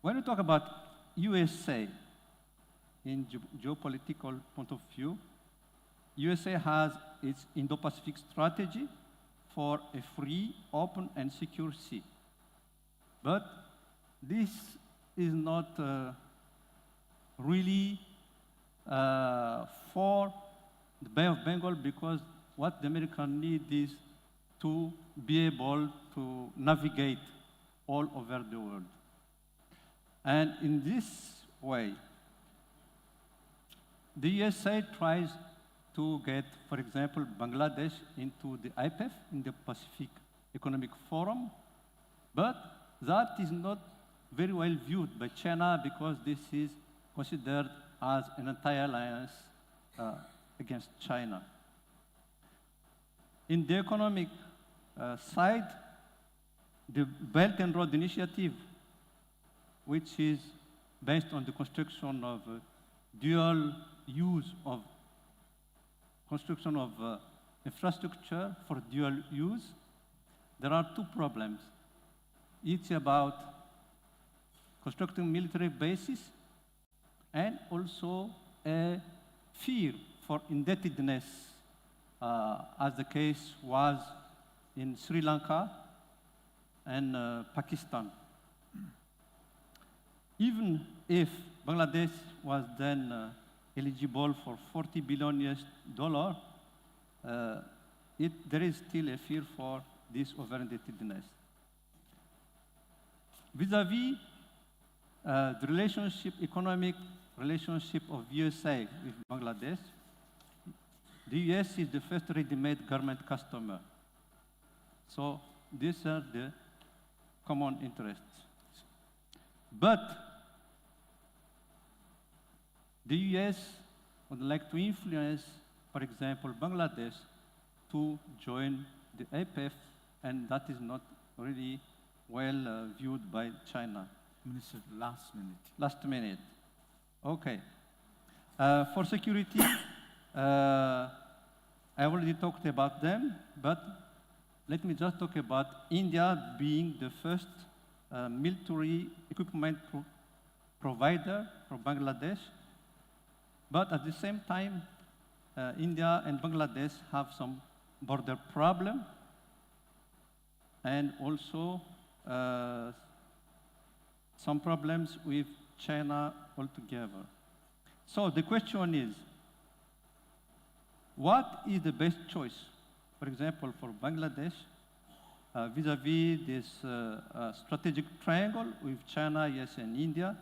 When we talk about USA in geopolitical point of view, USA has its Indo-Pacific strategy for a free, open, and secure sea. But this is not really for the Bay of Bengal, because what the Americans need is to be able to navigate all over the world. And in this way, the USA tries to get, for example, Bangladesh into the IPEF, in the Pacific Economic Forum, but that is not very well viewed by China, because this is considered as an anti-alliance against China. In the economic side, the Belt and Road Initiative, which is based on the construction of dual use of infrastructure for dual use, there are two problems. It's about constructing military bases and also a fear for indebtedness, as the case was in Sri Lanka and Pakistan. Even if Bangladesh was then eligible for $40 billion, there is still a fear for this over-indebtedness. Vis-à-vis the relationship, economic relationship of USA with Bangladesh, the US is the first ready-made garment customer. So these are the common interests. But the US would like to influence, for example, Bangladesh to join the IPEF, and that is not really well viewed by China. Minister, last minute. Last minute. Okay. For security, I already talked about them, but let me just talk about India being the first military equipment provider for Bangladesh. But at the same time, India and Bangladesh have some border problem, and also some problems with China altogether. So the question is, what is the best choice, for example, for Bangladesh, vis-à-vis this strategic triangle with China, US, and India?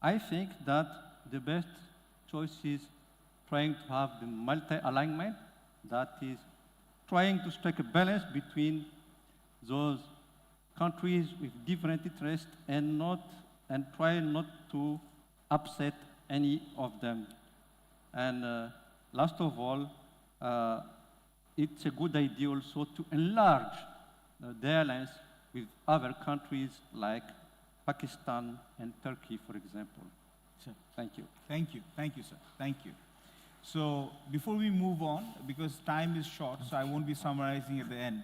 I think that the best choice is trying to have the multi-alignment, that is trying to strike a balance between those countries with different interests and try not to upset any of them. And last of all, it's a good idea also to enlarge the alliance with other countries like Pakistan and Turkey, for example. Sir. Thank you. Thank you. Thank you, sir. Thank you. So before we move on, because time is short, so I won't be summarizing at the end.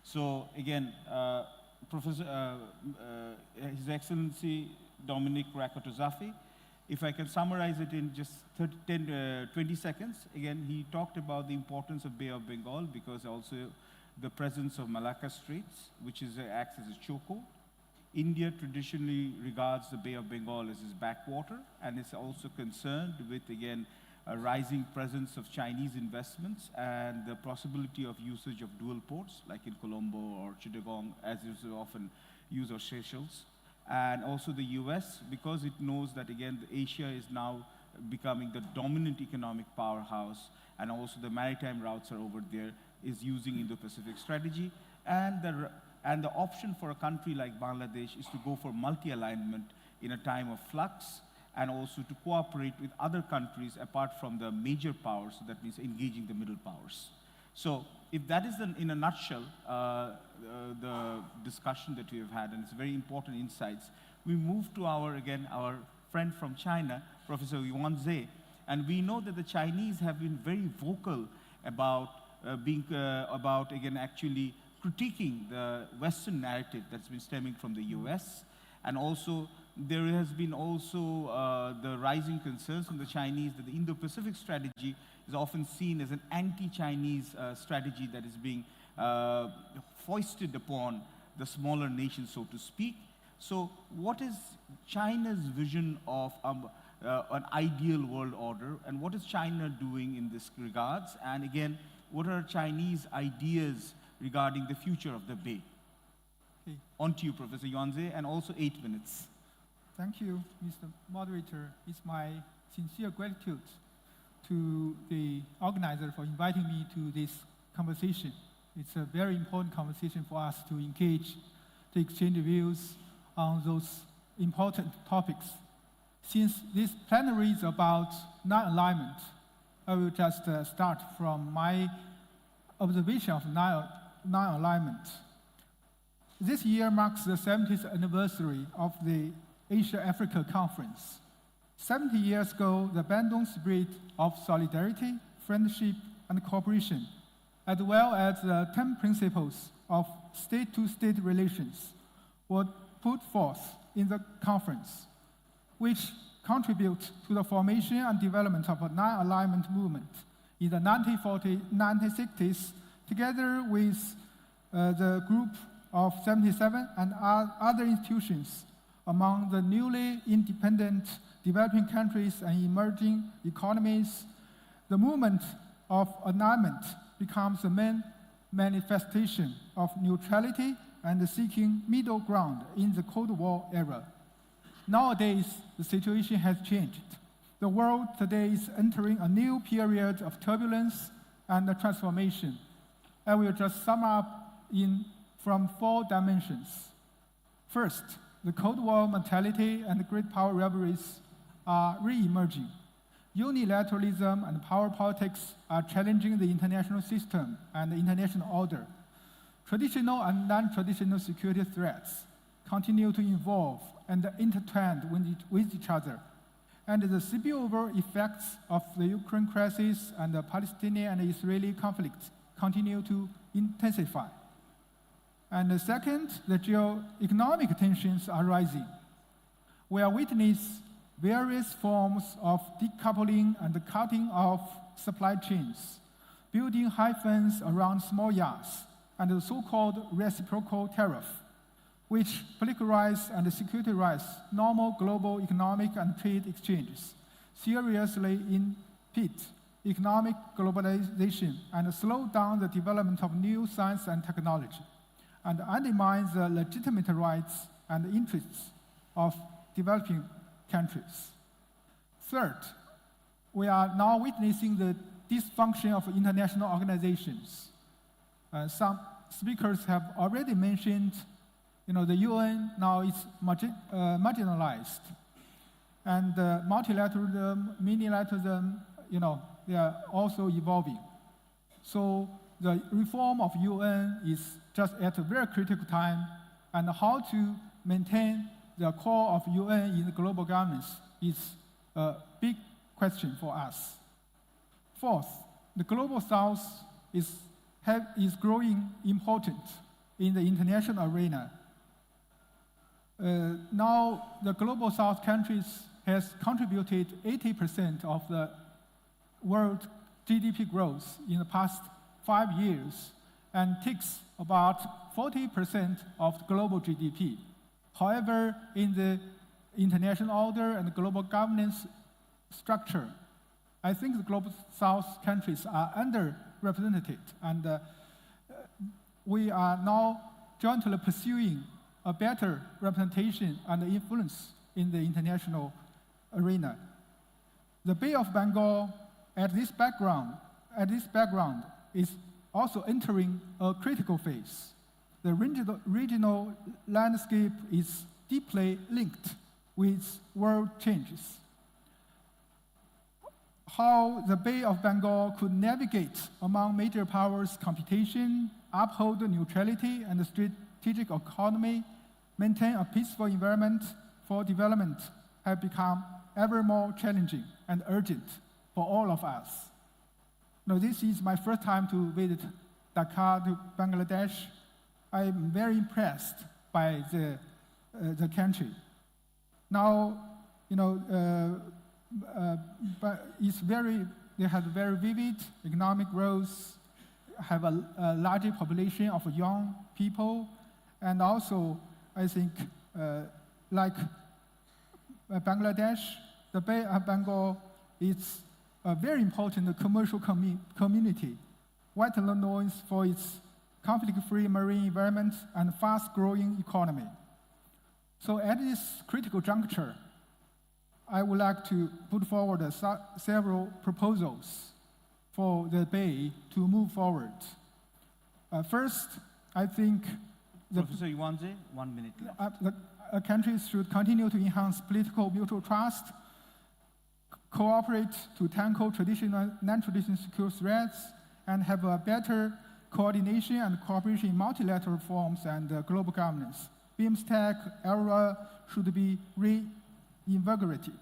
So again, His Excellency Dominic Rakotozafi, if I can summarize it in just 20 seconds. Again, he talked about the importance of Bay of Bengal, because also the presence of Malacca Straits, which acts as a chokehold. India traditionally regards the Bay of Bengal as its backwater, and is also concerned with, again, a rising presence of Chinese investments and the possibility of usage of dual ports, like in Colombo or Chittagong, as is often used, or Seychelles. And also the US, because it knows that, again, Asia is now becoming the dominant economic powerhouse, and also the maritime routes are over there, is using Indo-Pacific strategy. And And the option for a country like Bangladesh is to go for multi-alignment in a time of flux, and also to cooperate with other countries apart from the major powers, so that means engaging the middle powers. So if that is in a nutshell, the discussion that we have had, and it's very important insights, we move to our friend from China, Professor Yuan Zhe, and we know that the Chinese have been very vocal about actually critiquing the Western narrative that's been stemming from the US, and also there has been also the rising concerns from the Chinese that the Indo-Pacific strategy is often seen as an anti-Chinese strategy that is being foisted upon the smaller nations, so to speak. So what is China's vision of an ideal world order, and what is China doing in this regards? And again, what are Chinese ideas regarding the future of the Bay? Okay. On to you, Professor Yuan Zhe, and also 8 minutes. Thank you, Mr. Moderator. It's my sincere gratitude to the organizer for inviting me to this conversation. It's a very important conversation for us to engage, to exchange views on those important topics. Since this plenary is about non-alignment, I will just start from my observation of non-alignment. This year marks the 70th anniversary of the Asia-Africa Conference. 70 years ago, the Bandung spirit of solidarity, friendship, and cooperation, as well as the 10 principles of state-to-state relations, were put forth in the conference, which contribute to the formation and development of a non-alignment movement in the 1960s, together with the group of 77 and other institutions among the newly independent developing countries and emerging economies. The movement of alignment becomes the main manifestation of neutrality and seeking middle ground in the Cold War era. Nowadays, the situation has changed. The world today is entering a new period of turbulence and transformation. I will just sum up from 4 dimensions. First, the Cold War mentality and great power rivalries are re-emerging. Unilateralism and power politics are challenging the international system and the international order. Traditional and non-traditional security threats continue to evolve and intertwine with each other. And the spillover effects of the Ukraine crisis and the Palestinian and Israeli conflict continue to intensify. And the second, the geo-economic tensions are rising. We are witnessing various forms of decoupling and cutting off supply chains, building hyphens around small yards, and the so-called reciprocal tariff, which polarize and securitize normal global economic and trade exchanges, seriously impede economic globalization and slow down the development of new science and technology, and undermines the legitimate rights and interests of developing countries. Third, we are now witnessing the dysfunction of international organizations. Some speakers have already mentioned, the UN now is marginalized, and multilateralism, minilateralism, they are also evolving. So the reform of UN is just at a very critical time, and how to maintain the core of UN in the global governance is a big question for us. Fourth, the global south is growing important in the international arena. Now, the global south countries has contributed 80% of the world GDP growth in the past 5 years and takes about 40% of the global GDP. However, in the international order and global governance structure, I think the global south countries are underrepresented, and we are now jointly pursuing a better representation and influence in the international arena. The Bay of Bengal, at this background, is also entering a critical phase. the regional landscape is deeply linked with world changes. How the Bay of Bengal could navigate among major powers' computation, uphold neutrality and the strategic economy, maintain a peaceful environment for development have become ever more challenging and urgent for all of us. Now, this is my first time to visit Dhaka to Bangladesh. I'm very impressed by the country. Now, but they have very vivid economic growth, have a larger population of young people, and also, I think, like Bangladesh, the Bay of Bengal is a very important commercial community, widely known for its conflict-free marine environment and fast-growing economy. So at this critical juncture, I would like to put forward several proposals for the Bay to move forward. First, I think Professor Iwanze, 1 minute left. Countries should continue to enhance political mutual trust, cooperate to tackle traditional, non-traditional security threats, and have a better coordination and cooperation in multilateral forums and global governance. BIMSTEC era should be reinvigorated.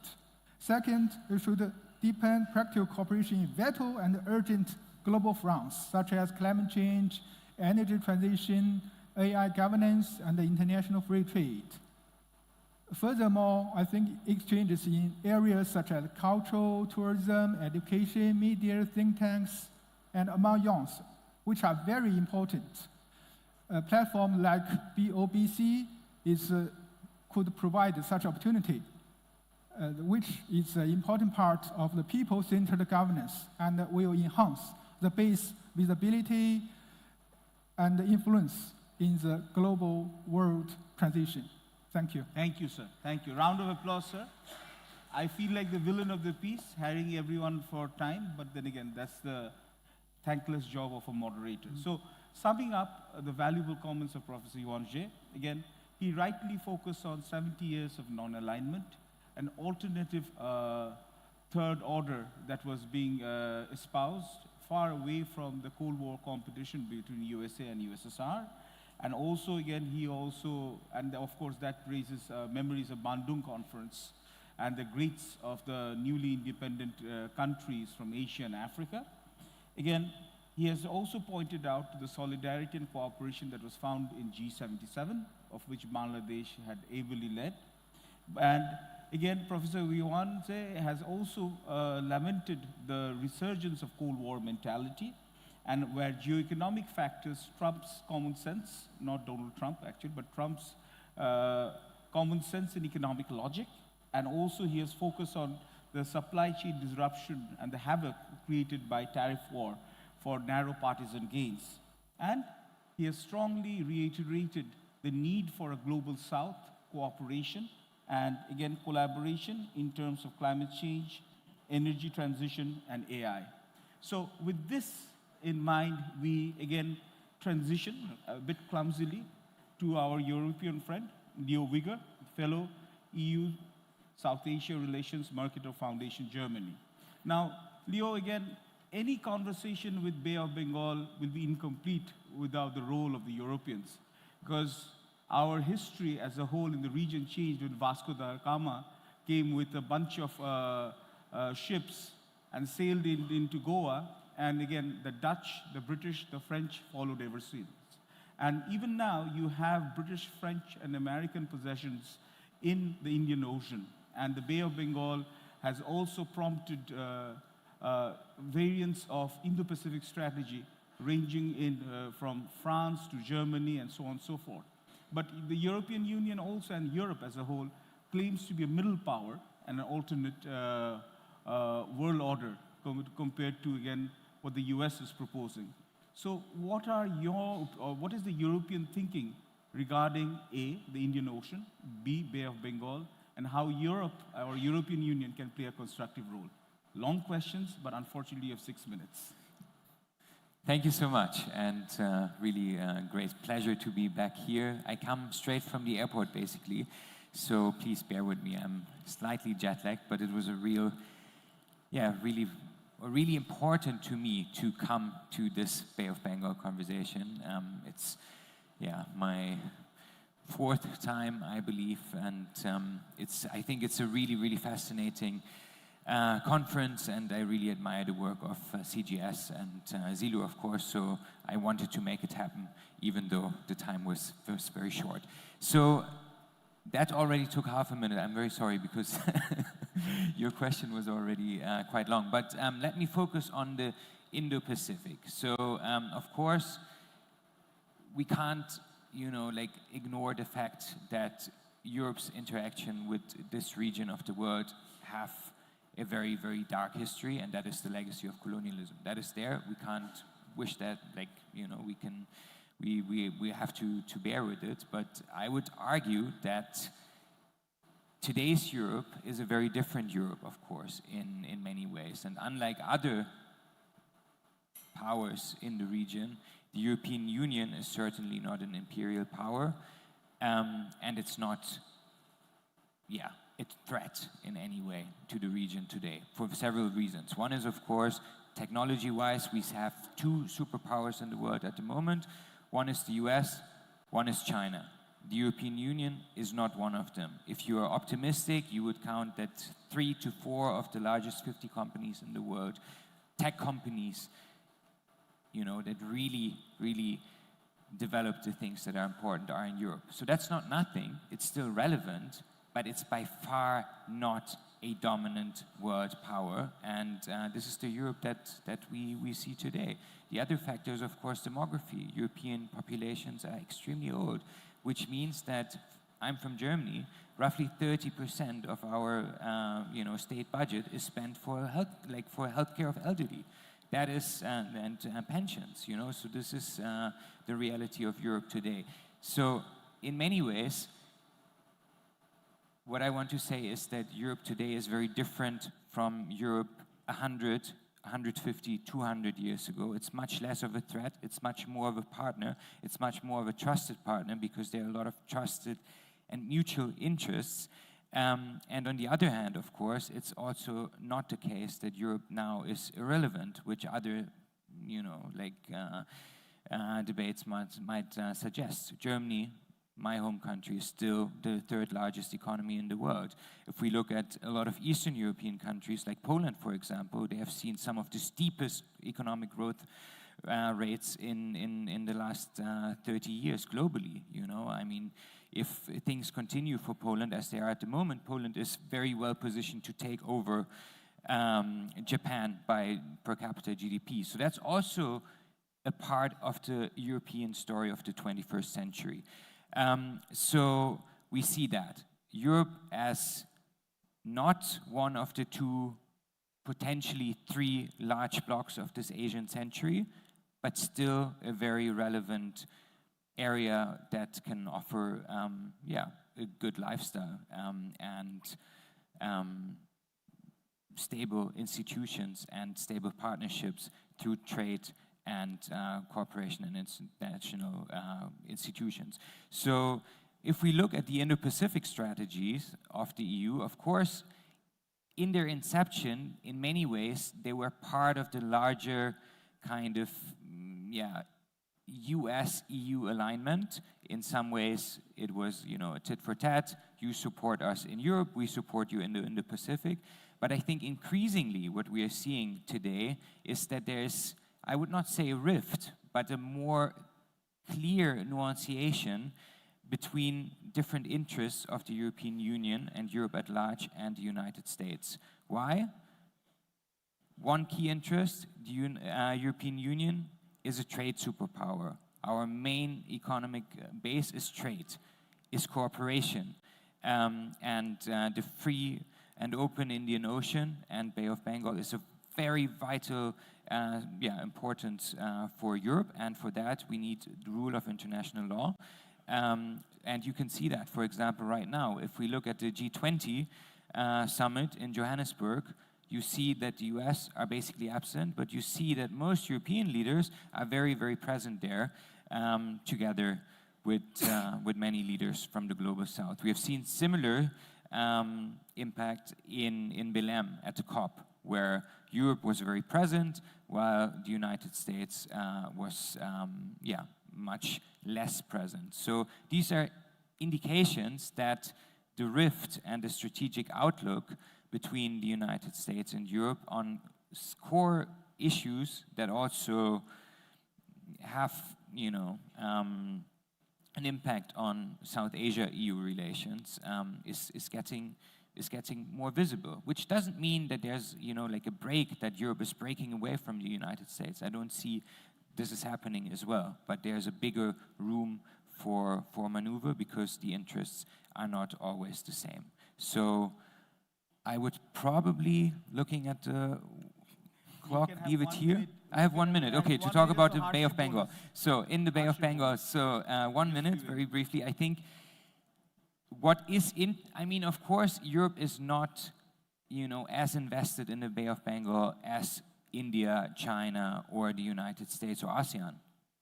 Second, we should deepen practical cooperation in vital and urgent global fronts, such as climate change, energy transition, AI governance, and international free trade. Furthermore, I think exchanges in areas such as culture, tourism, education, media, think tanks, and among youth, which are very important. A platform like BOBC could provide such opportunity, which is an important part of the people-centered governance and will enhance the Bay's visibility and influence in the global world transition. Thank you. Thank you, sir. Thank you. Round of applause, sir. I feel like the villain of the piece, harrying everyone for time, but then again, that's the thankless job of a moderator. So, summing up the valuable comments of Professor Iwanze, again, he rightly focused on 70 years of non-alignment, an alternative third order that was being espoused far away from the Cold War competition between USA and USSR. And also, again, and of course, that raises memories of Bandung Conference and the greats of the newly independent countries from Asia and Africa. Again, he has also pointed out the solidarity and cooperation that was found in G77, of which Bangladesh had ably led. And again, Professor Iwanze has also lamented the resurgence of Cold War mentality, and where geoeconomic factors trumps common sense, not Donald Trump actually, but trumps common sense and economic logic. And also he has focused on the supply chain disruption and the havoc created by tariff war for narrow partisan gains. And he has strongly reiterated the need for a global South cooperation and again collaboration in terms of climate change, energy transition, and AI. So with this in mind, we again transition a bit clumsily to our European friend, Leo Wigger, fellow EU South Asia Relations Marketer Foundation, Germany. Now, Leo, again, any conversation with Bay of Bengal will be incomplete without the role of the Europeans, because our history as a whole in the region changed when Vasco da Gama came with a bunch of ships and sailed into Goa. And again, the Dutch, the British, the French followed ever since. And even now, you have British, French, and American possessions in the Indian Ocean. And the Bay of Bengal has also prompted variants of Indo-Pacific strategy, ranging in from France to Germany and so on and so forth. But the European Union also, and Europe as a whole, claims to be a middle power and an alternate world order compared to, again, what the US is proposing. So what is the European thinking regarding A, the Indian Ocean, B, Bay of Bengal, and how Europe or European Union can play a constructive role? Long questions, but unfortunately you have 6 minutes. Thank you so much, and really great pleasure to be back here. I come straight from the airport, basically, so please bear with me. I'm slightly jet-lagged, but it was a real, really important to me to come to this Bay of Bengal conversation. It's, my fourth time, I believe, and I think it's a really, really fascinating conference, and I really admire the work of CGS and Zilu, of course, so I wanted to make it happen, even though the time was very short. So that already took half a minute. I'm very sorry, because your question was already quite long. But let me focus on the Indo-Pacific. So, of course, we can't, ignore the fact that Europe's interaction with this region of the world have a very, very dark history, and that is the legacy of colonialism. That is there. We can't wish that, we have to bear with it. But I would argue that today's Europe is a very different Europe, of course, in many ways. And unlike other powers in the region, the European Union is certainly not an imperial power, and it's not, a threat in any way to the region today, for several reasons. One is, of course, technology-wise, we have two superpowers in the world at the moment. One is the US, one is China. The European Union is not one of them. If you are optimistic, you would count that 3 to 4 of the largest 50 companies in the world, tech companies, that really, really develop the things that are important, are in Europe. So that's not nothing. It's still relevant, but it's by far not a dominant world power, and this is the Europe that we see today. The other factor is, of course, demography. European populations are extremely old, which means that I'm from Germany. Roughly 30% of our state budget is spent for healthcare of elderly. That is and pensions. So this is the reality of Europe today. So in many ways, what I want to say is that Europe today is very different from Europe 100, 150, 200 years ago. It's much less of a threat. It's much more of a partner. It's much more of a trusted partner, because there are a lot of trusted and mutual interests. And on the other hand, of course, it's also not the case that Europe now is irrelevant, which other, debates might suggest. Germany, my home country, is still the third largest economy in the world. If we look at a lot of Eastern European countries, like Poland, for example, they have seen some of the steepest economic growth rates in the last 30 years globally. I mean, if things continue for Poland as they are at the moment, Poland is very well positioned to take over Japan by per capita GDP. So that's also a part of the European story of the 21st century. So we see that Europe as not one of the two, potentially 3 large blocks of this Asian century, but still a very relevant area that can offer, a good lifestyle and stable institutions and stable partnerships through trade and cooperation and international institutions. So if we look at the Indo-Pacific strategies of the EU, of course, in their inception, in many ways, they were part of the larger kind of, US-EU alignment. In some ways, it was, a tit for tat. You support us in Europe, we support you in the Indo-Pacific. But I think increasingly what we are seeing today is that there's, I would not say a rift, but a more clear nuanciation between different interests of the European Union and Europe at large and the United States. Why? One key interest, the European Union is a trade superpower. Our main economic base is trade, is cooperation. And the free and open Indian Ocean and Bay of Bengal is a very vital importance for Europe, and for that we need the rule of international law. And you can see that, for example, right now, if we look at the G20 summit in Johannesburg, you see that the US are basically absent, but you see that most European leaders are very, very present there, together with many leaders from the global south. We have seen similar impact in Belém at the COP, where Europe was very present, while the United States was much less present. So these are indications that the rift and the strategic outlook between the United States and Europe on core issues that also have, an impact on South Asia-EU relations is getting more visible, which doesn't mean that there's, like a break, that Europe is breaking away from the United States. I don't see this is happening as well, but there's a bigger room for maneuver because the interests are not always the same. So I would probably, looking at the clock, leave it here. I have 1 minute, okay, to talk about the Bay of Bengal. So in the Bay of Bengal, 1 minute, very briefly, I think what is of course, Europe is not, as invested in the Bay of Bengal as India, China, or the United States or ASEAN.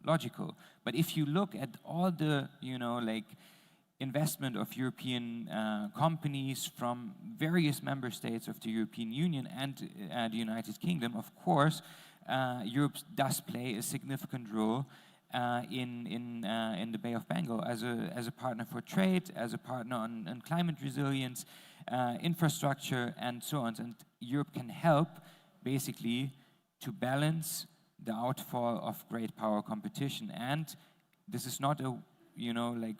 Logical. But if you look at all the, investment of European companies from various member states of the European Union and the United Kingdom, of course, Europe does play a significant role in the Bay of Bengal as a partner for trade, as a partner on climate resilience, infrastructure, and so on. And Europe can help, basically, to balance the outfall of great power competition. And this is not a,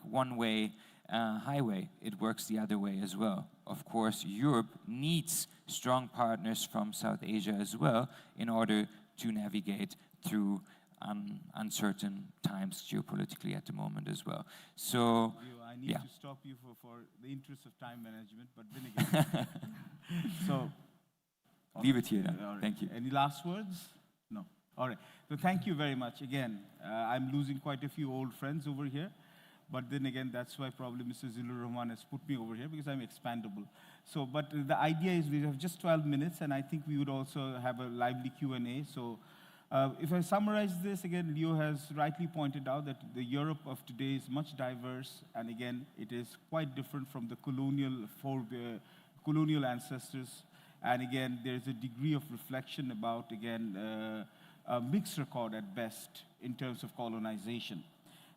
one-way highway. It works the other way as well. Of course, Europe needs strong partners from South Asia as well in order to navigate through uncertain times geopolitically at the moment as well. So, I need to stop you for the interest of time management, but then again, so leave it here. Right. Thank you. Any last words? No. All right. So thank you very much. Again, I'm losing quite a few old friends over here. But then again, that's why probably Mr. Zilur Rahman has put me over here, because I'm expandable. So, but the idea is we have just 12 minutes, and I think we would also have a lively Q&A. So if I summarize this, again, Leo has rightly pointed out that the Europe of today is much diverse, and again, it is quite different from the colonial ancestors. And again, there's a degree of reflection about, again, a mixed record at best in terms of colonization.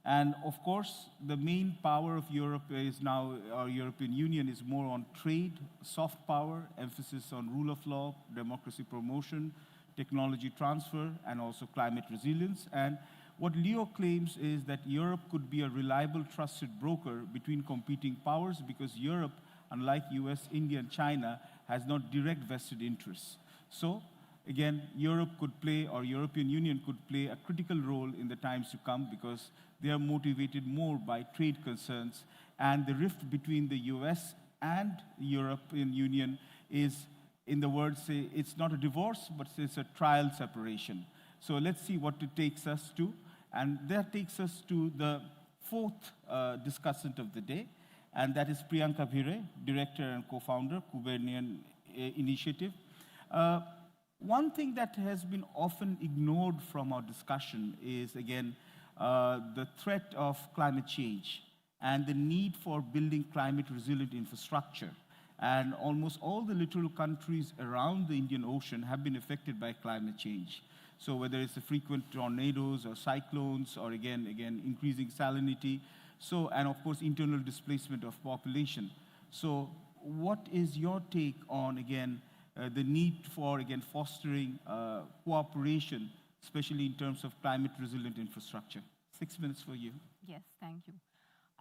And of course, the main power of Europe is now, our European Union is more on trade, soft power, emphasis on rule of law, democracy promotion, technology transfer, and also climate resilience. And what Leo claims is that Europe could be a reliable, trusted broker between competing powers, because Europe, unlike US, India, and China, has not direct vested interests. So again, Europe could play, or European Union could play a critical role in the times to come, because they are motivated more by trade concerns. And the rift between the US and the European Union is, in the words say, it's not a divorce, but it's a trial separation. So let's see what it takes us to. And that takes us to the fourth discussant of the day, and that is Priyanka Bhire, Director and Co-founder, Kubernian Initiative. One thing that has been often ignored from our discussion is, again, the threat of climate change and the need for building climate-resilient infrastructure. And almost all the littoral countries around the Indian Ocean have been affected by climate change. So whether it's the frequent tornadoes or cyclones, or again, increasing salinity, so, and of course, internal displacement of population. So what is your take on, again, the need for, again, fostering cooperation, especially in terms of climate-resilient infrastructure? 6 minutes for you. Yes, thank you.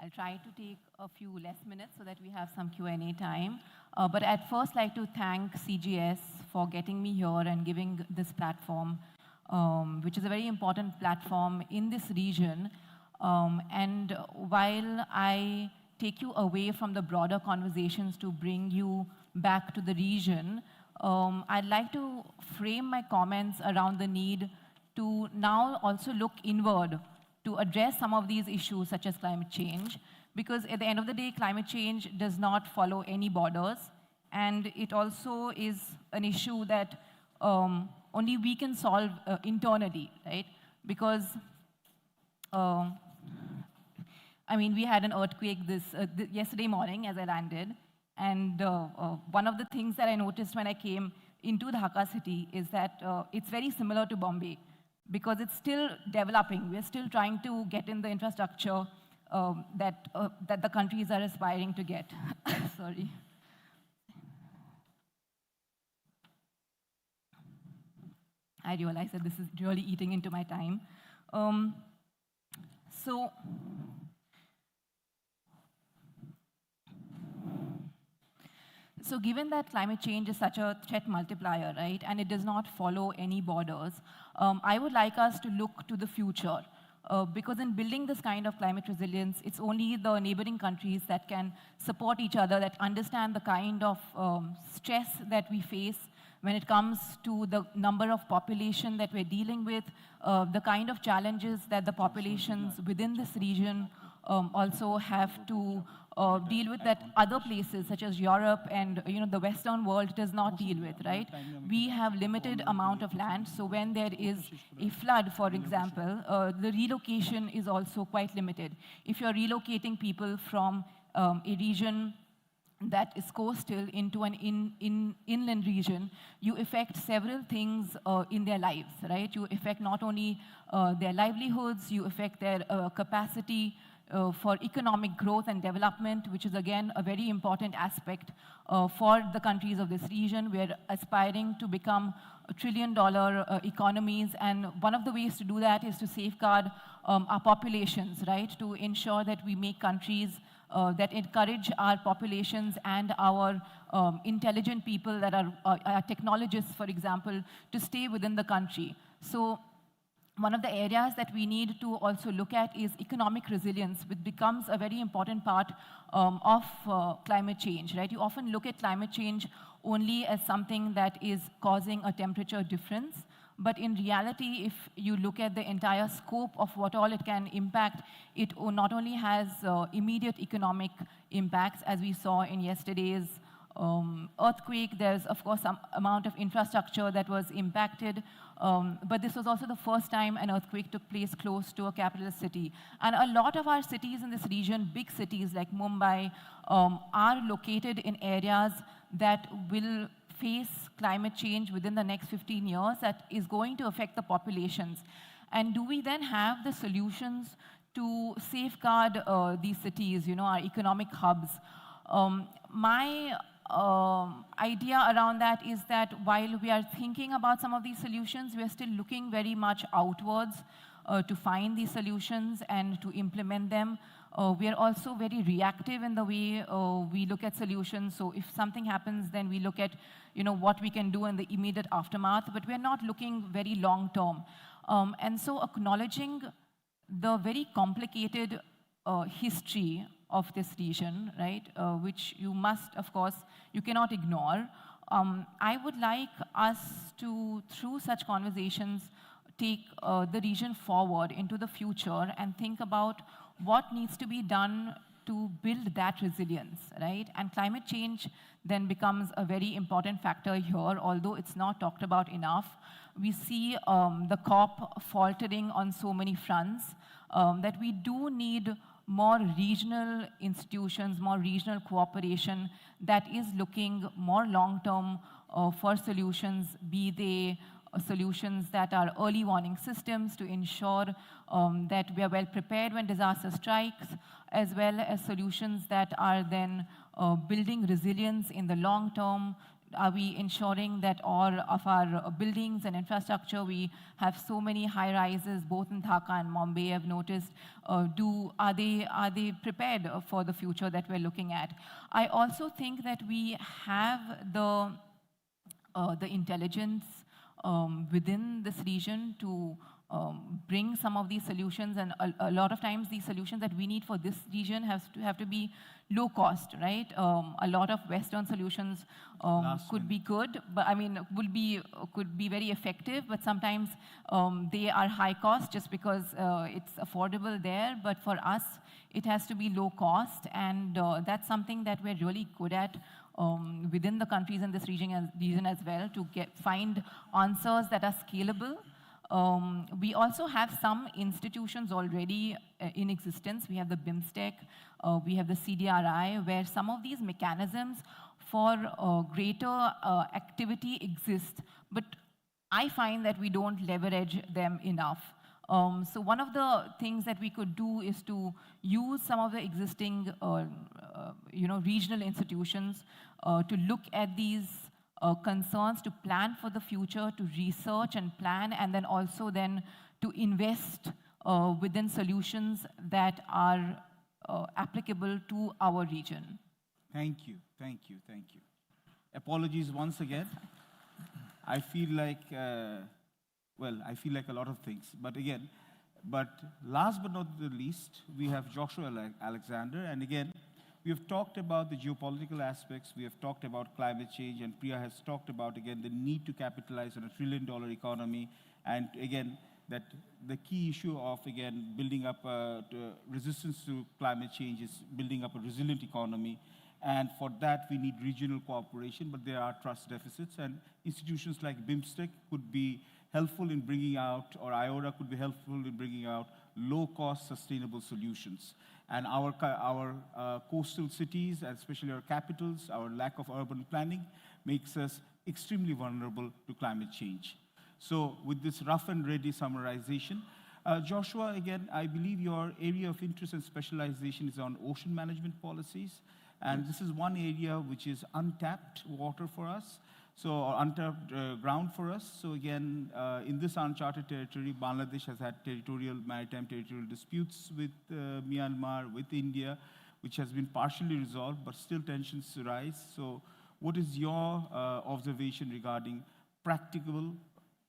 I'll try to take a few less minutes so that we have some Q&A time. But I'd first like to thank CGS for getting me here and giving this platform, which is a very important platform in this region. And while I take you away from the broader conversations to bring you back to the region, I'd like to frame my comments around the need to now also look inward to address some of these issues, such as climate change, because at the end of the day, climate change does not follow any borders, And it also is an issue that only we can solve internally, right? Because, I mean, we had an earthquake yesterday morning as I landed. And one of the things that I noticed when I came into Dhaka city is that it's very similar to Bombay because it's still developing. We're still trying to get in the infrastructure that the countries are aspiring to get. Sorry. I realize that this is really eating into my time. So given that climate change is such a threat multiplier, right, and it does not follow any borders, I would like us to look to the future. Because in building this kind of climate resilience, it's only the neighboring countries that can support each other, that understand the kind of stress that we face when it comes to the number of population that we're dealing with, the kind of challenges that the populations within this region also have to deal with that other places such as Europe and the Western world does not deal with, right? We have limited amount of land, so when there is a flood, for example, the relocation is also quite limited. If you're relocating people from a region that is coastal into an inland region, you affect several things in their lives, right? You affect not only their livelihoods, you affect their capacity for economic growth and development, which is again a very important aspect for the countries of this region. We're aspiring to become $1 trillion economies, and one of the ways to do that is to safeguard our populations, right? To ensure that we make countries that encourage our populations and our intelligent people that are technologists, for example, to stay within the country. So one of the areas that we need to also look at is economic resilience, which becomes a very important part of climate change, right? You often look at climate change only as something that is causing a temperature difference. But in reality, if you look at the entire scope of what all it can impact, it not only has immediate economic impacts, as we saw in yesterday's earthquake. There's, of course, some amount of infrastructure that was impacted. But this was also the first time an earthquake took place close to a capital city. And a lot of our cities in this region, big cities like Mumbai, are located in areas that will face climate change within the next 15 years that is going to affect the populations. And do we then have the solutions to safeguard these cities, our economic hubs? My idea around that is that while we are thinking about some of these solutions, we are still looking very much outwards to find these solutions and to implement them. We are also very reactive in the way we look at solutions. So if something happens, then we look at what we can do in the immediate aftermath, but we're not looking very long term. And so acknowledging the very complicated history of this region, right, which you must, of course, you cannot ignore. I would like us to, through such conversations, take the region forward into the future and think about what needs to be done to build that resilience, right? And climate change then becomes a very important factor here, although it's not talked about enough. We see the COP faltering on so many fronts that we do need more regional institutions, more regional cooperation that is looking more long-term for solutions, be they solutions that are early warning systems to ensure that we are well prepared when disaster strikes, as well as solutions that are then building resilience in the long term. Are we ensuring that all of our buildings and infrastructure, we have so many high-rises, both in Dhaka and Mumbai, I've noticed, are they prepared for the future that we're looking at? I also think that we have the intelligence within this region to bring some of these solutions, and a lot of times these solutions that we need for this region have to be low cost, right? A lot of Western solutions could be good, but I mean could be very effective, but sometimes they are high cost just because it's affordable there. But for us, it has to be low cost, and that's something that we're really good at within the countries in this region as well to find answers that are scalable. We also have some institutions already in existence. We have the BIMSTEC, we have the CDRI, where some of these mechanisms for greater activity exist. But I find that we don't leverage them enough. So one of the things that we could do is to use some of the existing regional institutions to look at these concerns, to plan for the future, to research and plan, and then also then to invest within solutions that are applicable to our region. Thank you, thank you, thank you. Apologies once again. I feel like, I feel like a lot of things, but last but not the least, we have Joshua Alexander, and again, we have talked about the geopolitical aspects, we have talked about climate change, and Priya has talked about, again, the need to capitalize on $1 trillion economy, and again, that the key issue of, again, building up resistance to climate change is building up a resilient economy. And for that, we need regional cooperation, but there are trust deficits, and institutions like BIMSTEC could be helpful in bringing out, or IORA could be helpful in bringing out low-cost, sustainable solutions. And our coastal cities, and especially our capitals, our lack of urban planning makes us extremely vulnerable to climate change. So with this rough and ready summarization, Joshua, again, I believe your area of interest and specialization is on ocean management policies. And this is one area which is untapped water for us, so untapped ground for us. So again, in this uncharted territory, Bangladesh has had maritime territorial disputes with Myanmar, with India, which has been partially resolved, but still tensions rise. So what is your observation regarding practicable,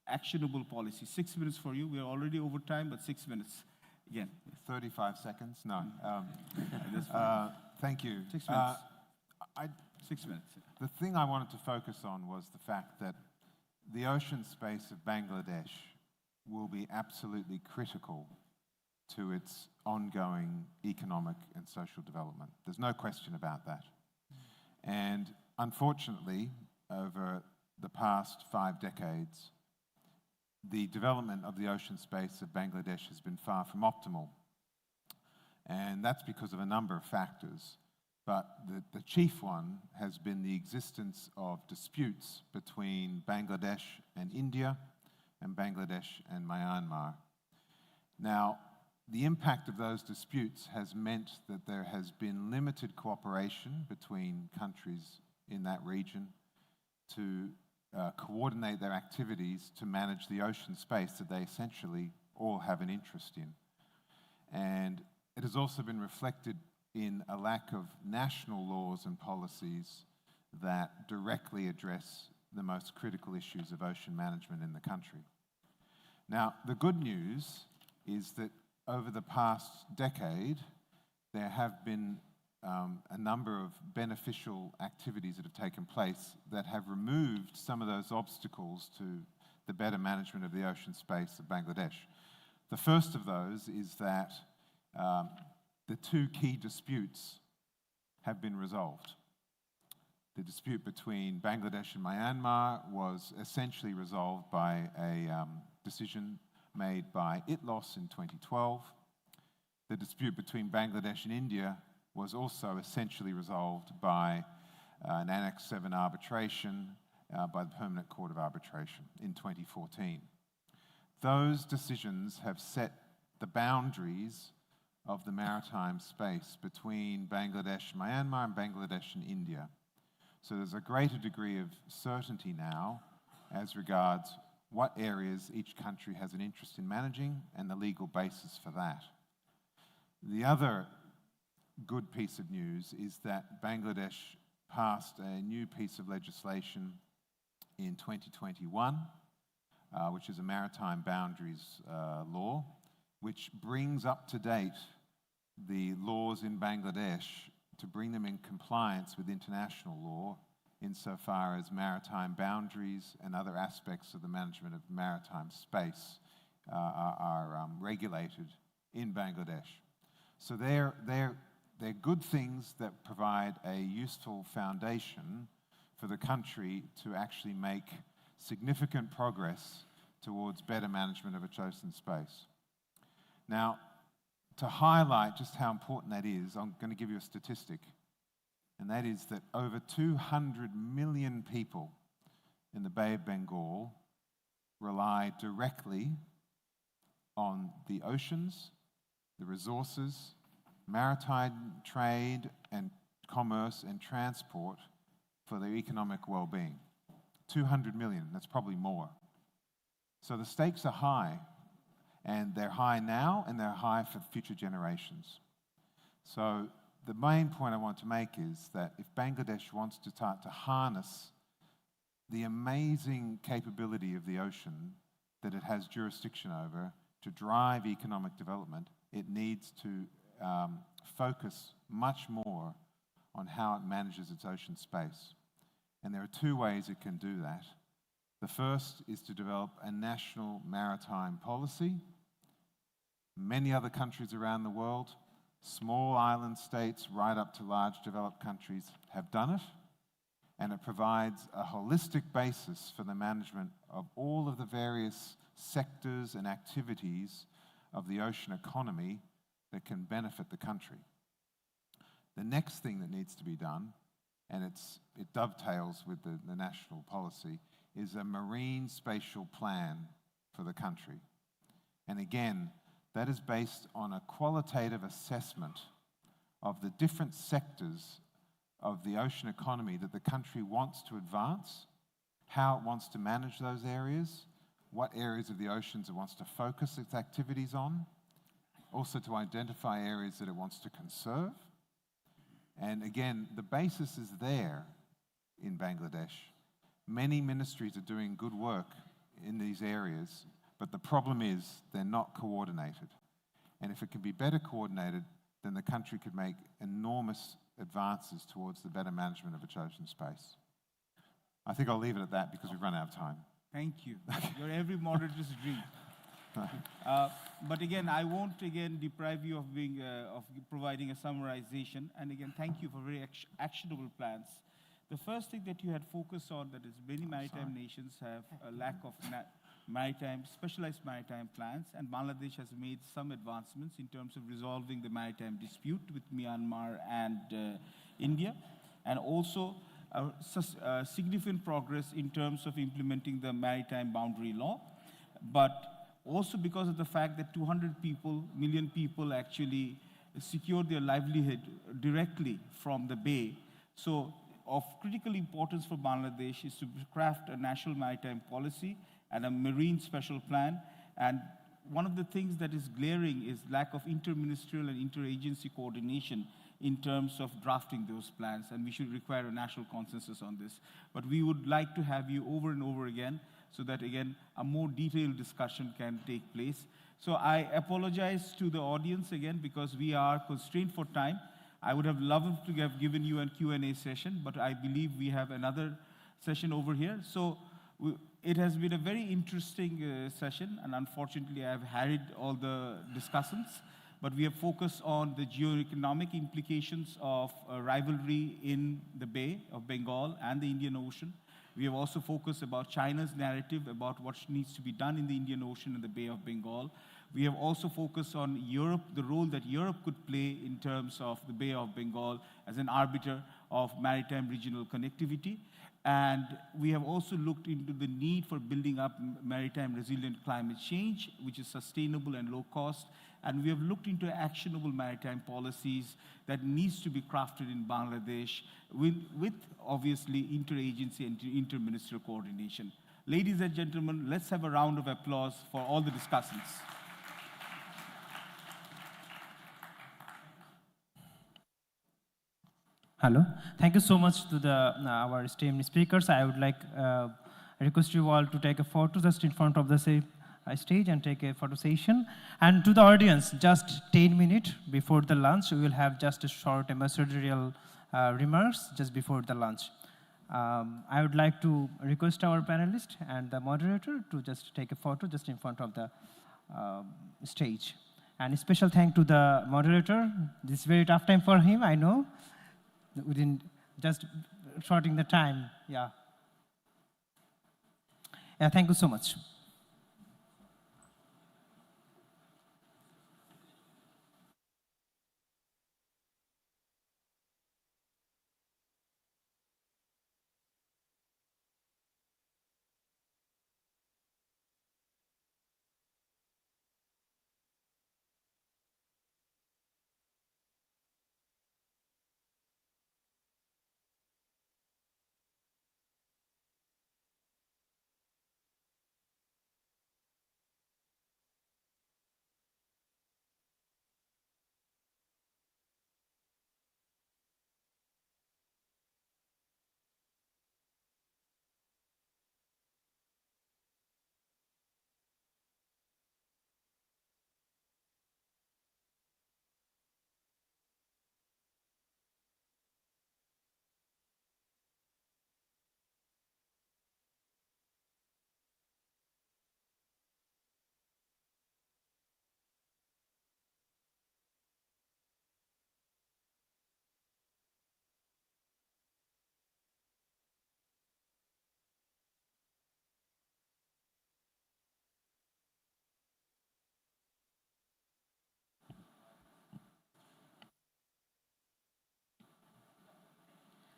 actionable policy? 6 minutes for you. We are already over time, but 6 minutes. Again. 35 seconds? No. Thank you. 6 minutes. 6 minutes. The thing I wanted to focus on was the fact that the ocean space of Bangladesh will be absolutely critical to its ongoing economic and social development. There's no question about that. And unfortunately, over the past 5 decades, the development of the ocean space of Bangladesh has been far from optimal. And that's because of a number of factors. But the chief one has been the existence of disputes between Bangladesh and India and Bangladesh and Myanmar. Now, the impact of those disputes has meant that there has been limited cooperation between countries in that region to coordinate their activities to manage the ocean space that they essentially all have an interest in. And it has also been reflected in a lack of national laws and policies that directly address the most critical issues of ocean management in the country. Now, the good news is that over the past decade, there have been a number of beneficial activities that have taken place that have removed some of those obstacles to the better management of the ocean space of Bangladesh. The first of those is that the 2 key disputes have been resolved. The dispute between Bangladesh and Myanmar was essentially resolved by a decision made by ITLOS in 2012. The dispute between Bangladesh and India was also essentially resolved by an Annex 7 arbitration by the Permanent Court of Arbitration in 2014. Those decisions have set the boundaries of the maritime space between Bangladesh and Myanmar and Bangladesh and India. So there's a greater degree of certainty now as regards what areas each country has an interest in managing and the legal basis for that. The other good piece of news is that Bangladesh passed a new piece of legislation in 2021, which is a maritime boundaries law, which brings up to date the laws in Bangladesh to bring them in compliance with international law insofar as maritime boundaries and other aspects of the management of maritime space are regulated in Bangladesh. So they're they're good things that provide a useful foundation for the country to actually make significant progress towards better management of its ocean space. Now, to highlight just how important that is, I'm going to give you a statistic, and that is that over 200 million people in the Bay of Bengal rely directly on the oceans, the resources, maritime trade and commerce and transport for their economic well-being. 200 million, that's probably more. So the stakes are high, and they're high now and they're high for future generations. So the main point I want to make is that if Bangladesh wants to start to harness the amazing capability of the ocean that it has jurisdiction over to drive economic development, it needs to focus much more on how it manages its ocean space. And there are two ways it can do that. The first is to develop a national maritime policy. Many other countries around the world, small island states right up to large developed countries, have done it. And it provides a holistic basis for the management of all of the various sectors and activities of the ocean economy that can benefit the country. The next thing that needs to be done, and it dovetails with the national policy, is a marine spatial plan for the country. And again, that is based on a qualitative assessment of the different sectors of the ocean economy that the country wants to advance, how it wants to manage those areas, what areas of the oceans it wants to focus its activities on, also to identify areas that it wants to conserve. And again, the basis is there in Bangladesh. Many ministries are doing good work in these areas, but the problem is they're not coordinated. And if it can be better coordinated, then the country could make enormous advances towards the better management of its ocean space. I think I'll leave it at that because we've run out of time. Thank you. You're every moderator's dream. But again, I won't deprive you of providing a summarization. And again, thank you for very actionable plans. The first thing that you had focused on, that is many maritime nations have a lack of specialized maritime plans, and Bangladesh has made some advancements in terms of resolving the maritime dispute with Myanmar and India, and also significant progress in terms of implementing the maritime boundary law. But also because of the fact that 200 million people actually secure their livelihood directly from the bay. So of critical importance for Bangladesh is to craft a national maritime policy and a marine special plan. And one of the things that is glaring is lack of interministerial and interagency coordination in terms of drafting those plans, and we should require a national consensus on this. But we would like to have you over and over again so that, again, a more detailed discussion can take place. So I apologize to the audience again because we are constrained for time. I would have loved to have given you a Q&A session, but I believe we have another session over here. So it has been a very interesting session, and unfortunately I've harried all the discussants, but we have focused on the geo-economic implications of rivalry in the Bay of Bengal and the Indian Ocean. We have also focused about China's narrative about what needs to be done in the Indian Ocean and the Bay of Bengal. We have also focused on Europe, the role that Europe could play in terms of the Bay of Bengal as an arbiter of maritime regional connectivity. And we have also looked into the need for building up maritime resilient climate change, which is sustainable and low cost. And we have looked into actionable maritime policies that needs to be crafted in Bangladesh with obviously interagency and interministerial coordination. Ladies and gentlemen, let's have a round of applause for all the discussants. Hello. Thank you so much to our esteemed speakers. I would like request you all to take a photo just in front of the stage and take a photo session. And to the audience, just 10 minutes before the lunch, we will have just a short ambassadorial remarks just before the lunch. I would like to request our panelist and the moderator to just take a photo just in front of the stage. And a special thank to the moderator. This is very tough time for him, I know. Within just shorting the time, yeah. Yeah, thank you so much.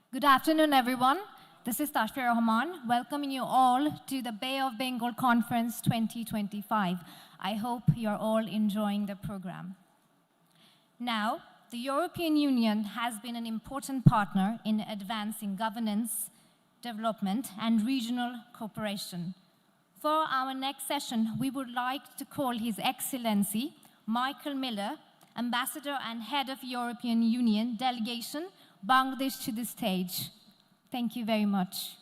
Good afternoon, everyone. This is Tashfir Rahman, welcoming you all to the Bay of Bengal Conference 2025. I hope you're all enjoying the program. Now, the European Union has been an important partner in advancing governance, development, and regional cooperation. For our next session, we would like to call His Excellency Michael Miller, Ambassador and Head of European Union Delegation, Bangladesh, to the stage. Thank you very much.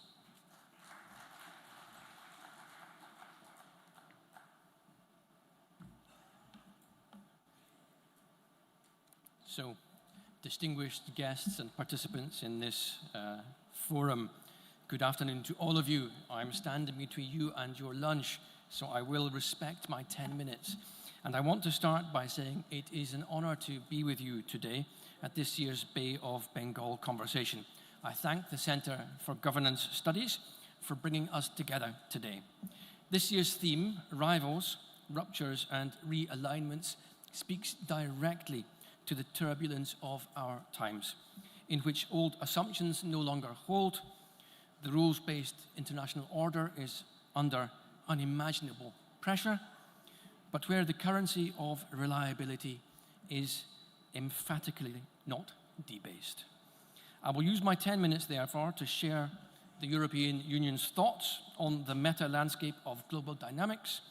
So, distinguished guests and participants in this forum, good afternoon to all of you. I'm standing between you and your lunch, so I will respect my 10 minutes. And I want to start by saying it is an honor to be with you today at this year's Bay of Bengal conversation. I thank the Center for Governance Studies for bringing us together today. This year's theme, Rivals, Ruptures and Realignments, speaks directly to the turbulence of our times, in which old assumptions no longer hold, the rules-based international order is under unimaginable pressure, but where the currency of reliability is emphatically not debased. I will use my 10 minutes, therefore, to share the European Union's thoughts on the meta-landscape of global dynamics,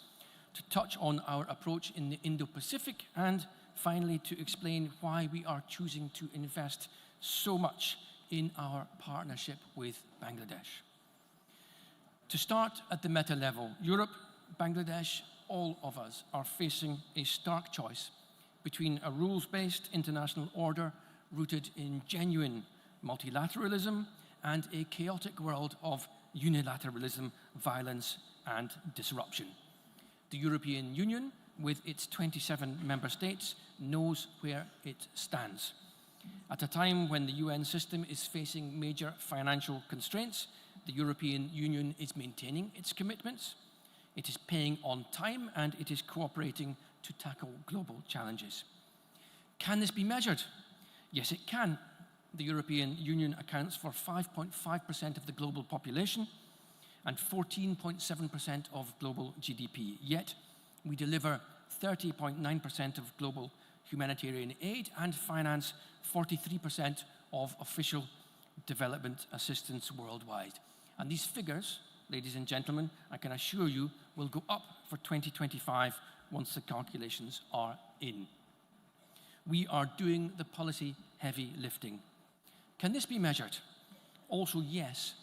to touch on our approach in the Indo-Pacific, and finally to explain why we are choosing to invest so much in our partnership with Bangladesh. To start at the meta level, Europe, Bangladesh, all of us are facing a stark choice between a rules-based international order rooted in genuine multilateralism and a chaotic world of unilateralism, violence, and disruption. The European Union, with its 27 member states, knows where it stands. At a time when the UN system is facing major financial constraints, the European Union is maintaining its commitments, it is paying on time, and it is cooperating to tackle global challenges. Can this be measured? Yes, it can. The European Union accounts for 5.5% of the global population and 14.7% of global GDP. Yet, we deliver 30.9% of global humanitarian aid and finance 43% of official development assistance worldwide. And these figures, ladies and gentlemen, I can assure you, will go up for 2025 once the calculations are in. We are doing the policy heavy lifting. Can this be measured? Also, yes.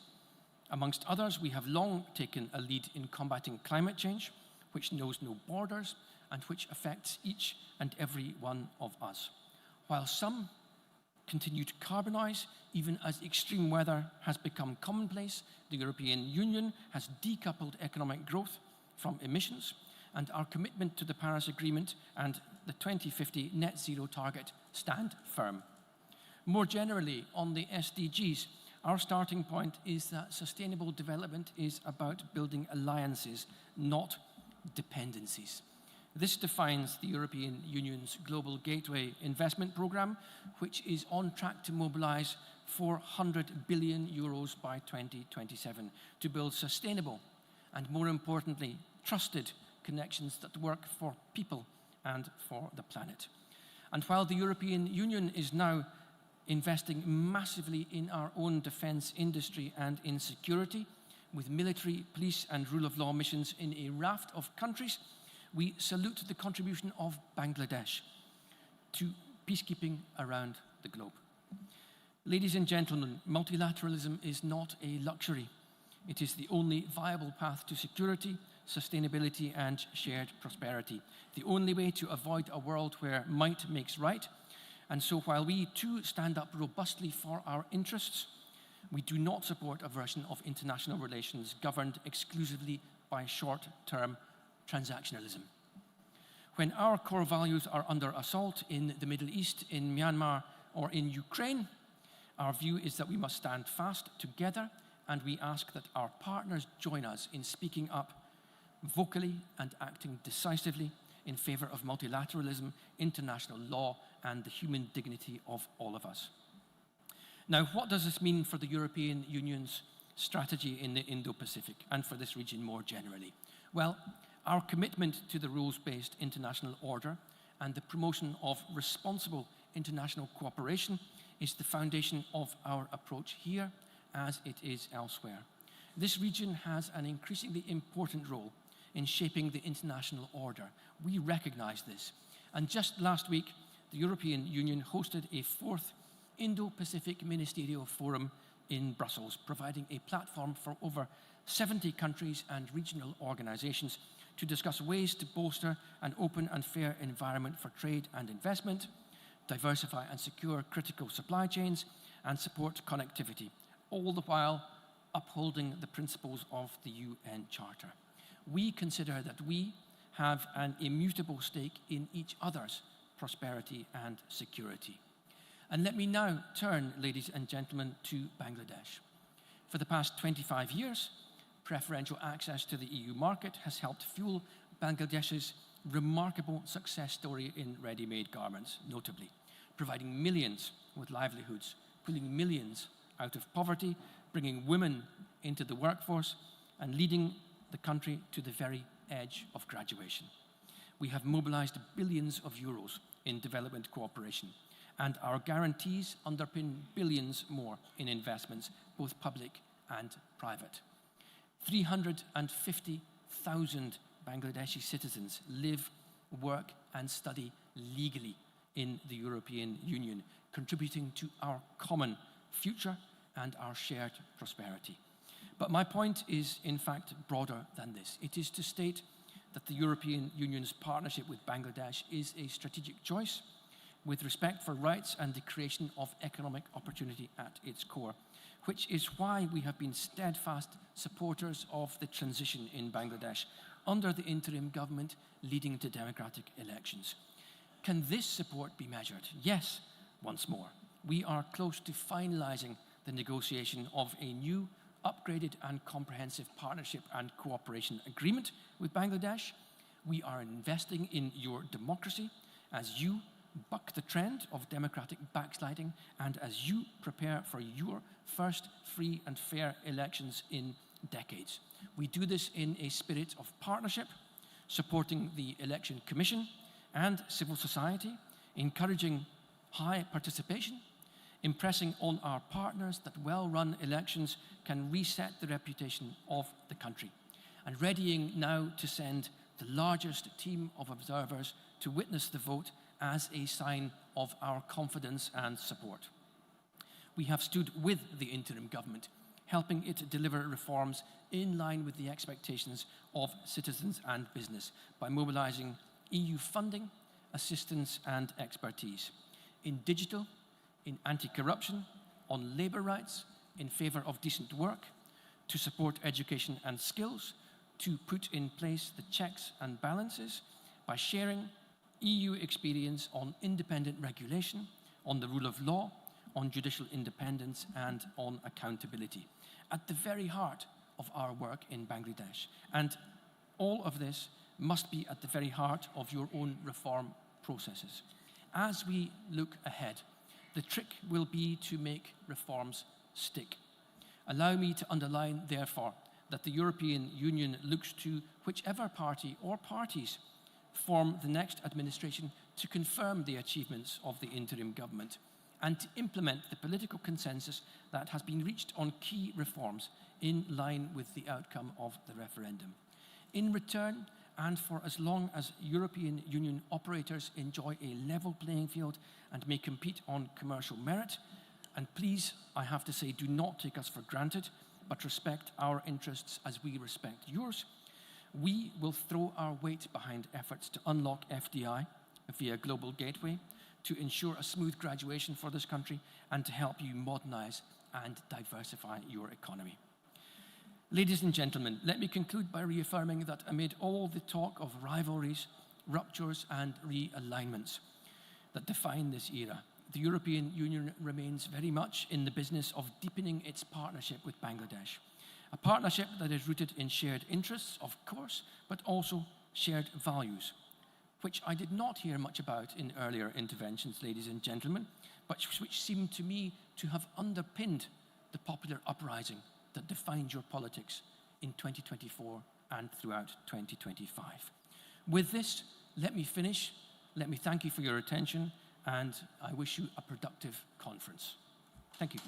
Amongst others, we have long taken a lead in combating climate change, which knows no borders and which affects each and every one of us. While some continue to carbonize, even as extreme weather has become commonplace, the European Union has decoupled economic growth from emissions and our commitment to the Paris Agreement and the 2050 net zero target stand firm. More generally, on the SDGs, our starting point is that sustainable development is about building alliances, not dependencies. This defines the European Union's Global Gateway Investment Programme, which is on track to mobilise 400 billion euros by 2027 to build sustainable and, more importantly, trusted connections that work for people and for the planet. And while the European Union is now investing massively in our own defence industry and in security, with military, police and rule of law missions in a raft of countries, we salute the contribution of Bangladesh to peacekeeping around the globe. Ladies and gentlemen, multilateralism is not a luxury. It is the only viable path to security, sustainability and shared prosperity. The only way to avoid a world where might makes right. And so while we too stand up robustly for our interests, we do not support a version of international relations governed exclusively by short-term transactionalism. When our core values are under assault in the Middle East, in Myanmar, or in Ukraine, our view is that we must stand fast together, and we ask that our partners join us in speaking up vocally and acting decisively in favor of multilateralism, international law, and the human dignity of all of us. Now, what does this mean for the European Union's strategy in the Indo-Pacific and for this region more generally? Well, our commitment to the rules-based international order and the promotion of responsible international cooperation is the foundation of our approach here as it is elsewhere. This region has an increasingly important role in shaping the international order. We recognize this. And just last week, the European Union hosted a fourth Indo-Pacific Ministerial Forum in Brussels, providing a platform for over 70 countries and regional organizations to discuss ways to bolster an open and fair environment for trade and investment, diversify and secure critical supply chains, and support connectivity, all the while upholding the principles of the UN Charter. We consider that we have an immutable stake in each other's prosperity and security. And let me now turn, ladies and gentlemen, to Bangladesh. For the past 25 years, preferential access to the EU market has helped fuel Bangladesh's remarkable success story in ready-made garments, notably providing millions with livelihoods, pulling millions out of poverty, bringing women into the workforce, and leading the country to the very edge of graduation. We have mobilized billions of euros in development cooperation, and our guarantees underpin billions more in investments, both public and private. 350,000 Bangladeshi citizens live, work, and study legally in the European Union, contributing to our common future and our shared prosperity. But my point is, in fact, broader than this. It is to state that the European Union's partnership with Bangladesh is a strategic choice with respect for rights and the creation of economic opportunity at its core, which is why we have been steadfast supporters of the transition in Bangladesh under the interim government leading to democratic elections. Can this support be measured? Yes, once more. We are close to finalizing the negotiation of a new, upgraded and comprehensive partnership and cooperation agreement with Bangladesh. We are investing in your democracy as you buck the trend of democratic backsliding and as you prepare for your first free and fair elections in decades. We do this in a spirit of partnership, supporting the Election Commission and civil society, encouraging high participation, impressing on our partners that well-run elections can reset the reputation of the country, and readying now to send the largest team of observers to witness the vote as a sign of our confidence and support. We have stood with the interim government, helping it deliver reforms in line with the expectations of citizens and business by mobilizing EU funding, assistance and expertise in digital, in anti-corruption, on labor rights, in favor of decent work, to support education and skills, to put in place the checks and balances by sharing EU experience on independent regulation, on the rule of law, on judicial independence, and on accountability, at the very heart of our work in Bangladesh. And all of this must be at the very heart of your own reform processes. As we look ahead, the trick will be to make reforms stick. Allow me to underline, therefore, that the European Union looks to whichever party or parties form the next administration to confirm the achievements of the interim government and to implement the political consensus that has been reached on key reforms in line with the outcome of the referendum. In return, and for as long as European Union operators enjoy a level playing field and may compete on commercial merit, and please, I have to say, do not take us for granted, but respect our interests as we respect yours, we will throw our weight behind efforts to unlock FDI via Global Gateway, to ensure a smooth graduation for this country, and to help you modernize and diversify your economy. Ladies and gentlemen, let me conclude by reaffirming that amid all the talk of rivalries, ruptures, and realignments that define this era, the European Union remains very much in the business of deepening its partnership with Bangladesh. A partnership that is rooted in shared interests, of course, but also shared values, which I did not hear much about in earlier interventions, ladies and gentlemen, but which seem to me to have underpinned the popular uprising that defined your politics in 2024 and throughout 2025. With this, let me finish. Let me thank you for your attention, and I wish you a productive conference. Thank you.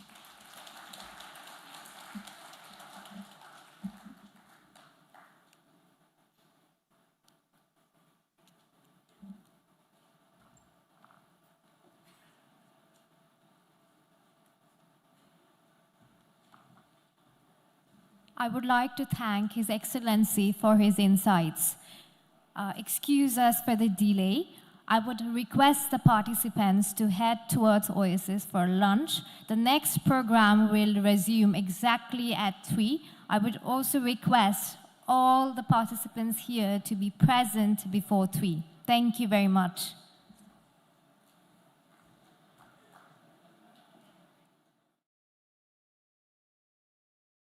I would like to thank His Excellency for his insights. Excuse us for the delay. I would request the participants to head towards Oasis for lunch. The next program will resume exactly at 3. I would also request all the participants here to be present before 3. Thank you very much.